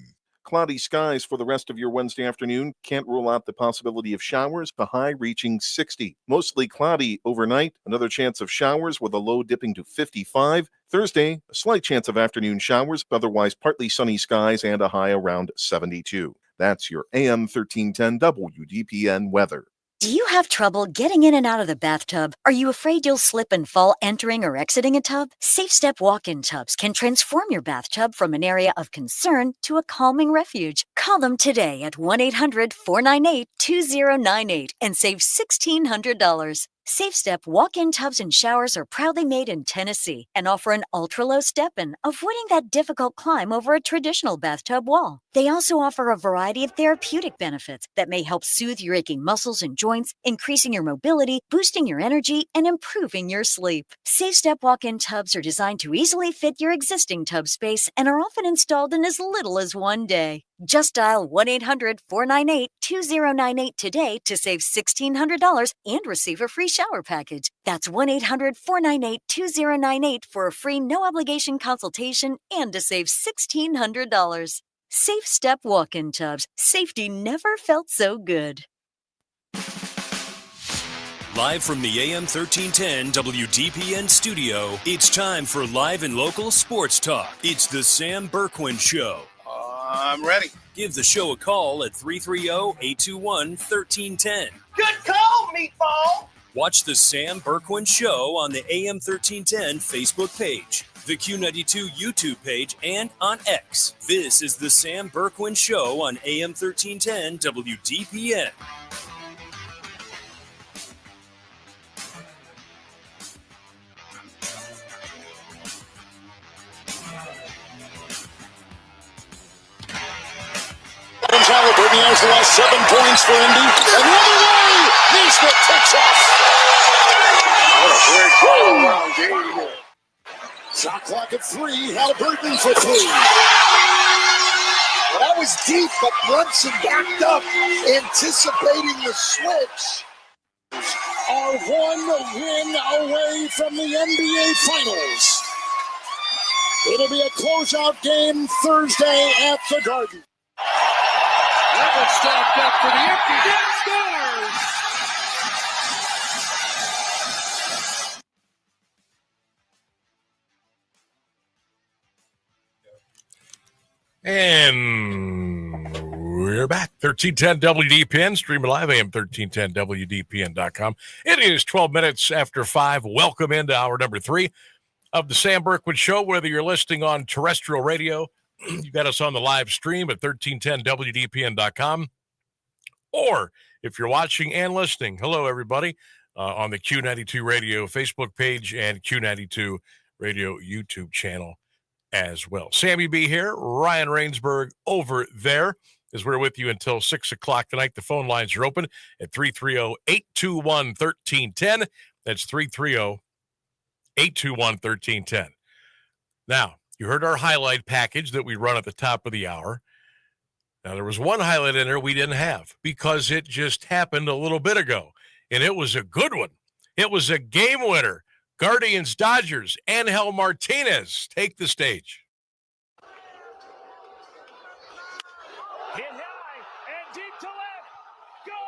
Cloudy skies for the rest of your Wednesday afternoon. Can't rule out the possibility of showers, the high reaching 60. Mostly cloudy overnight. Another chance of showers with a low dipping to 55. Thursday, a slight chance of afternoon showers, otherwise partly sunny skies and a high around 72. That's your AM 1310 WDPN weather. Do you have trouble getting in and out of the bathtub? Are you afraid you'll slip and fall entering or exiting a tub? Safe Step walk-in tubs can transform your bathtub from an area of concern to a calming refuge. Call them today at 1-800-498-2098 and save $1,600. Safe Step walk-in tubs and showers are proudly made in Tennessee and offer an ultra-low step-in, avoiding that difficult climb over a traditional bathtub wall. They also offer a variety of therapeutic benefits that may help soothe your aching muscles and joints, increasing your mobility, boosting your energy, and improving your sleep. Safe Step walk-in tubs are designed to easily fit your existing tub space and are often installed in as little as 1 day. Just dial 1-800-498-2098 today to save $1,600 and receive a free shower package. That's 1-800-498-2098 for a free no-obligation consultation and to save $1,600. Safe Step walk-in tubs. Safety never felt so good. Live from the AM 1310 WDPN studio, it's time for live and local sports talk. It's the Sam Bourquin Show. I'm ready. Give the show a call at 330-821-1310. Good call, meatball. Watch the Sam Bourquin Show on the AM 1310 Facebook page, the Q92 YouTube page, and on X. This is the Sam Bourquin Show on AM 1310 WDPN. Halliburton has the last 7 points for Indy. And the other way, Neesmith takes off. What a great all-around game here. Shot clock at 3. Halliburton for 3. Well, that was deep, but Brunson backed up, anticipating the switch. Are 1 win away from the NBA Finals. It'll be a closeout game Thursday at the Garden. Level stopped up for the empty net, scores! And we're back. 1310 WDPN, streaming live, AM 1310WDPN.com. It is 12 minutes after 5. Welcome into hour number 3 of the Sam Bourquin Show. Whether you're listening on terrestrial radio, you got us on the live stream at 1310WDPN.com. Or if you're watching and listening, hello, everybody, on the Q92 Radio Facebook page and Q92 Radio YouTube channel as well. Sammy B here, Ryan Rainsberg over there, as we're with you until 6 o'clock tonight. The phone lines are open at 330-821-1310. That's 330-821-1310. Now, you heard our highlight package that we run at the top of the hour. Now, there was one highlight in there we didn't have because it just happened a little bit ago, and it was a good one. It was a game winner. Guardians, Dodgers, Angel Martinez take the stage. Hit high and deep to left. Goodbye.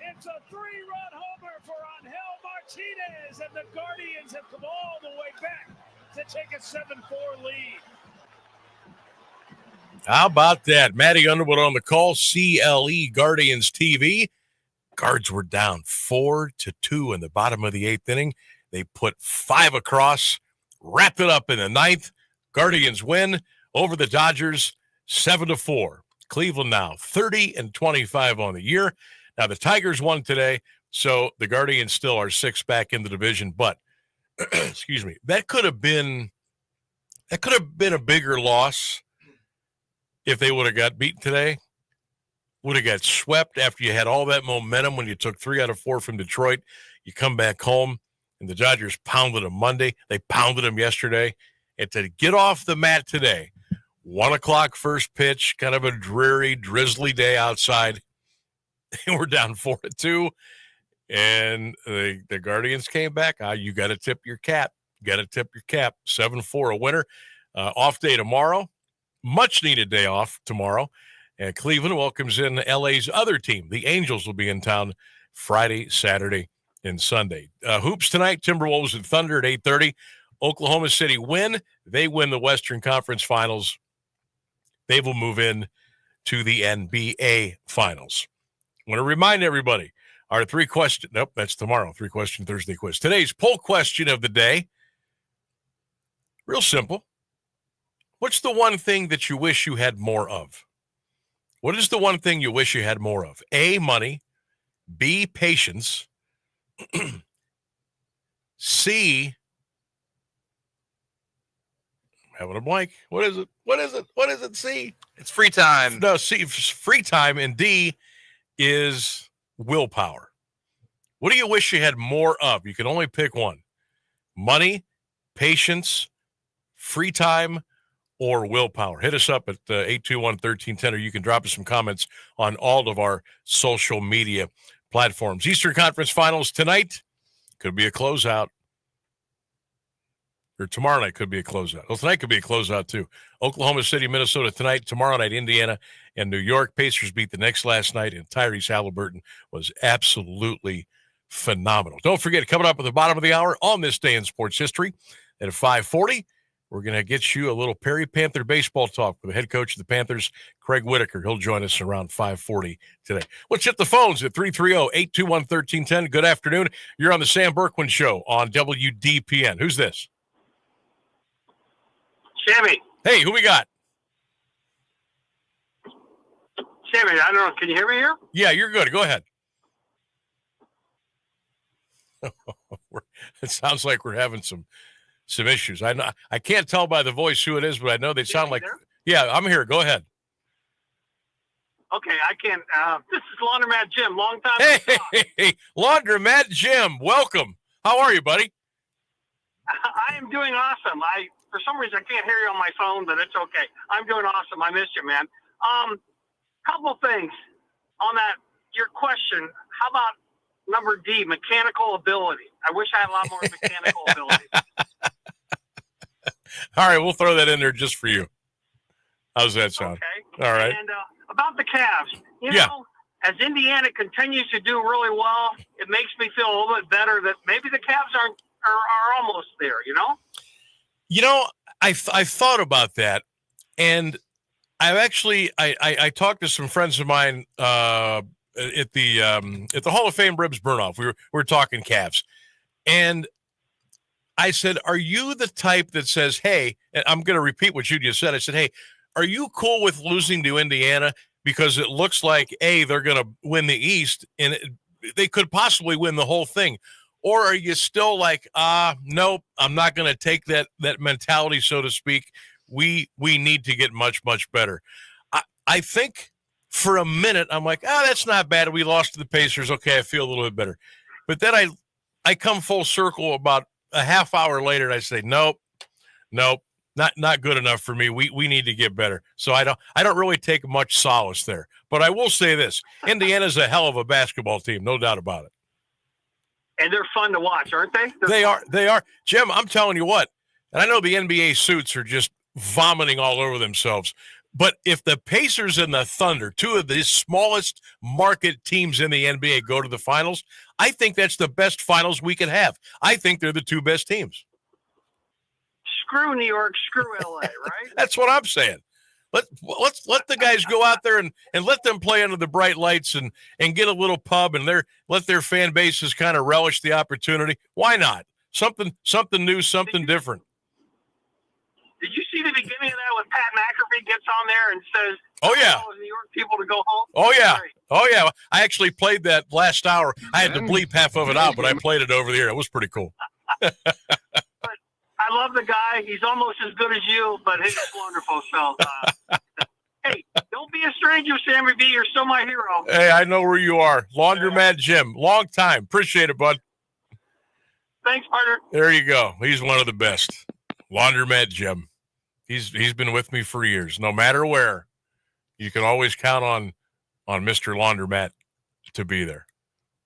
It's a 3-run homer for Angel Martinez, and the Guardians have come all the way back to take a 7-4 lead. How about that? Matty Underwood on the call, CLE Guardians TV. Guards were down 4-2 in the bottom of the 8th inning. They put 5 across, wrapped it up in the 9th. Guardians win over the Dodgers 7-4. Cleveland now 30-25 on the year. Now the Tigers won today, so the Guardians still are 6 back in the division. But excuse me, that could have been a bigger loss if they would have got beaten today. Would have got swept after you had all that momentum when you took 3 out of 4 from Detroit. You come back home, and the Dodgers pounded them Monday. They pounded them yesterday. And to get off the mat today, 1 o'clock first pitch, kind of a dreary, drizzly day outside. We're down 4-2, and the Guardians came back. You got to tip your cap. 7-4, a winner. Off day tomorrow. Much-needed day off tomorrow. And Cleveland welcomes in LA's other team. The Angels will be in town Friday, Saturday, and Sunday. Hoops tonight, Timberwolves and Thunder at 8:30. Oklahoma City win. They win the Western Conference Finals. They will move in to the NBA Finals. I want to remind everybody, our 3-question, nope, that's tomorrow, 3-question Thursday quiz. Today's poll question of the day, real simple. What's the one thing that you wish you had more of? What is the one thing you wish you had more of? A, money. B, patience. C, I'm having a blank. What is it? C? It's free time. No, C, free time. And D is willpower. What do you wish you had more of? You can only pick one. Money, patience, free time, or willpower. Hit us up at 821-1310, or you can drop us some comments on all of our social media platforms. Eastern Conference Finals tonight. Could be a closeout. Or tomorrow night could be a closeout. Well, tonight could be a closeout, too. Oklahoma City, Minnesota tonight. Tomorrow night, Indiana and New York. Pacers beat the Knicks last night, and Tyrese Halliburton was absolutely phenomenal. Don't forget, coming up at the bottom of the hour on this day in sports history at 5:40, we're going to get you a little Perry Panther baseball talk with the head coach of the Panthers, Craig Whitaker. He'll join us around 5:40 today. Let's hit the phones at 330-821-1310. Good afternoon. You're on the Sam Bourquin Show on WDPN. Who's this? Sammy. Hey, who we got? Sammy, I don't know. Can you hear me here? Yeah, you're good. Go ahead. It sounds like we're having some issues. I can't tell by the voice who it is, but I know they sound like. There? Yeah, I'm here. Go ahead. Okay, I can't. This is Laundromat Jim. Long time. Hey, Laundromat Jim. Welcome. How are you, buddy? I am doing awesome. For some reason, I can't hear you on my phone, but it's okay. I'm doing awesome. I missed you, man. Couple things on that. Your question. How about number D, mechanical ability? I wish I had a lot more mechanical ability. All right, we'll throw that in there just for you. How's that sound? Okay. All right. And about the Cavs, you know, as Indiana continues to do really well, it makes me feel a little bit better that maybe the Cavs are almost there, you know? You know, I thought about that, and I've actually I talked to some friends of mine at the Hall of Fame ribs burn-off. We were talking Cavs, and I said, "Are you the type that says, hey," and I'm going to repeat what you just said. I said, "Hey, are you cool with losing to Indiana because it looks like they're going to win the East and they could possibly win the whole thing?" Or are you still like, nope, I'm not going to take that mentality, so to speak. We need to get much, much better. I think for a minute, I'm like, that's not bad. We lost to the Pacers. Okay, I feel a little bit better. But then I come full circle about a half hour later, and I say, nope, not good enough for me. We need to get better. So I don't really take much solace there. But I will say this: Indiana's a hell of a basketball team, no doubt about it. And they're fun to watch, aren't they? They are. Jim, I'm telling you what, and I know the NBA suits are just vomiting all over themselves, but if the Pacers and the Thunder, two of the smallest market teams in the NBA, go to the finals, I think that's the best finals we could have. I think they're the two best teams. Screw New York, screw LA, right? That's what I'm saying. Let's let the guys go out there and let them play under the bright lights and get a little pub and let their fan bases kind of relish the opportunity. Why not? Something new, something different. Did you see the beginning of that when Pat McAfee gets on there and says, "Oh yeah, New York people to go home"? Oh yeah, oh yeah. I actually played that last hour. I had to bleep half of it out, but I played it over the air. It was pretty cool. I love the guy. He's almost as good as you, but he's wonderful. So, hey, don't be a stranger, Sammy B. You're still my hero. Hey, I know where you are. Laundromat Jim. Long time. Appreciate it, bud. Thanks, partner. There you go. He's one of the best. Laundromat Jim. He's been with me for years. No matter where, you can always count on Mr. Laundromat to be there.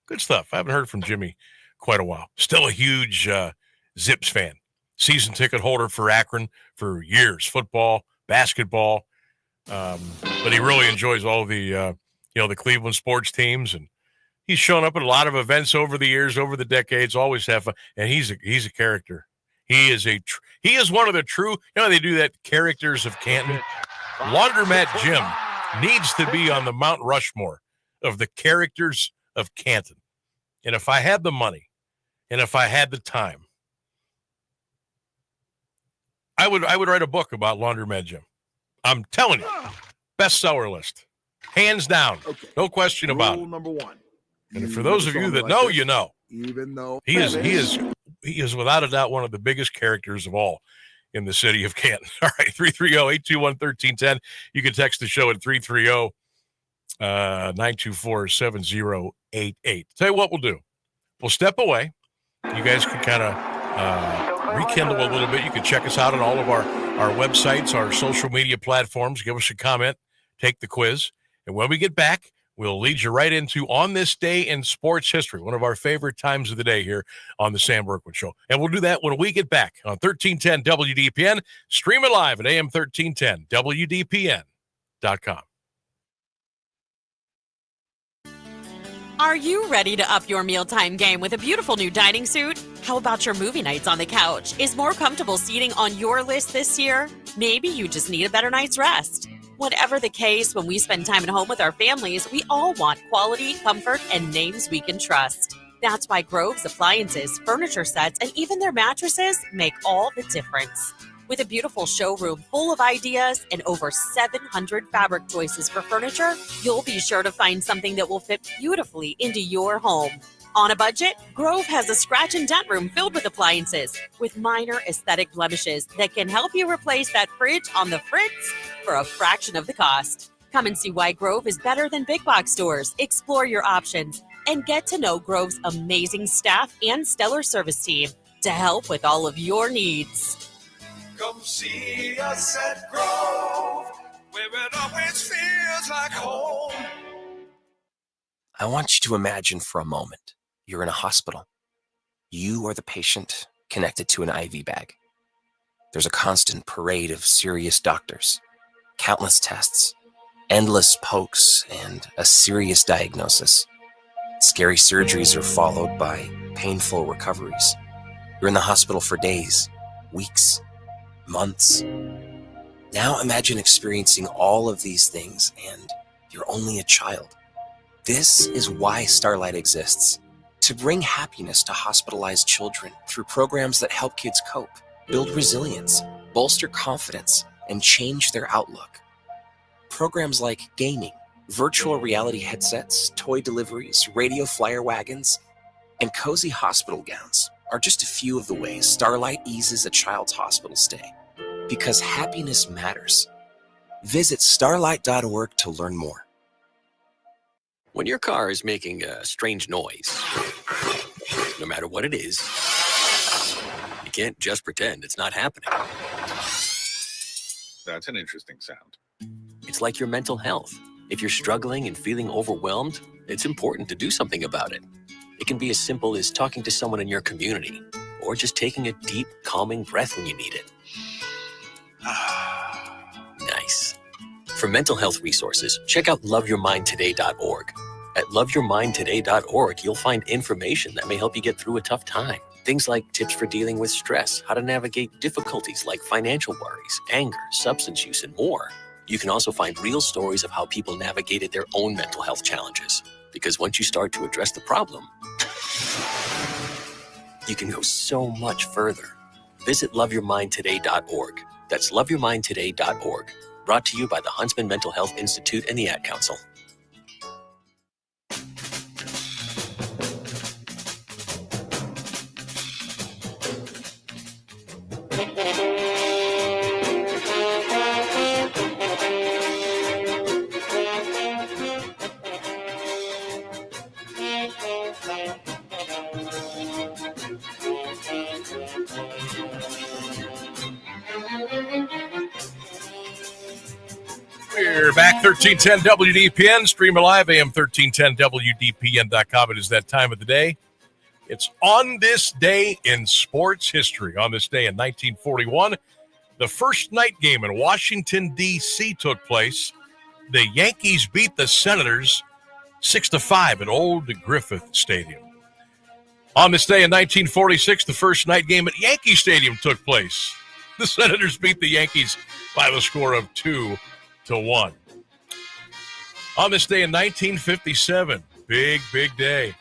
Good stuff. I haven't heard from Jimmy quite a while. Still a huge Zips fan. Season ticket holder for Akron for years, football, basketball. But he really enjoys all the Cleveland sports teams, and he's shown up at a lot of events over the years, over the decades. Always have fun, and he's a character. He is one of the true. They do that characters of Canton. Laundromat Jim needs to be on the Mount Rushmore of the characters of Canton. And if I had the money, and if I had the time, I would write a book about Laundromat Jim. I'm telling you, bestseller list, hands down, no question about it. Number one. And for those of you that know, you know, even though he is without a doubt one of the biggest characters of all in the city of Canton. All right, 330-821-1310. You can text the show at 330-924-7088. Tell you what we'll do. We'll step away. You guys can kind of rekindle a little bit. You can check us out on all of our websites, our social media platforms. Give us a comment, take the quiz. And when we get back, We'll lead you right into On This Day in Sports History, one of our favorite times of the day here on the Sam Bourquin Show. And we'll do that when we get back on 1310 WDPN. Stream it live at AM1310WDPN.com. Are you ready to up your mealtime game with a beautiful new dining suit? How about your movie nights on the couch? Is more comfortable seating on your list this year? Maybe you just need a better night's rest. Whatever the case, when we spend time at home with our families, we all want quality, comfort, and names we can trust. That's why Grove's appliances, furniture sets, and even their mattresses make all the difference. With a beautiful showroom full of ideas and over 700 fabric choices for furniture, you'll be sure to find something that will fit beautifully into your home. On a budget, Grove has a scratch and dent room filled with appliances with minor aesthetic blemishes that can help you replace that fridge on the fritz for a fraction of the cost. Come and see why Grove is better than big box stores. Explore your options and get to know Grove's amazing staff and stellar service team to help with all of your needs. Come see us at Grove, where it always feels like home. I want you to imagine for a moment you're in a hospital. You are the patient connected to an IV bag. There's a constant parade of serious doctors, countless tests, endless pokes, and a serious diagnosis. Scary surgeries are followed by painful recoveries. You're in the hospital for days, weeks, months. Now imagine experiencing all of these things and you're only a child. This is why Starlight exists, to bring happiness to hospitalized children through programs that help kids cope, build resilience, bolster confidence, and change their outlook. Programs like gaming, virtual reality headsets, toy deliveries, radio flyer wagons, and cozy hospital gowns are just a few of the ways Starlight eases a child's hospital stay. Because happiness matters. Visit starlight.org to learn more. When your car is making a strange noise, no matter what it is, you can't just pretend it's not happening. That's an interesting sound. It's like your mental health. If you're struggling and feeling overwhelmed, it's important to do something about it. It can be as simple as talking to someone in your community, or just taking a deep, calming breath when you need it. Nice. For mental health resources, check out loveyourmindtoday.org. At loveyourmindtoday.org, you'll find information that may help you get through a tough time. Things like tips for dealing with stress, how to navigate difficulties like financial worries, anger, substance use, and more. You can also find real stories of how people navigated their own mental health challenges. Because once you start to address the problem, you can go so much further. Visit loveyourmindtoday.org. That's loveyourmindtoday.org. Brought to you by the Huntsman Mental Health Institute and the Ad Council. We're back, 1310 WDPN, stream live, AM1310WDPN.com. It is that time of the day. It's On This Day in Sports History. On this day in 1941, the first night game in Washington, D.C. took place. The Yankees beat the Senators 6-5 at Old Griffith Stadium. On this day in 1946, the first night game at Yankee Stadium took place. The Senators beat the Yankees by the score of 2-1. On this day in 1957, big day,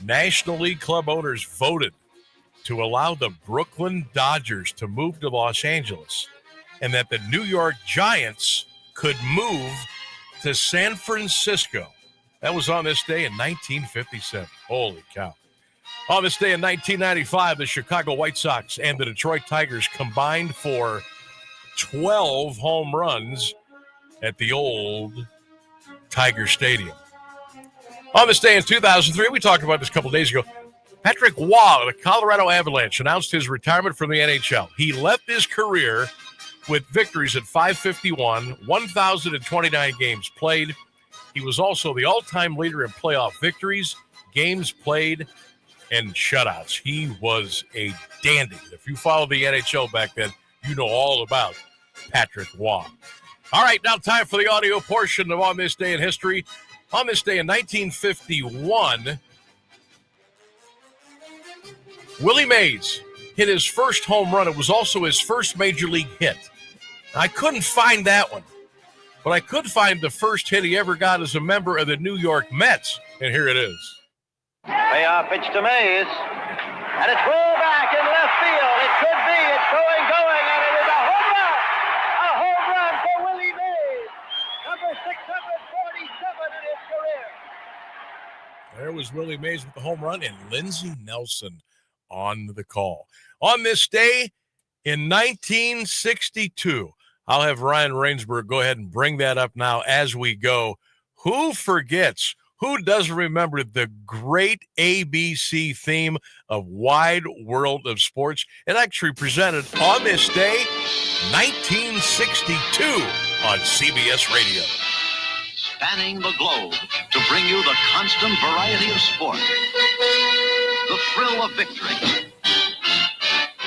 National League club owners voted to allow the Brooklyn Dodgers to move to Los Angeles and that the New York Giants could move to San Francisco. That was on this day in 1957. Holy cow. On this day in 1995, the Chicago White Sox and the Detroit Tigers combined for 12 home runs at the old Tiger Stadium. On this day in 2003, we talked about this a couple days ago, Patrick Waugh of the Colorado Avalanche announced his retirement from the NHL. He left his career with victories at .551, 1,029 games played, He was also the all-time leader in playoff victories, games played, and shutouts. He was a dandy. If you followed the NHL back then, you know all about Patrick Waugh. All right, now time for the audio portion of On This Day in History. On this day in 1951, Willie Mays hit his first home run. It was also his first major league hit. I couldn't find that one, but I could find the first hit he ever got as a member of the New York Mets, and here it is. Payoff pitch to Mays, and it's way back in left field. It could be. It's going, and it is a home run. A home run for Willie Mays, number 647 in his career. There was Willie Mays with the home run, and Lindsey Nelson on the call. On this day in 1962, I'll have Ryan Rainsberg go ahead and bring that up now as we go. Who forgets? Who doesn't remember the great ABC theme of Wide World of Sports? It actually presented on this day, 1962, on CBS Radio. Spanning the globe to bring you the constant variety of sport, the thrill of victory,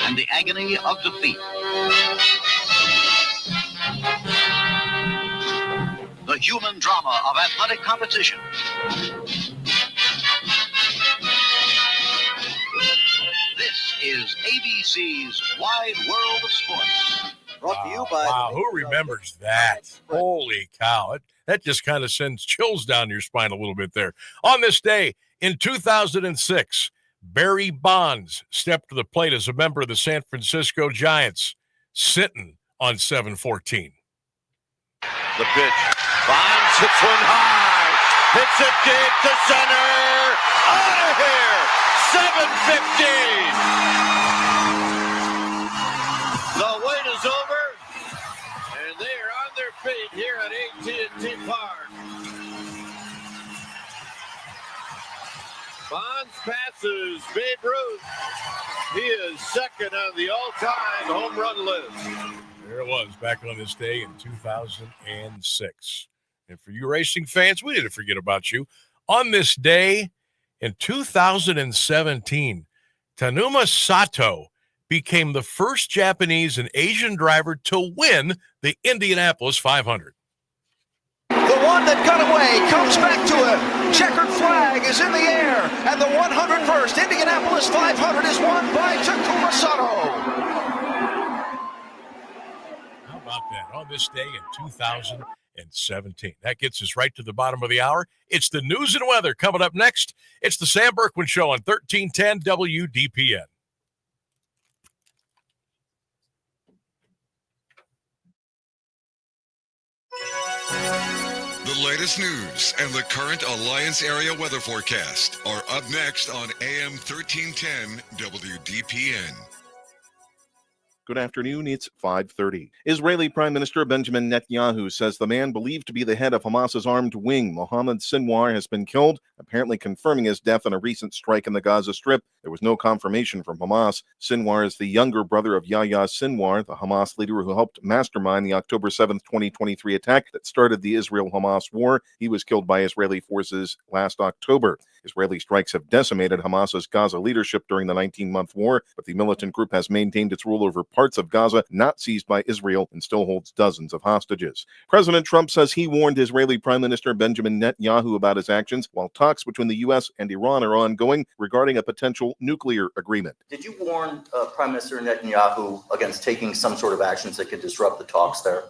and the agony of defeat. The human drama of athletic competition. This is ABC's Wide World of Sports. Brought to you by... Wow, who remembers that? Holy cow. That just kind of sends chills down your spine a little bit there. On this day, in 2006, Barry Bonds stepped to the plate as a member of the San Francisco Giants, sitting on 7-14. The pitch. Bonds hits one high. Hits it deep to center. Out of here. 7:15. The wait is over, and they are on their feet here at AT&T Park. Bonds passes Babe Ruth. He is second on the all-time home run list. There it was, back on this day in 2006. And for you racing fans, we didn't forget about you. On this day in 2017, Tanuma Sato became the first Japanese and Asian driver to win the Indianapolis 500. The one that got away comes back to him. Checkered flag is in the air, and the 101st Indianapolis 500 is won by Takuma Sato. How about that? On this day in 2017. That gets us right to the bottom of the hour. It's the news and weather coming up next. It's the Sam Bourquin Show on 1310 WDPN. The latest news and the current Alliance area weather forecast are up next on AM 1310 WDPN. Good afternoon. It's 5:30. Israeli Prime Minister Benjamin Netanyahu says the man believed to be the head of Hamas's armed wing, Mohammed Sinwar, has been killed, apparently confirming his death in a recent strike in the Gaza Strip. There was no confirmation from Hamas. Sinwar is the younger brother of Yahya Sinwar, the Hamas leader who helped mastermind the October 7th, 2023 attack that started the Israel-Hamas war. He was killed by Israeli forces last October. Israeli strikes have decimated Hamas's Gaza leadership during the 19-month war, but the militant group has maintained its rule over parts of Gaza not seized by Israel and still holds dozens of hostages. President Trump says he warned Israeli Prime Minister Benjamin Netanyahu about his actions while talks between the U.S. and Iran are ongoing regarding a potential nuclear agreement. Did you warn Prime Minister Netanyahu against taking some sort of actions that could disrupt the talks there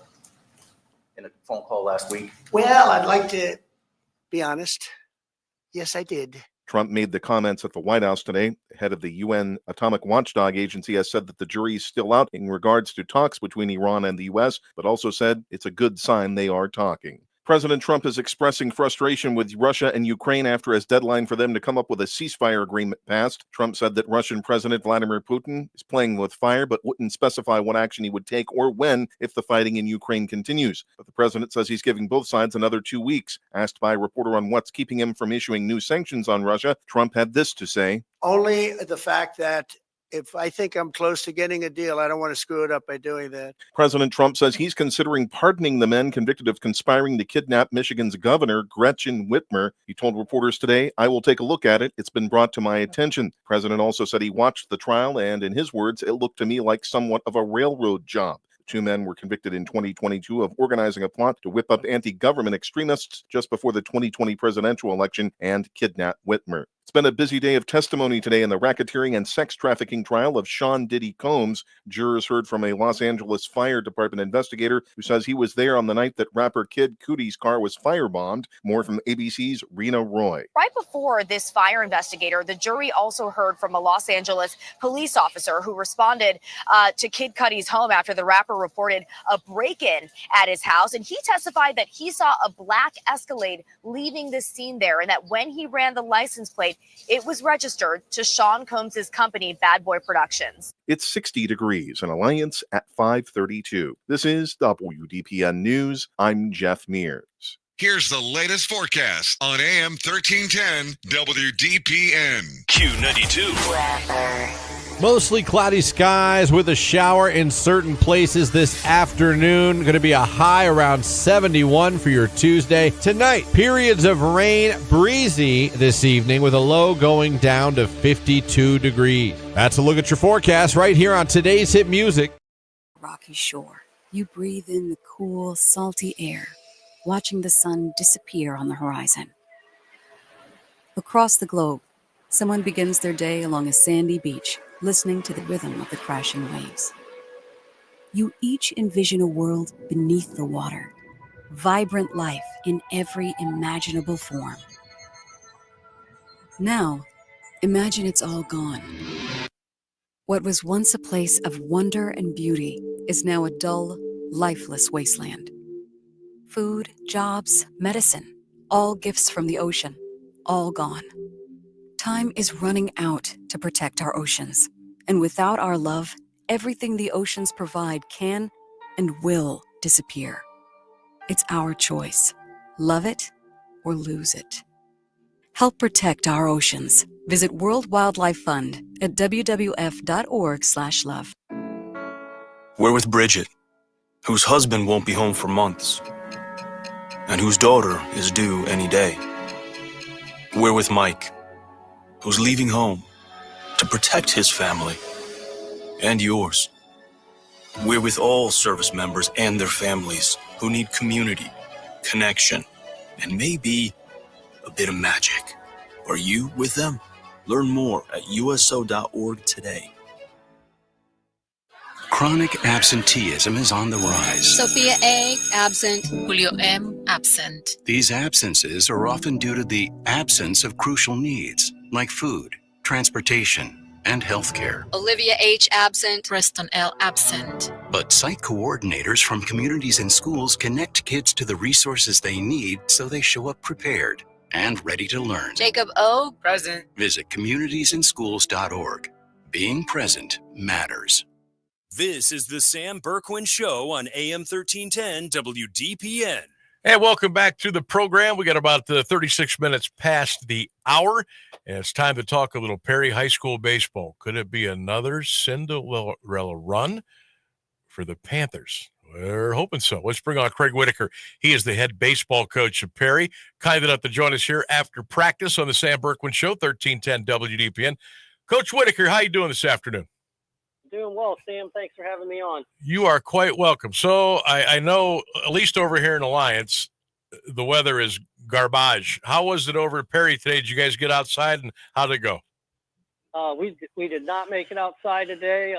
in a phone call last week? Well, I'd like to be honest. Yes, I did. Trump made the comments at the White House today. The head of the UN Atomic Watchdog Agency has said that the jury is still out in regards to talks between Iran and the U.S., but also said it's a good sign they are talking. President Trump is expressing frustration with Russia and Ukraine after his deadline for them to come up with a ceasefire agreement passed. Trump said that Russian President Vladimir Putin is playing with fire, but wouldn't specify what action he would take or when if the fighting in Ukraine continues. But the president says he's giving both sides another 2 weeks. Asked by a reporter on what's keeping him from issuing new sanctions on Russia, Trump had this to say. Only the fact that if I think I'm close to getting a deal, I don't want to screw it up by doing that. President Trump says he's considering pardoning the men convicted of conspiring to kidnap Michigan's governor, Gretchen Whitmer. He told reporters today, "I will take a look at it. It's been brought to my attention." The president also said he watched the trial, and in his words, it looked to me like somewhat of a railroad job. Two men were convicted in 2022 of organizing a plot to whip up anti-government extremists just before the 2020 presidential election and kidnap Whitmer. It's been a busy day of testimony today in the racketeering and sex trafficking trial of Sean Diddy Combs. Jurors heard from a Los Angeles Fire Department investigator who says he was there on the night that rapper Kid Cudi's car was firebombed. More from ABC's Rena Roy. Right before this fire investigator, the jury also heard from a Los Angeles police officer who responded to Kid Cudi's home after the rapper reported a break-in at his house. And he testified that he saw a black Escalade leaving the scene there, and that when he ran the license plate, it was registered to Sean Combs' company, Bad Boy Productions. It's 60 degrees in Alliance at 5:32. This is WDPN News. I'm Jeff Mears. Here's the latest forecast on AM 1310 WDPN. Q92. Mostly cloudy skies with a shower in certain places this afternoon. Going to be a high around 71 for your Tuesday. Tonight, periods of rain, breezy this evening with a low going down to 52 degrees. That's a look at your forecast right here on today's hit music. Rocky Shore. You breathe in the cool, salty air, watching the sun disappear on the horizon. Across the globe, someone begins their day along a sandy beach, listening to the rhythm of the crashing waves. You each envision a world beneath the water, vibrant life in every imaginable form. Now, imagine it's all gone. What was once a place of wonder and beauty is now a dull, lifeless wasteland. Food, jobs, medicine, all gifts from the ocean, all gone. Time is running out to protect our oceans. And without our love, everything the oceans provide can and will disappear. It's our choice. Love it or lose it. Help protect our oceans. Visit World Wildlife Fund at wwf.org/love. We're with Bridget, whose husband won't be home for months, and whose daughter is due any day. We're with Mike, who's leaving home to protect his family and yours. We're with all service members and their families who need community, connection, and maybe a bit of magic. Are you with them? Learn more at uso.org today. Chronic absenteeism is on the rise. Sophia A, absent. Julio M, absent. These absences are often due to the absence of crucial needs like food, transportation, and healthcare. Olivia H, absent. Preston L, absent. But site coordinators from communities and schools connect kids to the resources they need so they show up prepared and ready to learn. Jacob O, present. Visit communitiesandschools.org. Being present matters. This is the Sam Bourquin Show on AM 1310 WDPN. And welcome back to the program. We got about 36 minutes past the hour, and it's time to talk a little Perry High School baseball. Could it be another Cinderella run for the Panthers? We're hoping so. Let's bring on Craig Whitaker. He is the head baseball coach of Perry. Kind enough to join us here after practice on the Sam Bourquin Show, 1310 WDPN. Coach Whitaker, how you doing this afternoon? Doing well, Sam. Thanks for having me on. You are quite welcome. So I know, at least over here in Alliance, the weather is garbage. How was it over at Perry today? Did you guys get outside, and how did it go? We did not make it outside today.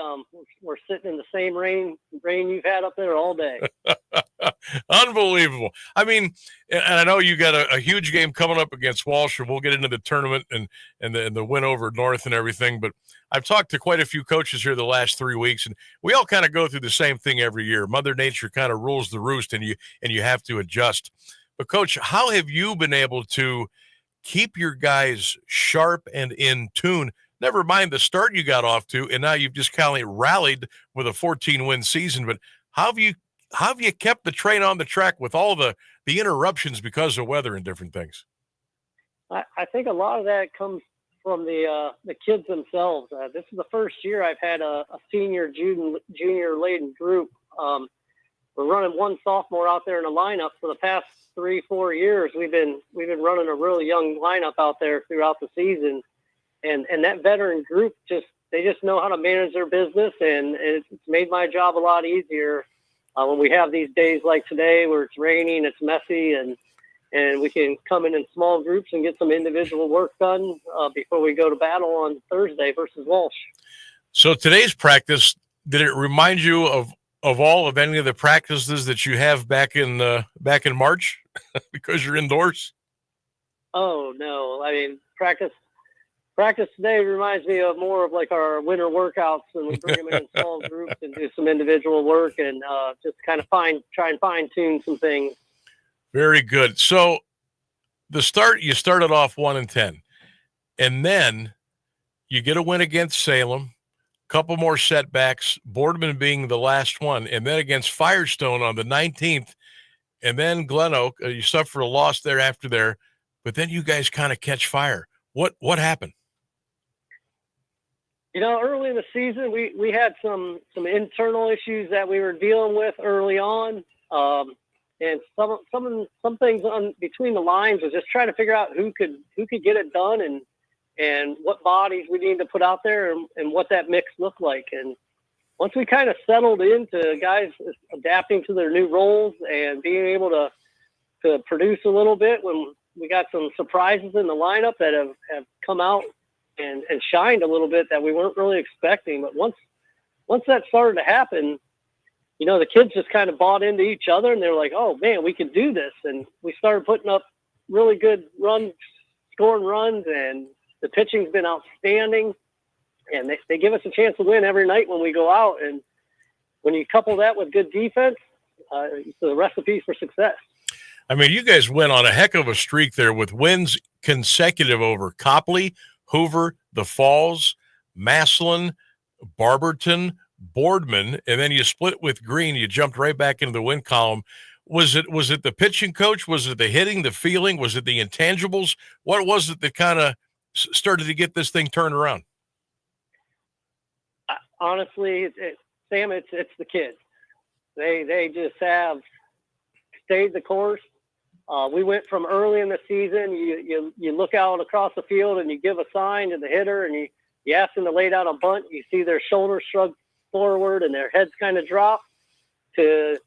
We're sitting in the same rain you've had up there all day. Unbelievable. I mean, and I know you got a huge game coming up against Walsh, and we'll get into the tournament and the win over North and everything. But I've talked to quite a few coaches here the last 3 weeks, and we all kind of go through the same thing every year. Mother Nature kind of rules the roost, and you have to adjust. But Coach, how have you been able to keep your guys sharp and in tune? Never mind the start you got off to, and now you've just kind of rallied with a 14-win season. But how have you kept the train on the track with all the interruptions because of weather and different things? I think a lot of that comes from the kids themselves. This is the first year I've had a senior junior laden group. We're running one sophomore out there in the lineup for the past 3-4 years. We've been running a really young lineup out there throughout the season, and that veteran group they just know how to manage their business, and it's made my job a lot easier when we have these days like today where it's raining, it's messy, and we can come in small groups and get some individual work done before we go to battle on Thursday versus Walsh. So today's practice, did it remind you of all of any of the practices that you have back in March because you're indoors? Oh no, I mean practice today reminds me of more of like our winter workouts, and we bring them in small groups and do some individual work and just kind of try and fine tune some things. Very good. So you started off 1-10, and then you get a win against Salem, a couple more setbacks, Boardman being the last one, and then against Firestone on the 19th, and then Glen Oak, you suffer a loss there after there, but then you guys kind of catch fire. What happened? Early in the season, we had some internal issues that we were dealing with early on. And some things between the lines was just trying to figure out who could get it done and what bodies we needed to put out there and what that mix looked like. And once we kind of settled into guys adapting to their new roles and being able to produce a little bit, when we got some surprises in the lineup that have come out and shined a little bit that we weren't really expecting. But once that started to happen, the kids just kind of bought into each other, and they were like, oh, man, we can do this. And we started putting up really good scoring runs, and the pitching's been outstanding. And they give us a chance to win every night when we go out. And when you couple that with good defense, it's the recipe for success. I mean, you guys went on a heck of a streak there with wins consecutive over Copley, Hoover, the Falls, Massillon, Barberton, Boardman, and then you split with Green. You jumped right back into the win column. Was it the pitching coach? Was it the hitting, the feeling? Was it the intangibles? What was it that kind of started to get this thing turned around? Honestly, Sam, it's the kids. They just have stayed the course. We went from early in the season. You look out across the field and you give a sign to the hitter and you ask them to lay down a bunt. You see their shoulders shrug forward and their heads kind of drop. You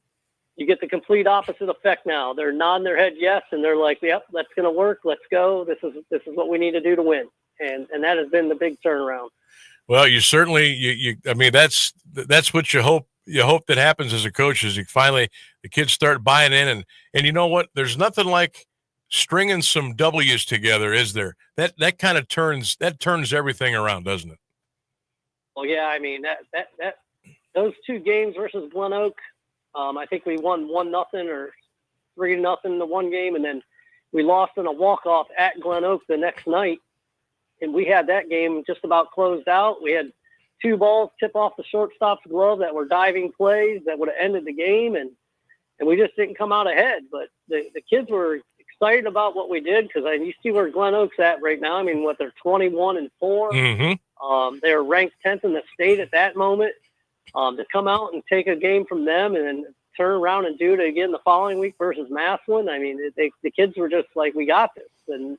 get the complete opposite effect now. They're nodding their head yes, and they're like, "Yep, that's going to work. Let's go. This is what we need to do to win." And that has been the big turnaround. Well, you certainly I mean that's what you hope that happens as a coach is the kids start buying in and you know what? There's nothing like stringing some W's together, is there? That kind of turns everything around, doesn't it? Well, yeah, I mean that those two games versus Glen Oak, I think we won 1-0 or 3-0 the one game, and then we lost in a walk-off at Glen Oak the next night, and we had that game just about closed out. We had 2 balls tip off the shortstop's glove that were diving plays that would have ended the game, and we just didn't come out ahead. But the kids were excited about what we did because you see where Glen Oak's at right now. I mean, they're 21-4. Mm-hmm. They're ranked 10th in the state at that moment. To come out and take a game from them and then turn around and do it again the following week versus Massillon. I mean, the kids were just like, we got this. And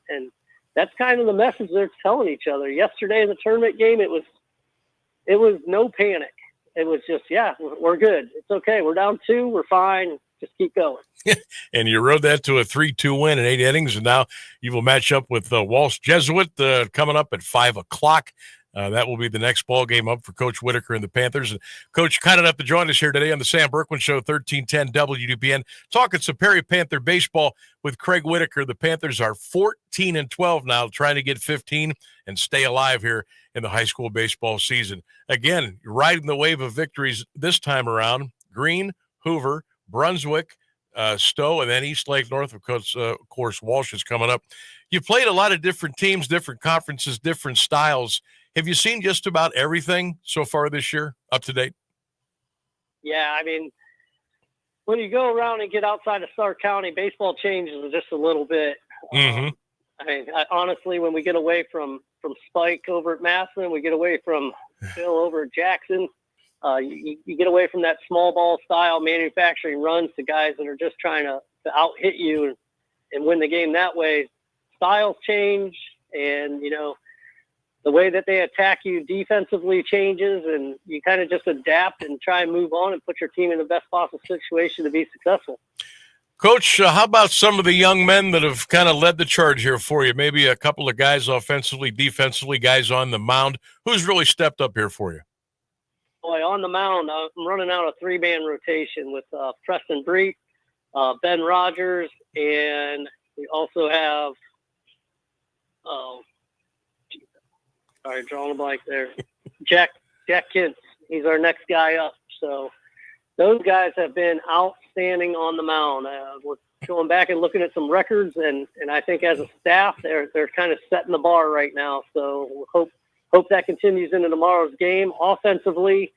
that's kind of the message they're telling each other. Yesterday in the tournament game, it was no panic. It was just, yeah, we're good. It's okay. We're down 2. We're fine. Just keep going. And you rode that to a 3-2 win in 8 innings, and now you will match up with Walsh Jesuit coming up at 5 o'clock. That will be the next ball game up for Coach Whitaker and the Panthers. And Coach, kind enough to join us here today on the Sam Bourquin Show, 1310 WDPN, talking Superior Panther baseball with Craig Whitaker. The Panthers are 14-12 now, trying to get 15 and stay alive here in the high school baseball season. Again, riding the wave of victories this time around. Green, Hoover, Brunswick, Stowe, and then East Lake North. Of course, Walsh is coming up. You played a lot of different teams, different conferences, different styles. Have you seen just about everything so far this year, up to date? Yeah, I mean, when you go around and get outside of Stark County, baseball changes just a little bit. Mm-hmm. I mean, honestly, when we get away from Spike over at Massillon, we get away from Phil over at Jackson. You get away from that small ball style manufacturing runs to guys that are just trying to out hit you and win the game that way. Styles change, and the way that they attack you defensively changes, and you kind of just adapt and try and move on and put your team in the best possible situation to be successful. Coach, how about some of the young men that have kind of led the charge here for you? Maybe a couple of guys offensively, defensively, guys on the mound. Who's really stepped up here for you? Boy, on the mound, I'm running out a 3-man rotation with Preston Breet, Ben Rogers, and we also have, drawing a blank there, Jack Kintz. He's our next guy up. So those guys have been outstanding on the mound. We're going back and looking at some records, and I think as a staff, they're kind of setting the bar right now. So we'll hope that continues into tomorrow's game. Offensively,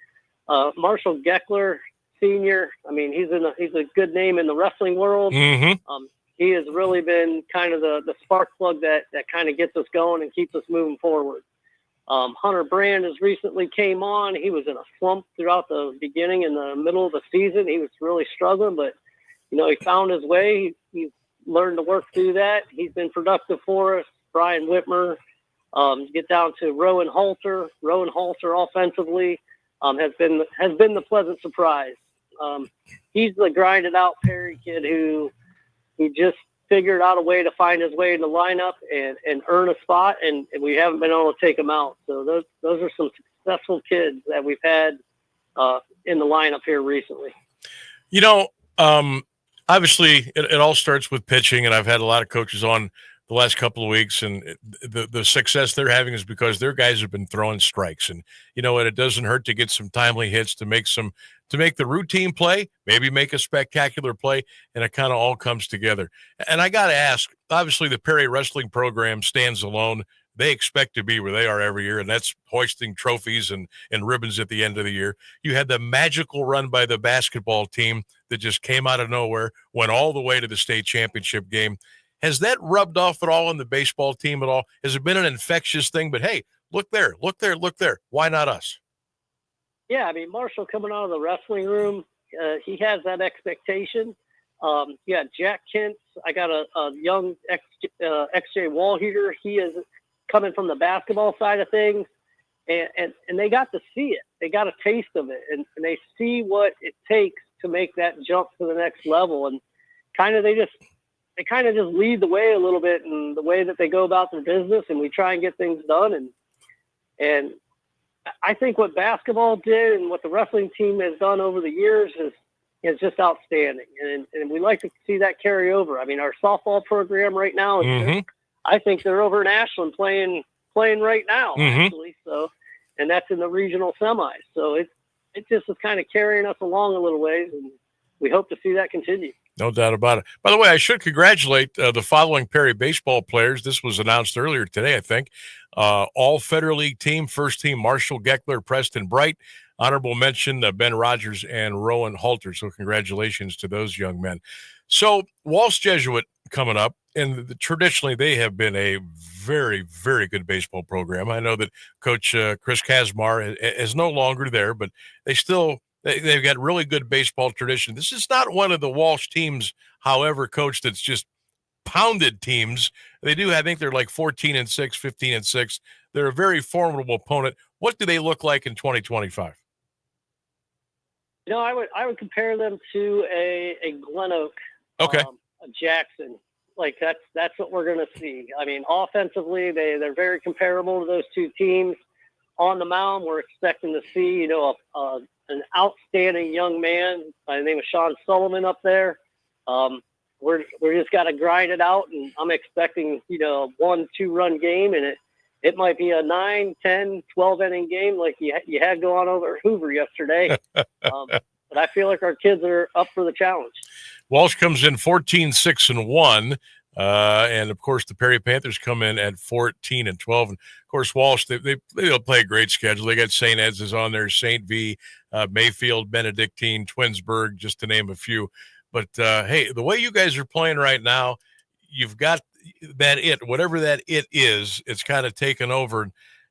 Marshall Geckler, senior. I mean, he's a good name in the wrestling world. Mm-hmm. He has really been kind of the spark plug that kind of gets us going and keeps us moving forward. Hunter Brand has recently came on. He was in a slump throughout the beginning and the middle of the season. He was really struggling, but he found his way. He's learned to work through that. He's been productive for us. Brian Whitmer, get down to Rowan Halter. Rowan Halter offensively has been the pleasant surprise. He's the grinded out Perry kid who he just figured out a way to find his way in the lineup and earn a spot, and we haven't been able to take him out. So those are some successful kids that we've had in the lineup here recently. Obviously it all starts with pitching, and I've had a lot of coaches on the last couple of weeks, and the success they're having is because their guys have been throwing strikes. And what, it doesn't hurt to get some timely hits to make the routine play, maybe make a spectacular play, and it kind of all comes together. And I got to ask, obviously the Perry wrestling program stands alone. They expect to be where they are every year, and that's hoisting trophies and ribbons at the end of the year. You had the magical run by the basketball team that just came out of nowhere, went all the way to the state championship game. Has that rubbed off at all on the baseball team at all? Has it been an infectious thing? But hey, look there. Why not us? Yeah, I mean, Marshall coming out of the wrestling room, he has that expectation. Jack Kintz, I got a young XJ Wallheater. He is coming from the basketball side of things, and they got to see it. They got a taste of it, and they see what it takes to make that jump to the next level. And they kind of just lead the way a little bit in the way that they go about their business, and we try and get things done. And I think what basketball did and what the wrestling team has done over the years is just outstanding. And we like to see that carry over. I mean, our softball program right now is I think they're over in Ashland playing right now, actually. So, and that's in the regional semis. So it just is kind of carrying us along a little ways, and we hope to see that continue. No doubt about it. By the way, I should congratulate the following Perry baseball players. This was announced earlier today, I think. All Federal League team, first team, Marshall Geckler, Preston Bright, honorable mention, Ben Rogers and Rowan Halter. So congratulations to those young men. So Walsh Jesuit coming up, and traditionally they have been a very, very good baseball program. I know that Coach Chris Kazmar is no longer there, but they've got really good baseball tradition. This is not one of the Walsh teams, however, Coach, that's just pounded teams. They do, I think they're like 14-6, 15-6. They're a very formidable opponent. What do they look like in 2025? I would compare them to a Glen Oak, a Jackson. Like that's what we're going to see. I mean, offensively, they're very comparable to those two teams. On the mound, we're expecting to see, an outstanding young man by the name of Sean Sullivan up there. We're just got to grind it out, and I'm expecting, a 1-2 run game, and it might be a 9, 10, 12 inning game like you had going on over at Hoover yesterday. But I feel like our kids are up for the challenge. Walsh comes in 14-6-1. And of course, the Perry Panthers come in at 14-12. And of course, Walsh, they'll play a great schedule. They got St. Ed's is on there, St. V, Mayfield, Benedictine, Twinsburg, just to name a few. But hey, the way you guys are playing right now, you've got that whatever that is, it's kind of taken over.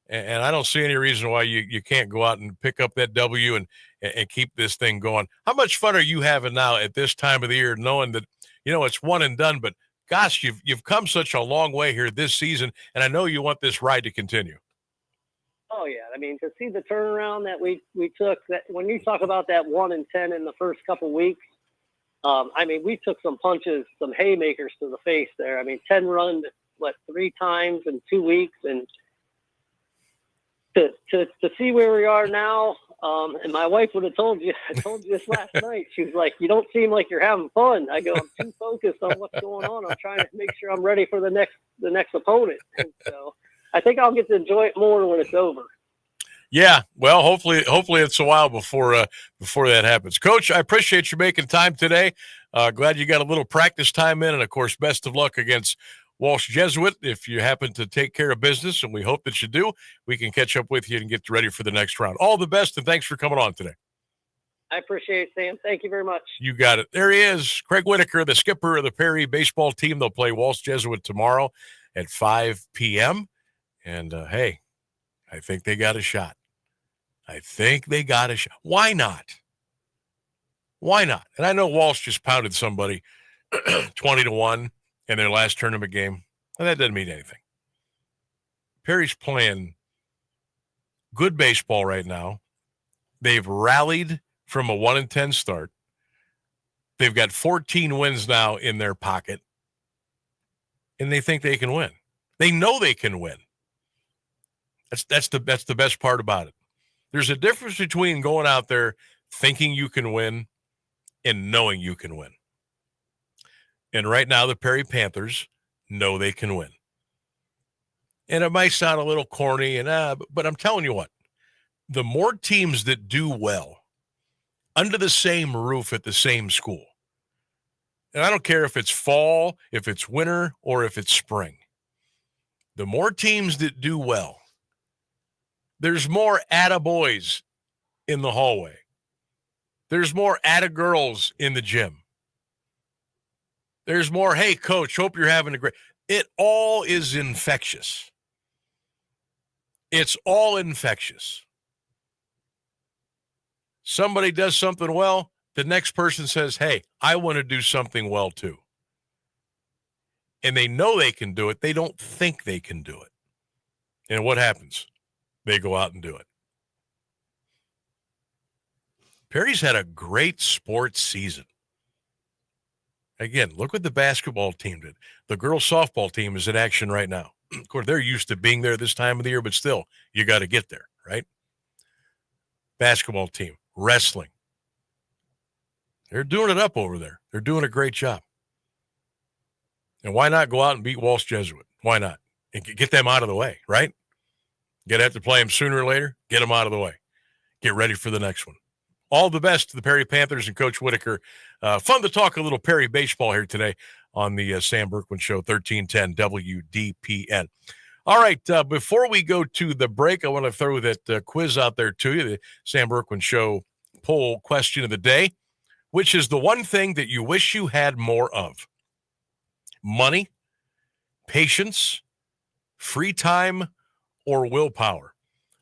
And I don't see any reason why you can't go out and pick up that W and keep this thing going. How much fun are you having now at this time of the year, knowing that, it's one and done, but gosh, you've come such a long way here this season, and I know you want this ride to continue. Oh yeah, I mean, to see the turnaround that we took, that when you talk about that 1-10 in the first couple weeks, I mean, we took some punches, some haymakers to the face there. I mean, 10 runs, 3 times in 2 weeks, and to see where we are now, and my wife would have told you, I told you this last night. She was like, "You don't seem like you're having fun." I go, "I'm too focused on what's going on. I'm trying to make sure I'm ready for the next opponent." And so I think I'll get to enjoy it more when it's over. Yeah, well, hopefully it's a while before that happens. Coach, I appreciate you making time today. Glad you got a little practice time in, and of course, best of luck against Walsh Jesuit. If you happen to take care of business, and we hope that you do, we can catch up with you and get ready for the next round. All the best, and thanks for coming on today. I appreciate it, Sam. Thank you very much. You got it. There he is, Craig Whitaker, the skipper of the Perry baseball team. They'll play Walsh Jesuit tomorrow at 5 p.m. And, hey, I think they got a shot. Why not? Why not? And I know Walsh just pounded somebody 20-1 in their last tournament game, and that doesn't mean anything. Perry's playing good baseball right now. They've rallied from a 1-10 start. They've got 14 wins now in their pocket, and they think they can win. They know they can win. That's the best part about it. There's a difference between going out there thinking you can win and knowing you can win. And right now, the Perry Panthers know they can win. And it might sound a little corny, but I'm telling you what, the more teams that do well under the same roof at the same school, and I don't care if it's fall, if it's winter, or if it's spring, the more teams that do well, there's more attaboys in the hallway. There's more attagirls in the gym. There's more, "Hey, coach, hope you're having a great..." It all is infectious. It's all infectious. Somebody does something well, the next person says, "Hey, I want to do something well too." And they know they can do it. They don't think they can do it. And what happens? They go out and do it. Perry's had a great sports season. Again, look what the basketball team did. The girls' softball team is in action right now. Of course, they're used to being there this time of the year, but still, you got to get there, right? Basketball team, wrestling. They're doing it up over there. They're doing a great job. And why not go out and beat Walsh Jesuit? Why not? And get them out of the way, right? Get to have to play them sooner or later. Get them out of the way. Get ready for the next one. All the best to the Perry Panthers and Coach Whitaker. Fun to talk a little Perry baseball here today on the Sam Bourquin Show, 1310 WDPN. All right, before we go to the break, I want to throw that quiz out there to you, the Sam Bourquin Show poll question of the day. Which is the one thing that you wish you had more of? Money, patience, free time, or willpower?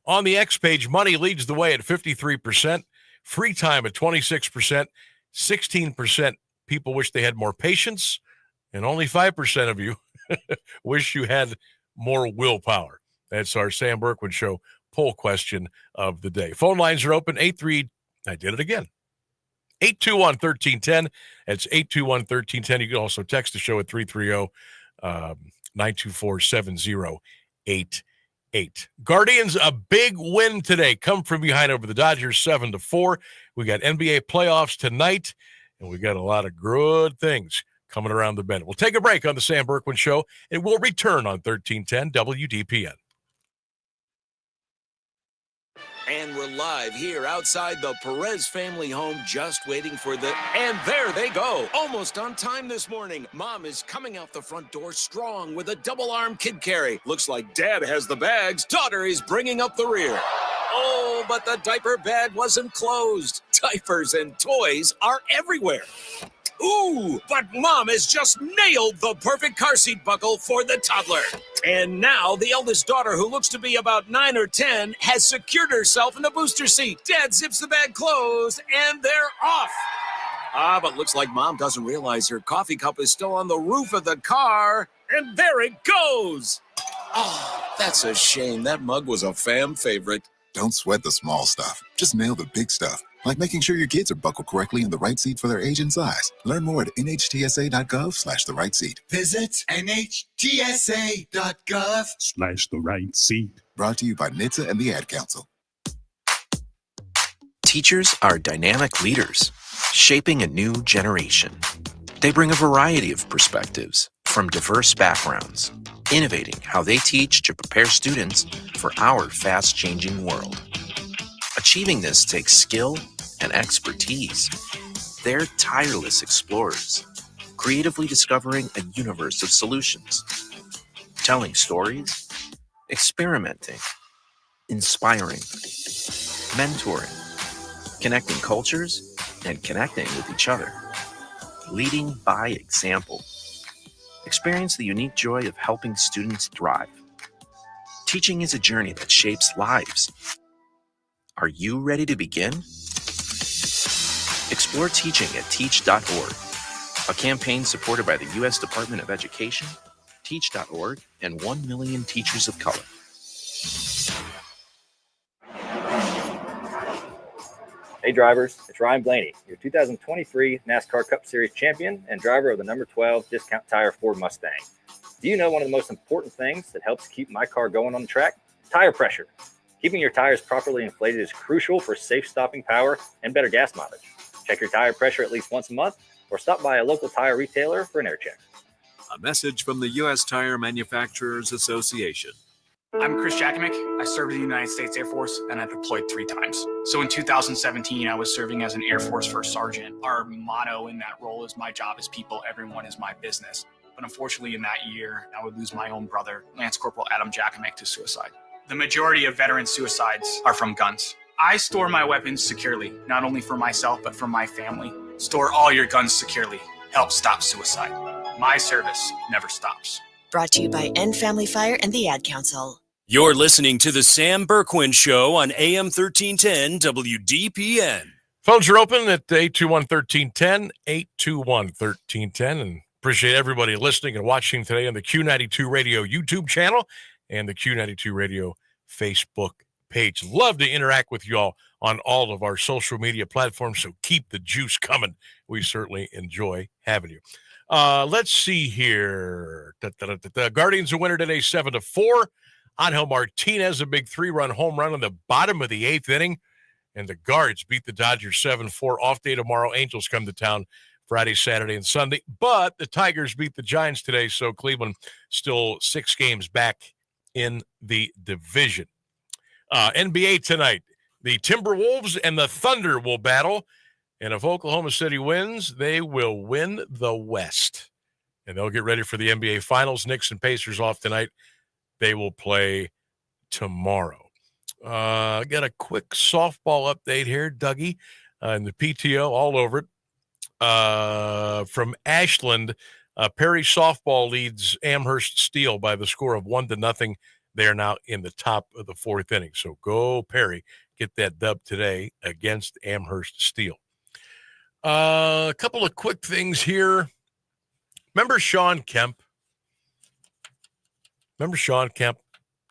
On the X page, money leads the way at 53%, free time at 26%, 16% people wish they had more patience, and only 5% of you wish you had more willpower. That's our Sam Bourquin Show poll question of the day. Phone lines are open, 821-1310. That's 821-1310. You can also text the show at 330-924-7088. Guardians, a big win today. Come from behind over the Dodgers 7-4. We got NBA playoffs tonight, and we got a lot of good things coming around the bend. We'll take a break on the Sam Bourquin Show, and we'll return on 1310 WDPN. And we're live here outside the Perez family home, just waiting for and there they go. Almost on time this morning. Mom is coming out the front door strong with a double-arm kid carry. Looks like Dad has the bags. Daughter is bringing up the rear. Oh, but the diaper bag wasn't closed. Diapers and toys are everywhere. Ooh, but Mom has just nailed the perfect car seat buckle for the toddler. And now the eldest daughter, who looks to be about 9 or 10, has secured herself in the booster seat. Dad zips the bag closed, and they're off. But looks like Mom doesn't realize her coffee cup is still on the roof of the car. And there it goes. Oh, that's a shame. That mug was a fam favorite. Don't sweat the small stuff. Just nail the big stuff, like making sure your kids are buckled correctly in the right seat for their age and size. Learn more at nhtsa.gov/the right seat. Visit nhtsa.gov/the right seat. Brought to you by NHTSA and the Ad Council. Teachers are dynamic leaders, shaping a new generation. They bring a variety of perspectives from diverse backgrounds, innovating how they teach to prepare students for our fast-changing world. Achieving this takes skill and expertise. They're tireless explorers, creatively discovering a universe of solutions, telling stories, experimenting, inspiring, mentoring, connecting cultures, and connecting with each other, leading by example. Experience the unique joy of helping students thrive. Teaching is a journey that shapes lives. Are you ready to begin? Explore teaching at teach.org, a campaign supported by the U.S. Department of Education, teach.org, and 1 million teachers of color. Hey drivers, it's Ryan Blaney, your 2023 NASCAR Cup Series champion and driver of the number 12 Discount Tire Ford Mustang. Do you know one of the most important things that helps keep my car going on the track? Tire pressure. Keeping your tires properly inflated is crucial for safe stopping power and better gas mileage. Check your tire pressure at least once a month or stop by a local tire retailer for an air check. A message from the U.S. Tire Manufacturers Association. I'm Chris Jakovic. I served in the United States Air Force and I deployed 3 times. So in 2017, I was serving as an Air Force First Sergeant. Our motto in that role is my job is people, everyone is my business. But unfortunately in that year, I would lose my own brother, Lance Corporal Adam Jakovic, to suicide. The majority of veteran suicides are from guns. I store my weapons securely, not only for myself, but for my family. Store all your guns securely. Help stop suicide. My service never stops. Brought to you by End Family Fire and the Ad Council. You're listening to the Sam Bourquin Show on AM 1310 WDPN. Phones are open at 821-1310, 821-1310. And appreciate everybody listening and watching today on the Q92 Radio YouTube channel and the Q92 Radio Facebook page. Love to interact with you all on all of our social media platforms, so keep the juice coming. We certainly enjoy having you. Let's see here. The Guardians a winner today, 7-4. Angel Martinez, a big 3-run home run in the bottom of the 8th inning. And the Guards beat the Dodgers 7-4. Off day tomorrow. Angels come to town Friday, Saturday, and Sunday. But the Tigers beat the Giants today, so Cleveland still 6 games back in the division. NBA tonight. The Timberwolves and the Thunder will battle. And if Oklahoma City wins, they will win the West. And they'll get ready for the NBA Finals. Knicks and Pacers off tonight. They will play tomorrow. Got a quick softball update here, Dougie, and the PTO all over it. From Ashland, Perry softball leads Amherst Steel by the score of 1-0. They are now in the top of the 4th inning. So go Perry, get that dub today against Amherst Steel. A couple of quick things here. Remember Sean Kemp?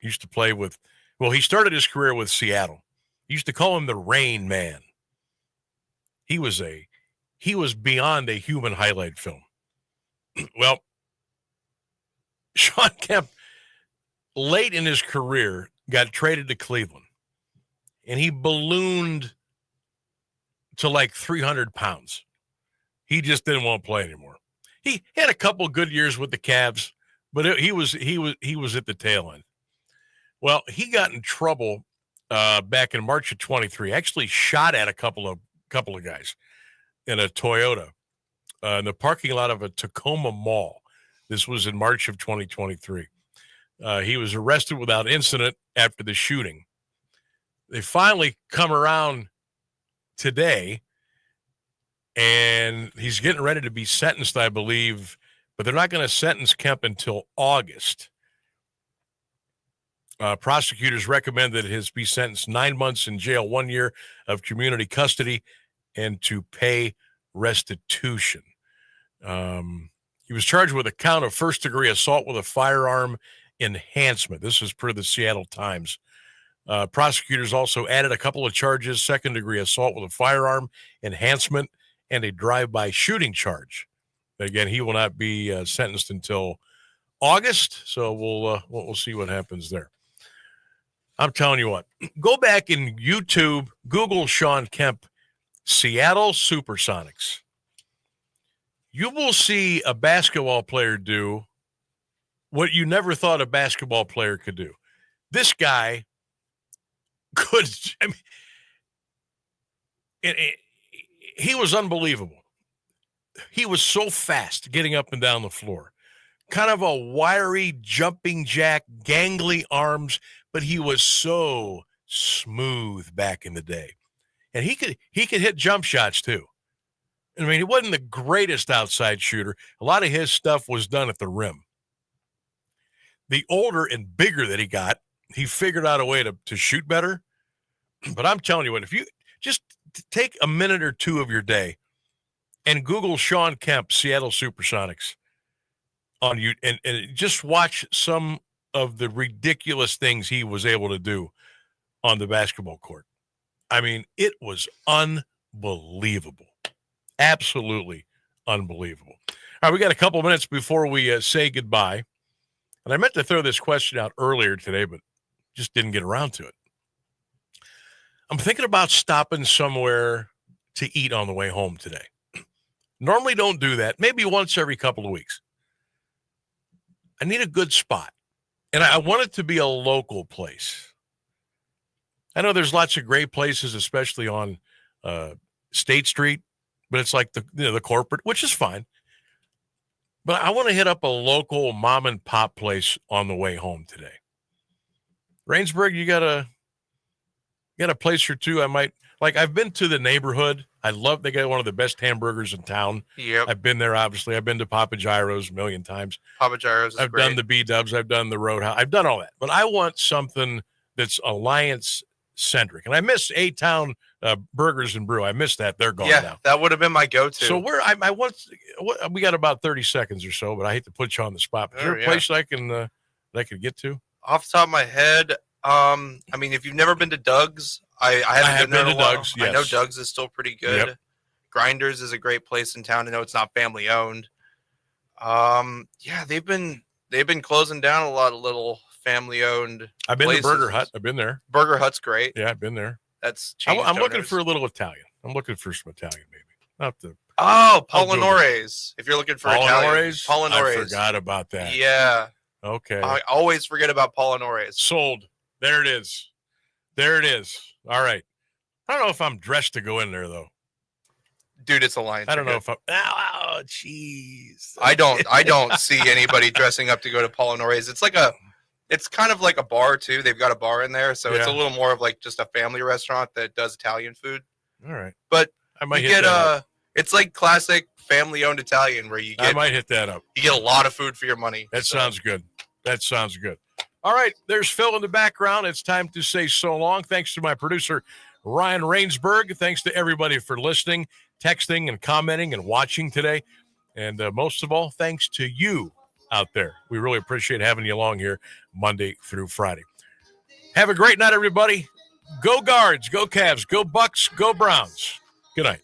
Used to play with, well, he started his career with Seattle. He used to call him the Rain Man. He was beyond a human highlight film. Well, Sean Kemp, late in his career, got traded to Cleveland, and he ballooned to like 300 pounds. He just didn't want to play anymore. He had a couple good years with the Cavs, but he was at the tail end. Well, he got in trouble back in March of 23. Actually shot at a couple of guys in a Toyota in the parking lot of a Tacoma mall. This was in March of 2023. He was arrested without incident after the shooting. They finally come around today, and he's getting ready to be sentenced, I believe, but they're not going to sentence Kemp until August. Prosecutors recommend that his be sentenced 9 months in jail, 1 year of community custody, and to pay restitution. He was charged with a count of first-degree assault with a firearm enhancement. This is per the Seattle Times. Prosecutors also added a couple of charges: second-degree assault with a firearm enhancement and a drive-by shooting charge. But again, he will not be sentenced until August, so we'll see what happens there. I'm telling you what, go back in YouTube, Google Shawn Kemp, Seattle Supersonics. You will see a basketball player do what you never thought a basketball player could do. This guy could, he was unbelievable. He was so fast getting up and down the floor. Kind of a wiry jumping jack, gangly arms, but he was so smooth back in the day. And he could hit jump shots too. I mean, he wasn't the greatest outside shooter. A lot of his stuff was done at the rim. The older and bigger that he got, he figured out a way to shoot better. But I'm telling you what, if you just take a minute or two of your day and Google Shawn Kemp, Seattle Supersonics on you, and just watch some of the ridiculous things he was able to do on the basketball court. I mean, it was unbelievable. Absolutely unbelievable. All right, we got a couple minutes before we say goodbye. And I meant to throw this question out earlier today, but just didn't get around to it. I'm thinking about stopping somewhere to eat on the way home today. Normally don't do that. Maybe once every couple of weeks. I need a good spot. And I want it to be a local place. I know there's lots of great places, especially on State Street, but it's like the corporate, which is fine. But I want to hit up a local mom and pop place on the way home today. Rainsburg, you got a place or two I might like. I've been to the neighborhood. They got one of the best hamburgers in town. Yep. I've been there, obviously. I've been to Papa Gyro's a million times. Papa Gyro's is I've great. done the B-Dubs. I've done the Roadhouse. I've done all that. But I want something that's Alliance-centric. And I miss A-Town Burgers and Brew. I miss that. They're gone now. That would have been my go-to. So we got about 30 seconds or so, but I hate to put you on the spot. Is there a place I could get to? Off the top of my head, I mean, if you've never been to Doug's, I haven't been to Doug's. Yes. I know Doug's is still pretty good. Yep. Grinders is a great place in town. I know it's not family owned. They've been closing down a lot of little family owned. I've been places. to Burger Hut. I've been there. Burger Hut's great. Yeah, I've been there. That's I'm looking for a little Italian. I'm looking for some Italian, maybe. Not the Polinore's. If you're looking for Italian, Polinore's. I forgot about that. Yeah. Okay. I always forget about Polinore's. Sold. There it is. There it is. All right. I don't know if I'm dressed to go in there though. Dude, it's a line. I don't know if I'm. Oh, jeez. I don't see anybody dressing up to go to Polinore's. It's kind of like a bar too. They've got a bar in there, so it's a little more of like just a family restaurant that does Italian food. All right. But I might hit that up. It's like classic family-owned Italian where you get. I might hit that up. You get a lot of food for your money. That sounds good. That sounds good. All right, there's Phil in the background. It's time to say so long. Thanks to my producer, Ryan Rainsburg. Thanks to everybody for listening, texting, and commenting and watching today. And most of all, thanks to you out there. We really appreciate having you along here Monday through Friday. Have a great night, everybody. Go Guards, go Cavs, go Bucks, go Browns. Good night.